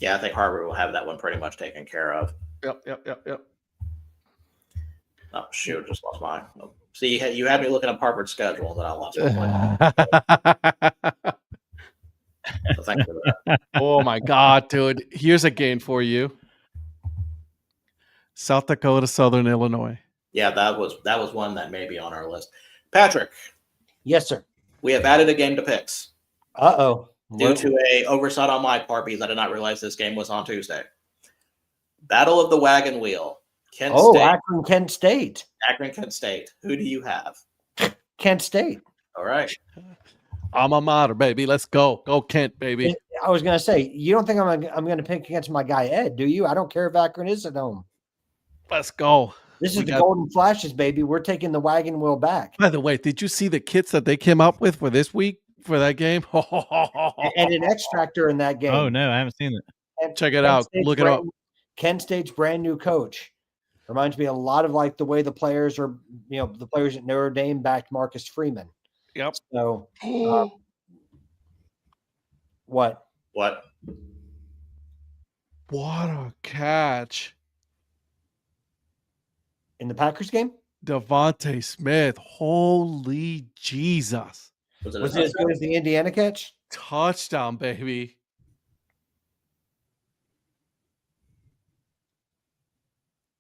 Yeah, I think Harvard will have that one pretty much taken care of. Yep. Oh shoot, just lost mine. Oh, see, you had me looking up Harvard's schedule, and then I lost my point. So thank you for that. Oh my God, dude! Here's a game for you: South Dakota, Southern Illinois. Yeah, that was one that may be on our list. Patrick, Yes, sir. we have added a game to picks Uh-oh. due to a oversight on my part because I did not realize this game was on Tuesday. Battle of the Wagon Wheel. Kent State. Akron, Kent State. Akron, Kent State. Who do you have? Kent State. All right. Alma mater, baby. Let's go. Go Kent, baby. I was going to say, you don't think I'm going to pick against my guy Ed, do you? I don't care if Akron is at home. Let's go. This is the Golden Flashes, baby. We're taking the wagon wheel back. By the way, did you see the kits that they came up with for this week for that game? And an X Factor in that game. Oh no, I haven't seen it. And Check it out. Look it up. Kent State's brand new coach. Reminds me a lot of like the way the players are, the players at Notre Dame backed Marcus Freeman. Yep. So what? What? What a catch. In the Packers game? Devontae Smith. Holy Jesus. Was it as good as the Indiana catch? Touchdown, baby.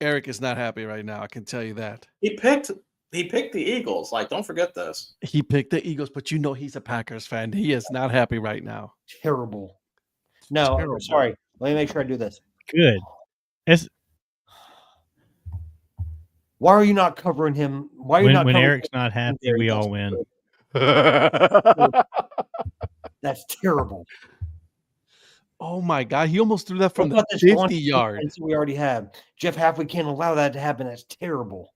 Eric is not happy right now. I can tell you that. He picked the Eagles. Like, don't forget this. He picked the Eagles, but you know he's a Packers fan. He is not happy right now. Terrible. No, Terrible. Sorry. Let me make sure I do this. Good. Why are you not covering him? Why are you not When covering Eric's not happy, we all win. That's terrible. Oh my God. He almost threw that from What the about this 50 yard. defense we already have. Jeff Halfway can't allow that to happen. That's terrible.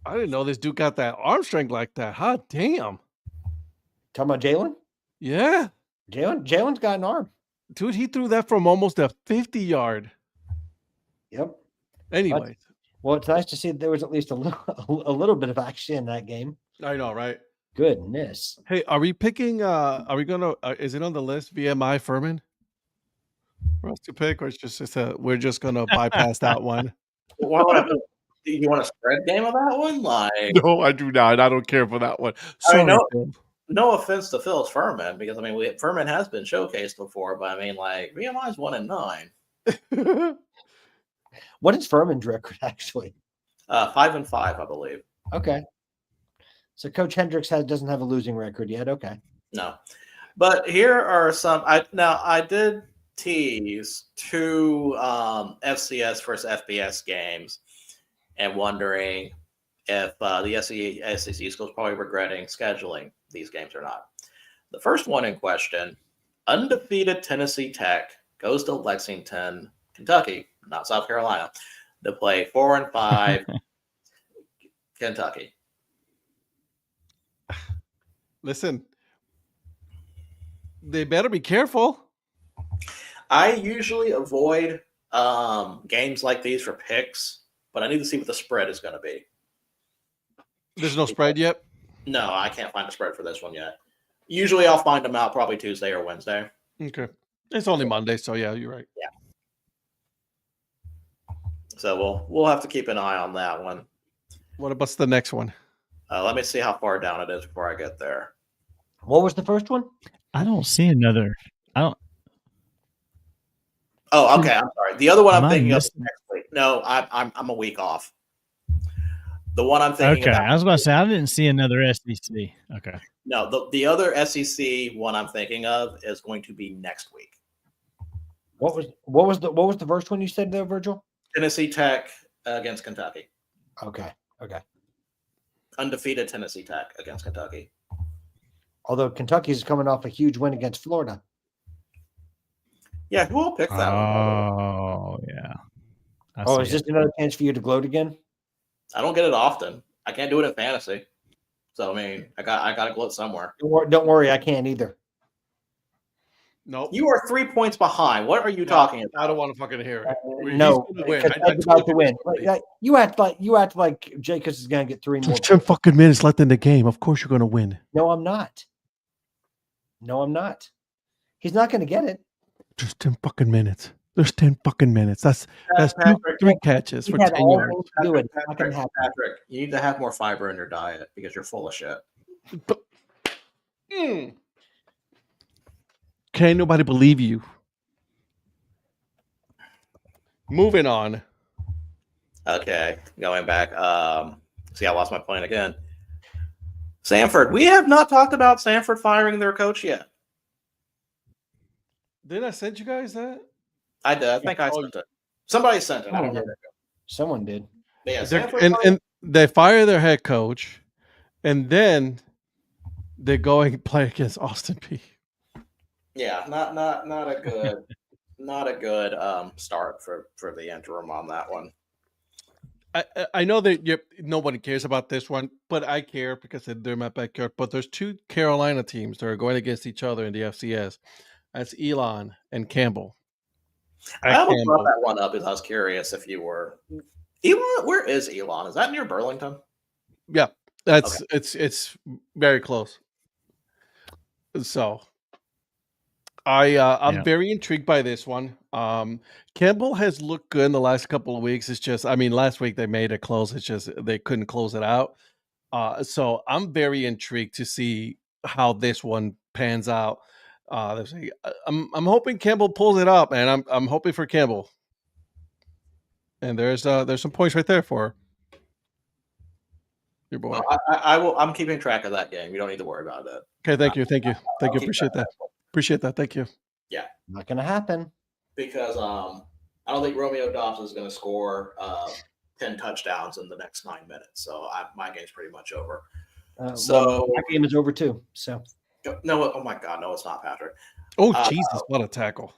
I didn't know this dude got that arm strength like that. Hot damn. Talking about Jalen? Yeah. Jalen's got an arm. Dude, he threw that from almost a 50 yard. Yep. Anyway. Well, it's nice to see that there was at least a little bit of action in that game. I know, right? Goodness. Hey, are we picking? Are we gonna? Is it on the list? VMI Furman for us to pick, or it's just we're just gonna bypass that one? Do you want a spread game of that one? Like, No, I do not. I don't care for that one. I mean, Sorry, no offense to Phil's Furman, because I mean, Furman has been showcased before, but I mean, like VMI is 1-9, Phil. What is Furman's record actually? 5-5, I believe. Okay. So Coach Hendricks doesn't have a losing record yet. Okay. No, but here are some. I did tease two FCS versus FBS games, and wondering if the SEC schools probably regretting scheduling these games or not. The first one in question, undefeated Tennessee Tech goes to Lexington, Kentucky, not South Carolina, to play 4-5 Kentucky. Listen, they better be careful. I usually avoid games like these for picks, but I need to see what the spread is going to be. There's no spread yet. No, I can't find a spread for this one yet. Usually I'll find them out probably Tuesday or Wednesday. Okay, it's only Monday, so yeah, you're right. Yeah. So we'll have to keep an eye on that one. What about the next one? Let me see how far down it is before I get there. What was the first one? I don't see another. Oh, okay. I'm sorry. The other one I'm Am I thinking of missing- next week. No, I'm a week off. The one I'm thinking Okay, about. I was going to say I didn't see another SEC. Okay. No, the other SEC one I'm thinking of is going to be next week. What was the first one you said there, Virgil? Tennessee Tech against Kentucky. Okay. Undefeated Tennessee Tech against Kentucky. Although Kentucky's coming off a huge win against Florida. Yeah, who will pick that one? Oh, yeah. I Oh, see is it. this another chance for you to gloat again? I don't get it often. I can't do it in fantasy. So I mean, I got to gloat somewhere. Don't worry, I can't either. Nope. You are 3 points behind. What are you talking about? I don't want to fucking hear it. No, He's gonna win. because I Ed's told about to you win. this already. Like, you act like Jacobs is going to get 3 more. There's 10 fucking minutes left in the game. Of course you're going to win. No, I'm not. He's not going to get it. There's 10 fucking minutes. There's 10 fucking minutes. That's Patrick, 3 catches He for had 10 all yards. those to do it. It's not going to happen. Patrick, you need to have more fiber in your diet because you're full of shit. Can't nobody believe you. Moving on. Okay, going back. See, I lost my point again. Sanford. We have not talked about Sanford firing their coach yet. Didn't I send you guys that? I did. I think I sent it. Somebody sent it. I don't remember. Someone did. But yeah, Sanford And they fire their head coach, and then they go and play against Austin Peay. yeah, not a good not a good start for the interim on that one. I know that nobody cares about this one, but I care because they're my backyard. But there's 2 Carolina teams that are going against each other in the FCS. That's Elon and Campbell. I almost brought that one up because I was curious if you were Elon. Where is Elon? Is that near Burlington? Yeah, that's it's very close. So I'm very intrigued by this one. Campbell has looked good in the last couple of weeks. It's just, I mean, last week they made it close. It's just they couldn't close it out. So I'm very intrigued to see how this one pans out. I'm hoping Campbell pulls it up, and I'm hoping for Campbell. And there's some points right there for your boy. Well, I will. I'm keeping track of that game. You don't need to worry about it. Okay, thank you. Appreciate that. Thank you. Yeah, Not going to happen. because I don't think Romeo Dobbs is going to score 10 touchdowns in the next 9 minutes. So my game's pretty much over. So that game is over too. So no, oh my God, no, it's not, Patrick. Oh Jesus, what a tackle!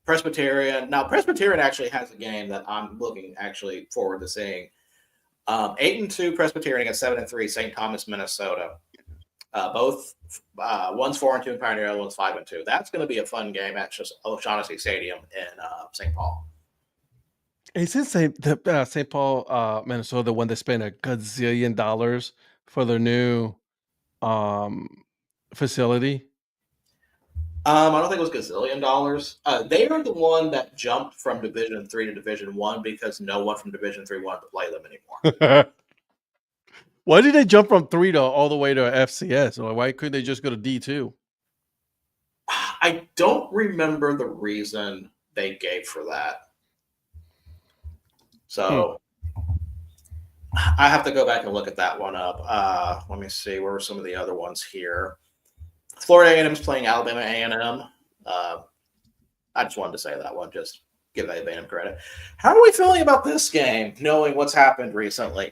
Presbyterian. Now Presbyterian actually has a game that I'm looking actually forward to seeing. 8-2 Presbyterian against 7-3 St. Thomas, Minnesota. Both one's 4-2 in Pioneer, the other one's 5-2. That's going to be a fun game at just O'Shaughnessy Stadium in St. Paul. Is it St. Paul, Minnesota, the one that spent $1 gazillion for their new facility? I don't think it was gazillion dollars. They are the one that jumped from Division 3 to Division 1 because no one from Division 3 wanted to play them anymore. Why did they jump from 3 to all the way to FCS? Or why couldn't they just go to D2? I don't remember the reason they gave for that. So I have to go back and look at that one up. Let me see. Where were some of the other ones here? Florida A&M is playing Alabama A&M. I just wanted to say that one. Just give A&M credit. How are we feeling about this game, knowing what's happened recently?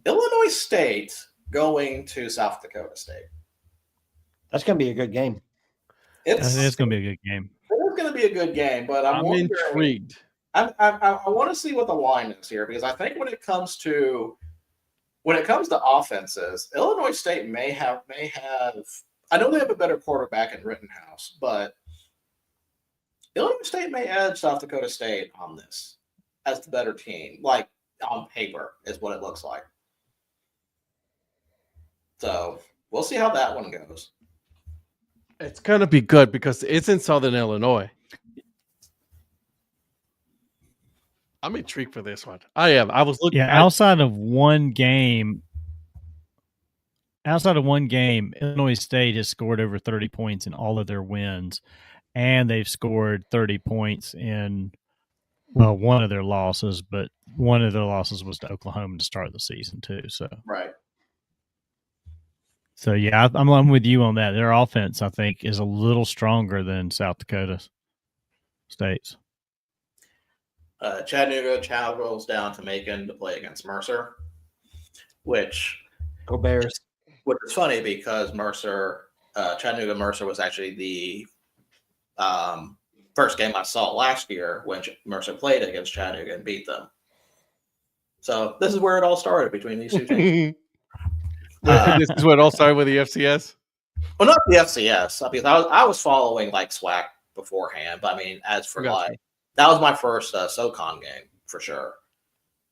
Illinois State going to South Dakota State. that's going to be a good game. It's going to be a good game. It's going to be a good game, but I'm intrigued. I want to see what the line is here because I think when it comes to offenses, Illinois State may have. I know they have a better quarterback in Rittenhouse, but Illinois State may edge South Dakota State on this as the better team. Like on paper, is what it looks like. So we'll see how that one goes. It's gonna be good because it's in Southern Illinois. I'm intrigued for this one. I am. I was looking. Outside of one game, Illinois State has scored over 30 points in all of their wins, and they've scored 30 points in one of their losses. But one of their losses was to Oklahoma to start the season too. So right. So yeah, I'm with you on that. Their offense, I think, is a little stronger than South Dakota State's. Chattanooga travels down to Macon to play against Mercer, which Go Bears. Which is funny because Chattanooga Mercer was actually the first game I saw last year when Mercer played against Chattanooga and beat them. So this is where it all started between these two teams. This is what it all started with the FCS. Well, not the FCS. I mean, I was following like SWAC beforehand, but I mean, as for Gotcha. like that was my first SoCon game for sure.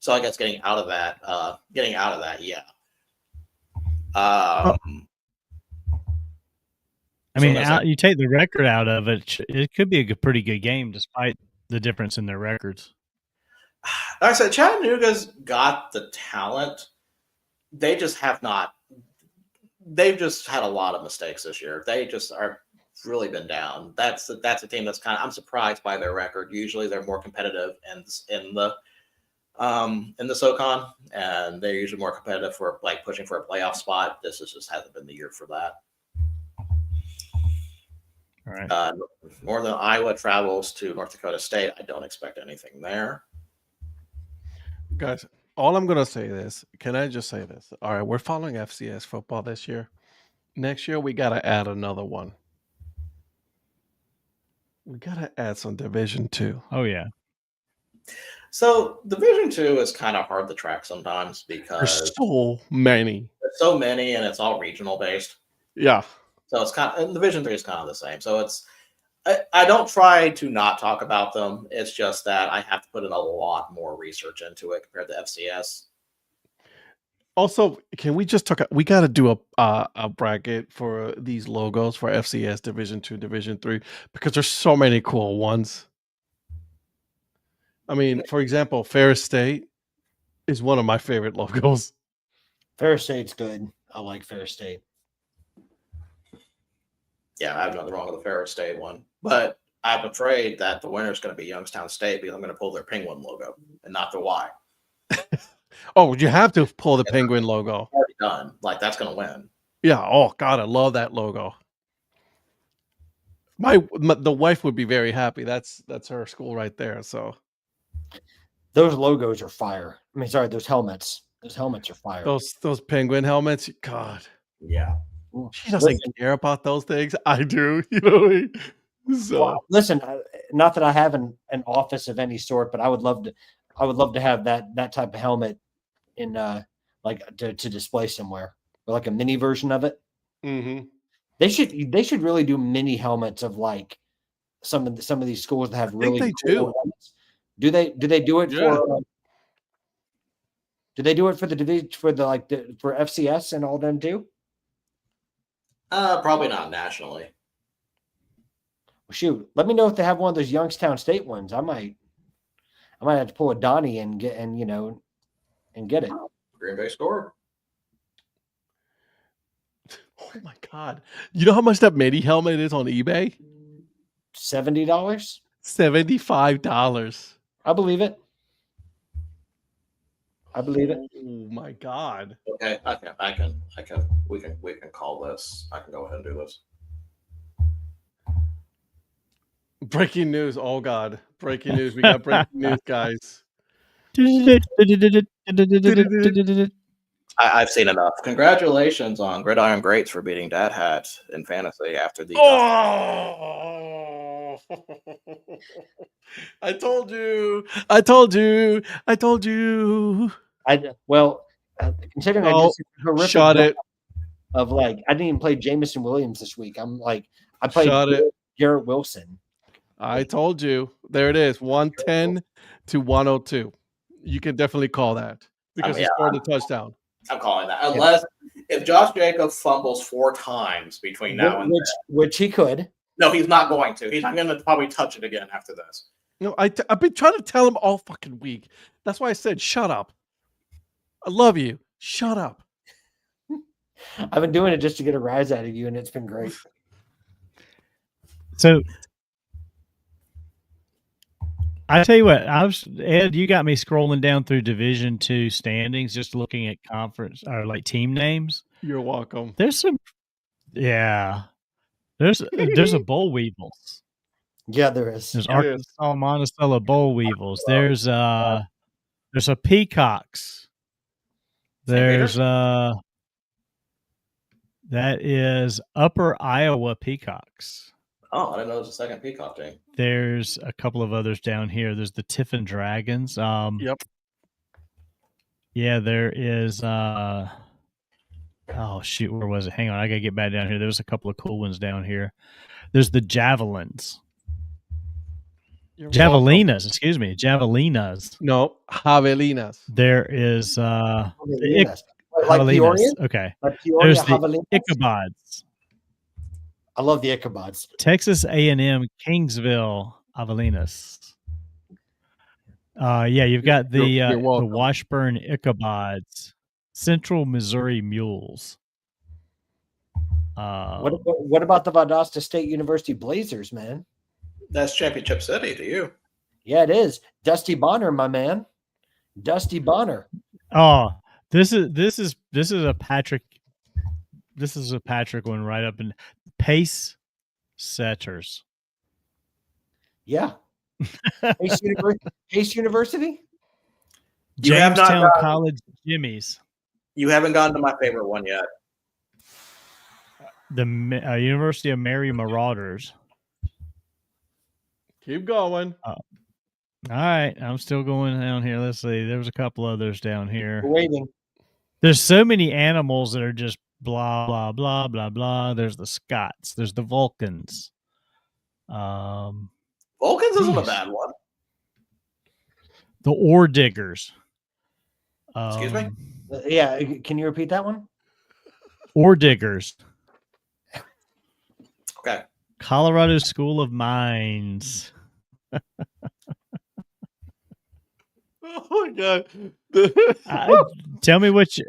So I guess getting out of that, yeah. I So mean, that's like- you take the record out of it, it could be a pretty good game despite the difference in their records. like I said, Chattanooga's got the talent. They just have not. They've just had a lot of mistakes this year. They just are really been down. That's a team that's kind of. I'm surprised by their record. Usually, they're more competitive in the SoCon, and they're usually more competitive for like pushing for a playoff spot. This just hasn't been the year for that. All right. Northern Iowa travels to North Dakota State. I don't expect anything there. Guys, all I'm gonna say is, can I just say this? All right, we're following FCS football this year. Next year, we gotta add another one. We gotta add some Division 2. Oh yeah. So Division 2 is kind of hard to track sometimes There's because so many. there's so many and it's all regional based. Yeah. So it's kind of, and Division 3 is kind of the same. So it's I don't try to not talk about them. It's just that I have to put in a lot more research into it compared to FCS. Also, can we just talk? We got to do a bracket for these logos for FCS Division 2, Division 3 because there's so many cool ones. I mean, for example, Ferris State is one of my favorite logos. Ferris State's good. I like Ferris State. Yeah, I have nothing wrong with the Ferris State one, but I'm afraid that the winner is going to be Youngstown State because I'm going to pull their penguin logo and not the Y. Oh, you have to pull the penguin logo. Already done. Like that's going to win. Yeah. Oh God, I love that logo. The wife would be very happy. That's her school right there. So Those logos are fire. I mean, sorry, those helmets. Those helmets are fire. those penguin helmets. God, Yeah. she doesn't care about those things. I do. You know what I mean? So Well, listen, not that I have an office of any sort, but I would love to have that type of helmet in like to display somewhere, or like a mini version of it. mhm. They should really do mini helmets of like some of these schools that have think really they cool do. helmets. Do they do it Yeah. for do they do it for the division for for FCS and all them too? Probably not nationally. Shoot, let me know if they have one of those Youngstown State ones. I might have to pull a Donnie and get it. Green Bay scored. Oh my God. You know how much that mini helmet is on eBay? $70. $75. I believe it. I believe it. Oh my God. Okay, we can call this. I can go ahead and do this. Breaking news. Oh God. Breaking news. We got breaking news, guys. I've seen enough. Congratulations on Gridiron Greats for beating Dad Hat in fantasy after the. Oh! I told you. I told you. I told you. Considering I Oh, just horrific shot job it. of like I didn't even play Jameson Williams this week. I'm like I played Shot it. Garrett Wilson. I told you. There it is. 110 to 102. You can definitely call that because he yeah, scored a touchdown. I'm calling that. Unless if Josh Jacobs fumbles 4 times between now and then. Which he could. No, he's not going to. He's not going to probably touch it again after this. No, I've been trying to tell him all fucking week. That's why I said, shut up. I love you. Shut up. I've been doing it just to get a rise out of you, and it's been great. So I tell you what, Ed, you got me scrolling down through Division 2 standings, just looking at conference or like team names. You're welcome. There's some, yeah. There's a Boll Weevils. Yeah, there is. There's There is. Arkansas Monticello Boll Weevils. There's a Peacocks. There's that is Upper Iowa Peacocks. Oh, I didn't know there was a second Peacock team. There's a couple of others down here. There's the Tiffin Dragons. Yep. Yeah, there is Oh shoot, where was it? Hang on, I gotta get back down here. There was a couple of cool ones down here. There's the javelins, You're welcome. javelinas. No, javelinas. There is Javelinas. Like javelinas. Peoria? Okay, Like Peoria there's the Javelinas? Ichabods. I love the Ichabods. Texas A&M Kingsville Javelinas. Yeah, you've got You're the welcome. Washburn Ichabods, Central Missouri Mules. What about the Valdosta State University Blazers, man? That's Championship City to you. Yeah, it is. Dusty Bonner, my man. Dusty Bonner. Oh, this is a Patrick. This is a Patrick one right up in Pace Setters. Yeah. Pace University? You have not Jamestown gotten- College Jimmies. You haven't gotten to my favorite one yet. The University of Mary Marauders. Keep going. All right, I'm still going down here. Let's see. There was a couple others down here. We're waiting. There's so many animals that are just blah blah blah blah blah. There's the Scots. There's the Vulcans. Vulcans isn't a Jeez. bad one. The Ore Diggers. Excuse me? Yeah, can you repeat that one? Ore Diggers. Okay. Colorado School of Mines. Oh my god. Tell me what you.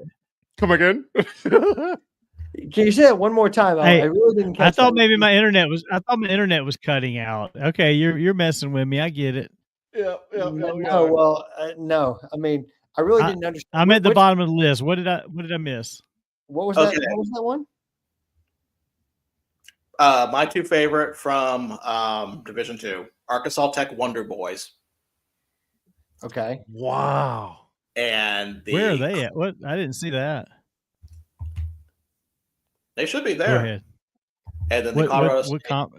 Come again. Can you say it one more time? Hey, I really didn't catch I thought that. maybe my internet was. I thought my internet was cutting out. Okay, you're messing with me. I get it. Yeah. No, well, no. I mean, I really didn't understand. I'm at the Which- bottom of the list. What did I miss? What was that? Okay. What was that one? My two favorite from Division II, Arkansas Tech Wonder Boys. Okay. Wow. And Where are they at? What? I didn't see that. They should be Go there. ahead. And then the What Colorado what State, comp?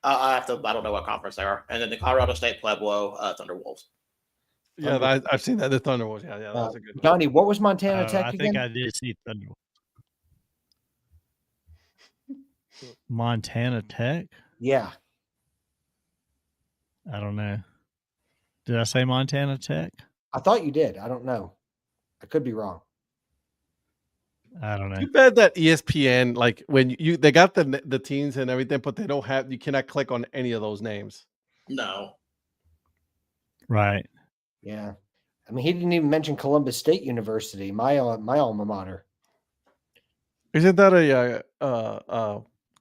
I don't know what conference they are. And then the Colorado State Pueblo Thunderwolves. Yeah, I've seen that. The Thunderbolts. Yeah, that was a good one. Johnny, what was Montana Tech I again? think I did see Thunder. Montana Tech? Yeah. I don't know. Did I say Montana Tech? I thought you did. I don't know. I could be wrong. I don't know. Too bad that ESPN, like when they got the teams and everything, but they don't have. You cannot click on any of those names. No. Right. Yeah. I mean, he didn't even mention Columbus State University, my alma mater. Isn't that a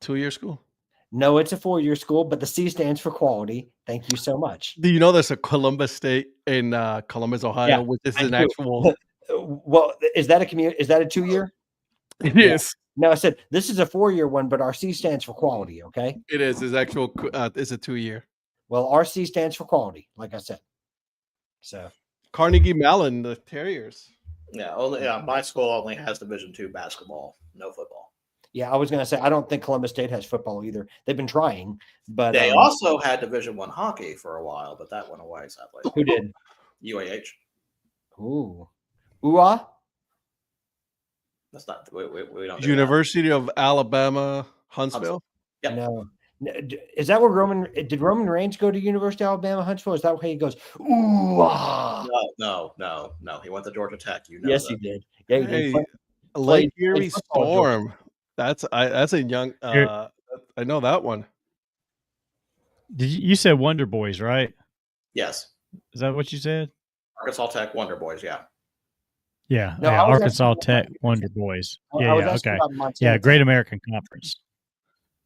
2-year school? No, it's a 4-year school, but the C stands for quality. Thank you so much. Do you know there's a Columbus State in Columbus, Ohio, Yeah, which is I an do. actual? Well, is that a 2-year? It is. No, I said this is a 4-year one, but our C stands for quality. Okay. It is. It's actual. It's a 2-year. Well, our C stands for quality, like I said. So Carnegie Mellon, the Terriers. Yeah, my school only has Division II basketball, no football. yeah, I was gonna say I don't think Columbus State has football either. They've been trying, but They also had Division I hockey for a while, but that went away sadly. who did? UAH. Ooh, ooh-ah? That's not we don't do University of Alabama, Huntsville. Yep. No. Is that where did Roman Reigns go to University of Alabama, Huntsville? Is that where he goes? Ooh, ah. that. No. He went to Georgia Tech. You know Yes, that. he did. Yeah, he Hey, did. Lake played Erie football in Storm. That's a young. Here- I know that one. Did you said Wonder Boys, right? Yes. Is that what you said? Arkansas Tech Wonder Boys, yeah. Yeah. No, yeah, I was Arkansas asking Tech about- Wonder Boys. I Yeah, was yeah, asking okay. about Montana Yeah, Tech. Great American Conference.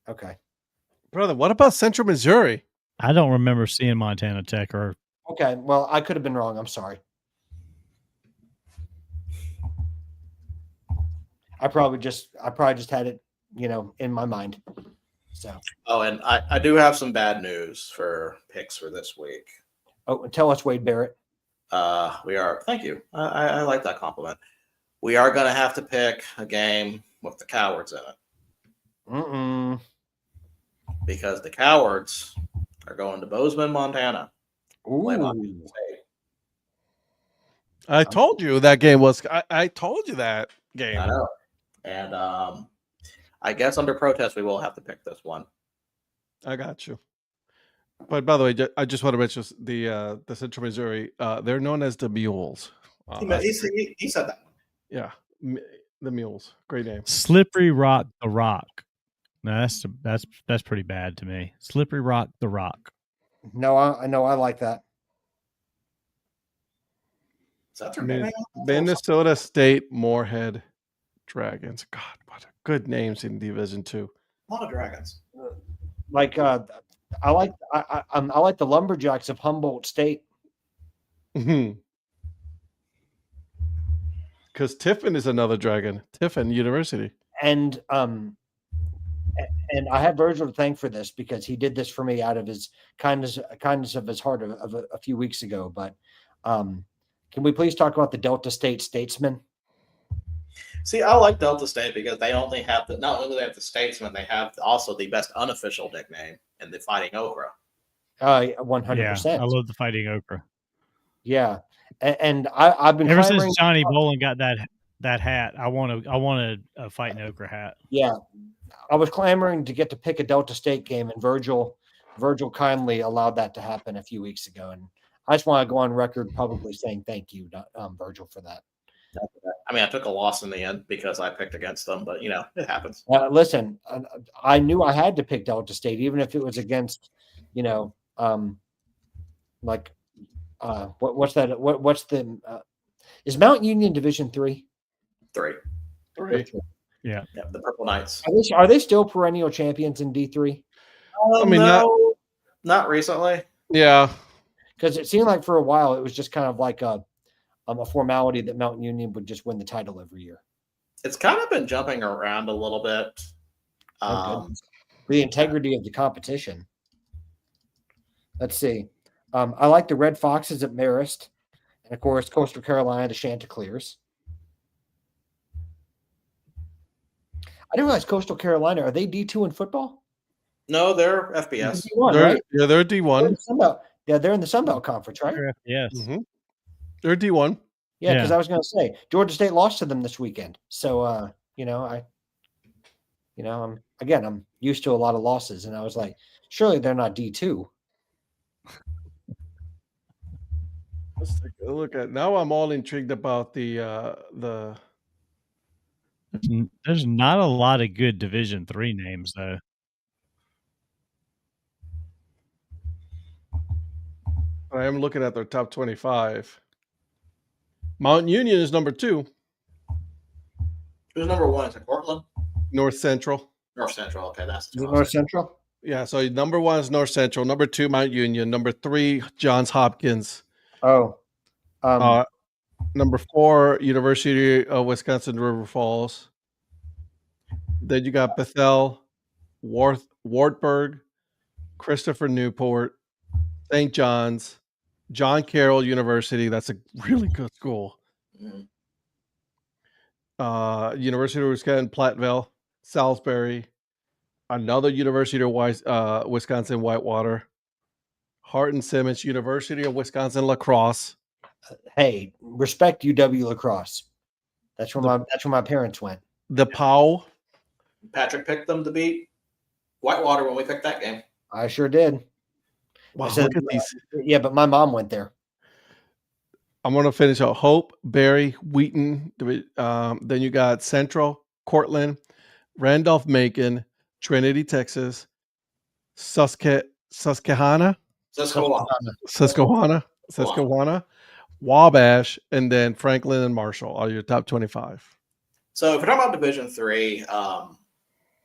Okay. Brother, what about Central Missouri? I don't remember seeing Montana Tech or Okay. Well, I could have been wrong. I'm sorry. I probably just had it, in my mind. So, Oh, and I do have some bad news for picks for this week. tell us, Wade Barrett. Thank you. I like that compliment. We are going to have to pick a game with the Cowards in it Mm-mm. because the Cowards are going to Bozeman, Montana. Play Montana Ooh. State. I told you that game was. I told you that game. I know. And I guess under protest, we will have to pick this one. I got you. But by the way, I just want to mention the Central Missouri. They're known as the Mules. He said that. Yeah, the Mules. Great name. Slippery Rock, the Rock. No, that's pretty bad to me. Slippery Rock, the Rock. No, I know. I like that. Is that their name? Minnesota State Moorhead Dragons. God, what good names in Division II. A lot of dragons. Like I like the Lumberjacks of Humboldt State. Because Tiffin is another dragon. Tiffin University. And I have Virgil to thank for this because he did this for me out of his kindness of his heart of a few weeks ago. But can we please talk about the Delta State Statesmen? See, I like Delta State because they not only have the Statesman, they have also the best unofficial nickname in the Fighting Okra. 100%. Yeah, I love the Fighting Okra. Yeah, and I've been ever since Johnny Bolin got that hat. I want a Fighting Okra hat. Yeah, I was clamoring to get to pick a Delta State game, and Virgil kindly allowed that to happen a few weeks ago, and I just want to go on record publicly saying thank you, Virgil, for that. I mean, I took a loss in the end because I picked against them, but it happens. Listen, I knew I had to pick Delta State, even if it was against, what's that? What's the? Is Mount Union Division 3? 3. Yeah, the Purple Knights. Are they still perennial champions in D3? I mean, no, not recently. Yeah, because it seemed like for a while it was just kind of like a formality that Mount Union would just win the title every year. It's kind of been jumping around a little bit. For the integrity of the competition. Let's see. I like the Red Foxes at Marist, and of course Coastal Carolina, the Chanticleers. I didn't realize Coastal Carolina, are they D2 in football? No, they're FBS. D1, right? Yeah, they're D1. They're in the Sun Belt Conference, right? Yes. Mm-hmm. They're D1. Yeah, because I was going to say Georgia State lost to them this weekend. So, I'm used to a lot of losses, and I was like, surely they're not D2. Let's take a look at. Now I'm all intrigued about the. There's not a lot of good Division III names though. I am looking at their top 25. Mount Union is number 2. Who's number 1? Is it Portland? North Central. North Central. Okay, that's North Central. Yeah, so number 1 is North Central. Number 2, Mount Union. Number 3, Johns Hopkins. Oh. Number 4, University of Wisconsin River Falls. Then you got Bethel, Wartburg, Christopher Newport, St. John's, John Carroll University. That's a really good school. Mm-hmm. University of Wisconsin Platteville, Salisbury, another University of Wisconsin Whitewater, Hardin-Simmons, University of Wisconsin La Crosse. Hey, respect UW La Crosse. That's where my parents went. The Powell. Patrick picked them to beat Whitewater when we picked that game. I sure did. Wow, look at these. Yeah, but my mom went there. I'm going to finish out Hope, Berry, Wheaton. Then you got Central, Cortland, Randolph-Macon, Trinity, Texas, Susquehanna, Wabash, and then Franklin and Marshall are your top 25. So if we're talking about Division III,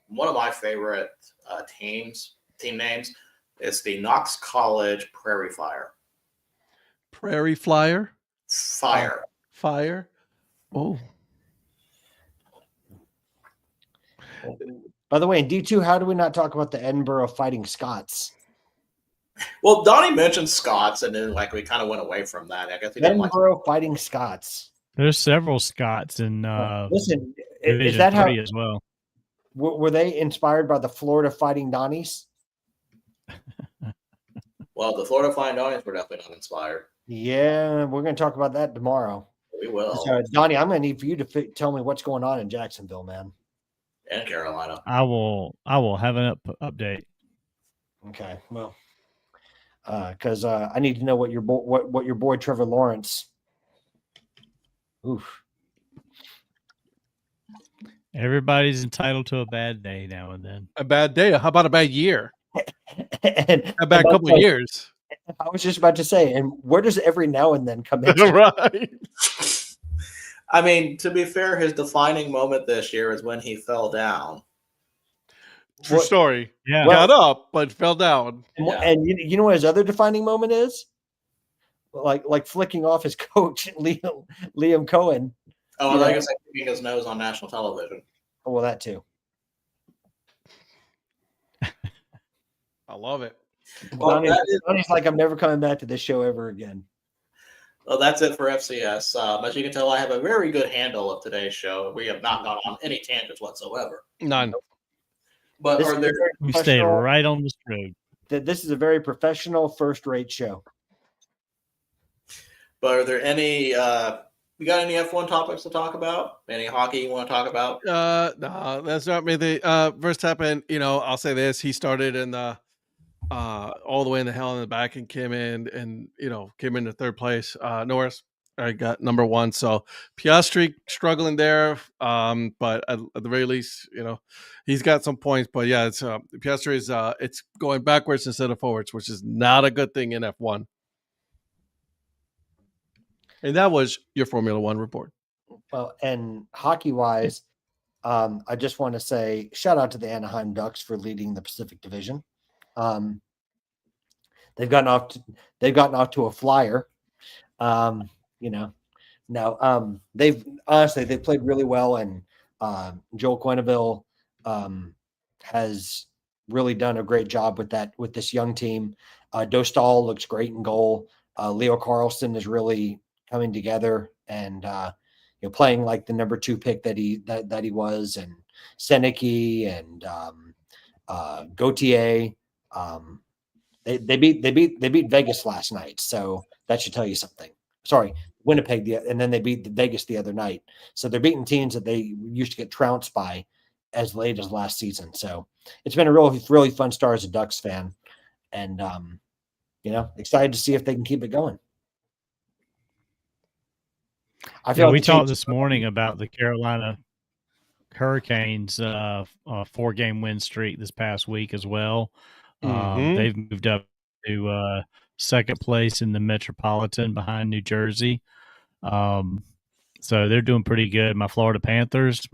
one of my favorite team names is the Knox College Prairie Fire. Prairie Flyer? Fire. Oh. By the way, in D2, how do we not talk about the Edinburgh Fighting Scots? Well, Donnie mentioned Scots, and then we kind of went away from that. I guess he didn't Edinburgh Fighting Scots. There's several Scots in listen. Division is that how as well? Were they inspired by the Florida Fighting Donnies? Well, the Florida Fighting Donnies were definitely not inspired. Yeah, we're going to talk about that tomorrow. We will. So, Donnie, I'm going to need for you to tell me what's going on in Jacksonville, man. And Carolina. I will have an update. Okay, well, because I need to know what your boy Trevor Lawrence. Oof. Everybody's entitled to a bad day now and then. A bad day. How about a bad year? And A bad couple of years. I was just about to say, and where does every now and then come in? Right. I mean, to be fair, his defining moment this year is when he fell down. True story. Yeah. Got up, but fell down. And you know what his other defining moment is? Like flicking off his coach, Liam Cohen. Oh, and I guess keeping his nose on national television. Oh, well, that too. I love it. Well, Donnie's like, I'm never coming back to this show ever again. Well, that's it for FCS. As you can tell, I have a very good handle of today's show. We have not gone on any tangents whatsoever. None. But This are there? We stayed right on this road. This is a very professional, first-rate show. But are there any? We got any F1 topics to talk about? Any hockey you want to talk about? No, that's not me. The Verstappen, I'll say this: he started in the all the way in the hell in the back and came in and came into third place. Norris got number 1. So Piastri struggling there, but at the very least, he's got some points. But yeah, it's Piastri is it's going backwards instead of forwards, which is not a good thing in F1. And that was your Formula One report. Well, and hockey-wise, I just want to say shout out to the Anaheim Ducks for leading the Pacific Division. They've gotten off to a flyer. Now they've played really well, and Joel Quenneville has really done a great job with this young team. Dostal looks great in goal. Leo Carlson is really coming together and playing like the number 2 pick that he was, and Seneki and Gautier. They beat Vegas last night, so that should tell you something. Sorry, Winnipeg, and then they beat Vegas the other night. So they're beating teams that they used to get trounced by as late as last season. So it's been a really fun start as a Ducks fan, and excited to see if they can keep it going. We talked this morning about the Carolina Hurricanes 4-game win streak this past week as well. They've moved up to second place in the Metropolitan behind New Jersey. So they're doing pretty good. My Florida Panthers,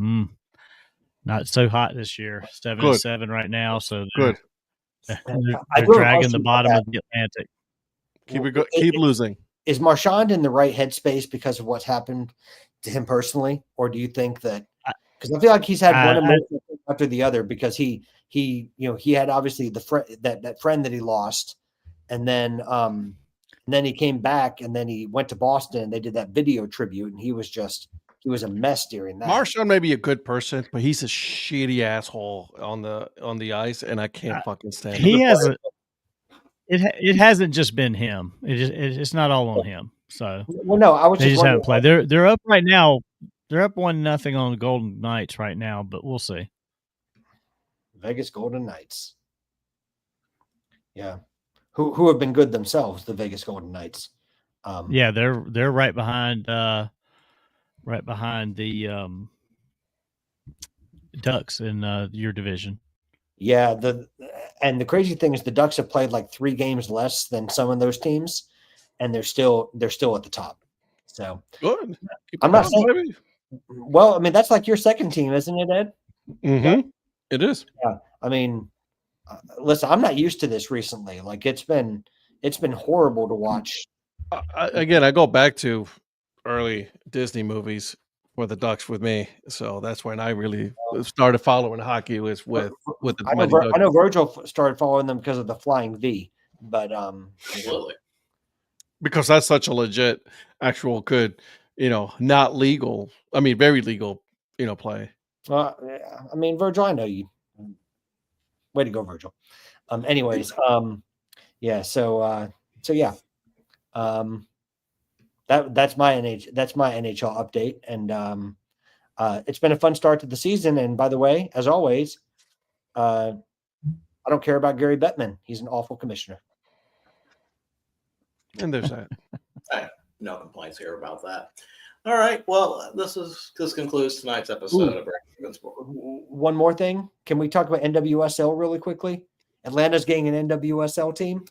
not so hot this year. 7-7 right now. So they're dragging the bottom of the Atlantic. Keep losing. Is Marchand in the right headspace because of what's happened to him personally, or do you think that? Because I feel like he's had one emotion after the other. Because he had obviously that friend that he lost, and then he came back, and then he went to Boston. And they did that video tribute, and he was a mess during that. Marchand may be a good person, but he's a shitty asshole on the ice, and I can't fucking stand him. He hasn't. It hasn't just been him. It's not all on him. So they just haven't played. They're up right now. They're up 1-0 on the Golden Knights right now, but we'll see. Vegas Golden Knights. Yeah, who have been good themselves. The Vegas Golden Knights. Yeah, they're right behind the Ducks in your division. Yeah, the crazy thing is the Ducks have played like 3 games less than some of those teams, and they're still at the top. So good. I'm not saying. Baby. Well, I mean that's like your second team, isn't it, Ed? Mm-hmm. Yeah. It is. Yeah, I mean, listen, I'm not used to this recently. Like it's been horrible to watch. Again, I go back to early Disney movies for the Ducks with me, so that's when I really started following hockey. Was with the I know Virgil started following them because of the Flying V, but absolutely, because that's such a legit, actual good, not legal. I mean, very legal, play. I mean, Virgil, I know you. Way to go, Virgil. Anyways, yeah. So yeah. that's my NHL update, and it's been a fun start to the season. And by the way, as always, I don't care about Gary Bettman. He's an awful commissioner. And there's that. No complaints here about that. All right. Well, this concludes tonight's episode of Breaking Even Sports. One more thing. Can we talk about NWSL really quickly? Atlanta's getting an NWSL team.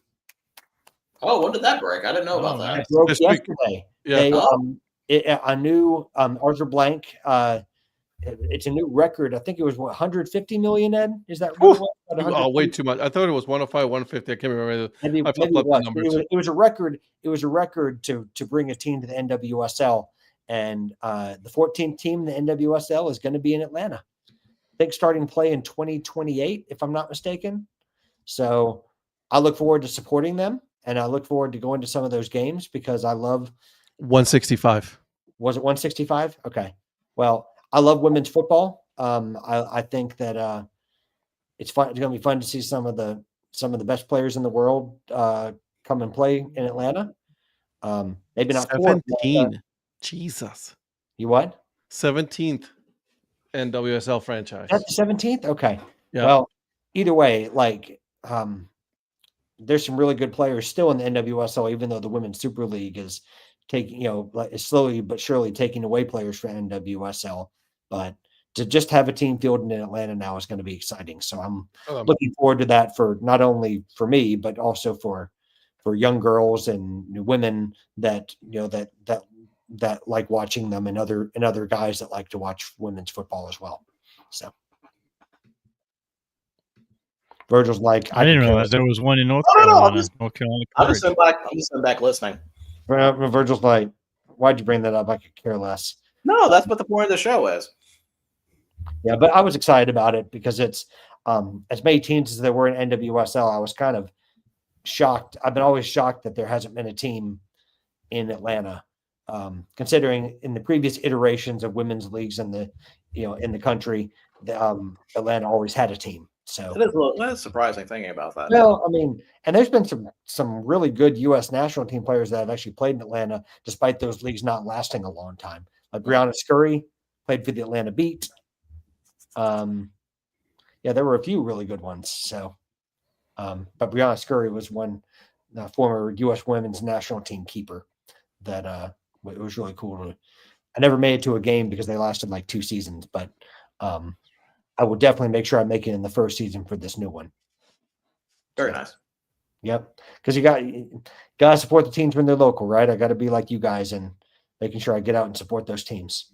Oh, when did that break? I didn't know about that. It broke This week. yesterday. Yeah. They, a new Arthur Blank. It's a new record. I think it was 150 million. Ed, is that Ooh. right? Oh, way too much. I thought it was 105, 150. I can't remember. Maybe I it flipped up the was. numbers. It was a record. It was a record to bring a team to the NWSL, and the 14th team in the NWSL is going to be in Atlanta. I think starting play in 2028, if I'm not mistaken. So I look forward to supporting them, and I look forward to going to some of those games because I love. 165. Was it 165? Okay. Well, I love women's football. I think that it's fun. It's going to be fun to see some of the best players in the world come and play in Atlanta. Maybe not 17. Jesus. You what? 17th NWSL franchise. That's the 17th. Okay. Yeah. Well, either way, like there's some really good players still in the NWSL, even though the Women's Super League is taking, is slowly but surely taking away players for NWSL. But to just have a team fielded in Atlanta now is going to be exciting. So I'm looking forward to that for not only for me, but also for young girls and women that that like watching them, and other guys that like to watch women's football as well. So Virgil's like, I didn't realize there was one in North No, Carolina. I'm Courage. just sitting back listening. Virgil's like, why'd you bring that up? I could care less. No, that's what the point of the show is. Yeah, but I was excited about it because it's as many teams as there were in NWSL. I was kind of shocked. I've been always shocked that there hasn't been a team in Atlanta, considering in the previous iterations of women's leagues in the country, Atlanta always had a team. So That's surprising thinking about that. well, I mean, and there's been some really good U.S. national team players that have actually played in Atlanta, despite those leagues not lasting a long time. Like Brianna Scurry played for the Atlanta Beat. Yeah, there were a few really good ones. So, but Brianna Scurry was one former U.S. women's national team keeper that it was really cool. I never made it to a game because they lasted like 2 seasons, but I will definitely make sure I make it in the first season for this new one. Very nice. Yep, because you got to support the teams when they're local, right? I got to be like you guys and making sure I get out and support those teams.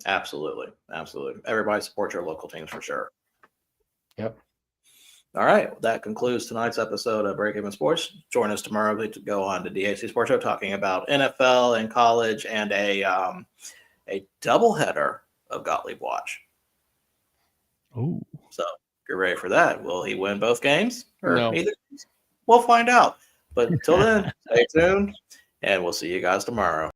Absolutely. Everybody support your local teams for sure. Yep. All right. That concludes tonight's episode of Break Even Sports. Join us tomorrow to go on to DAC Sports Show talking about NFL and college and a doubleheader of Gottlieb Watch. Oh, So get ready for that. Will he win both games? Or No. neither? We'll find out. But until then, stay tuned, and we'll see you guys tomorrow.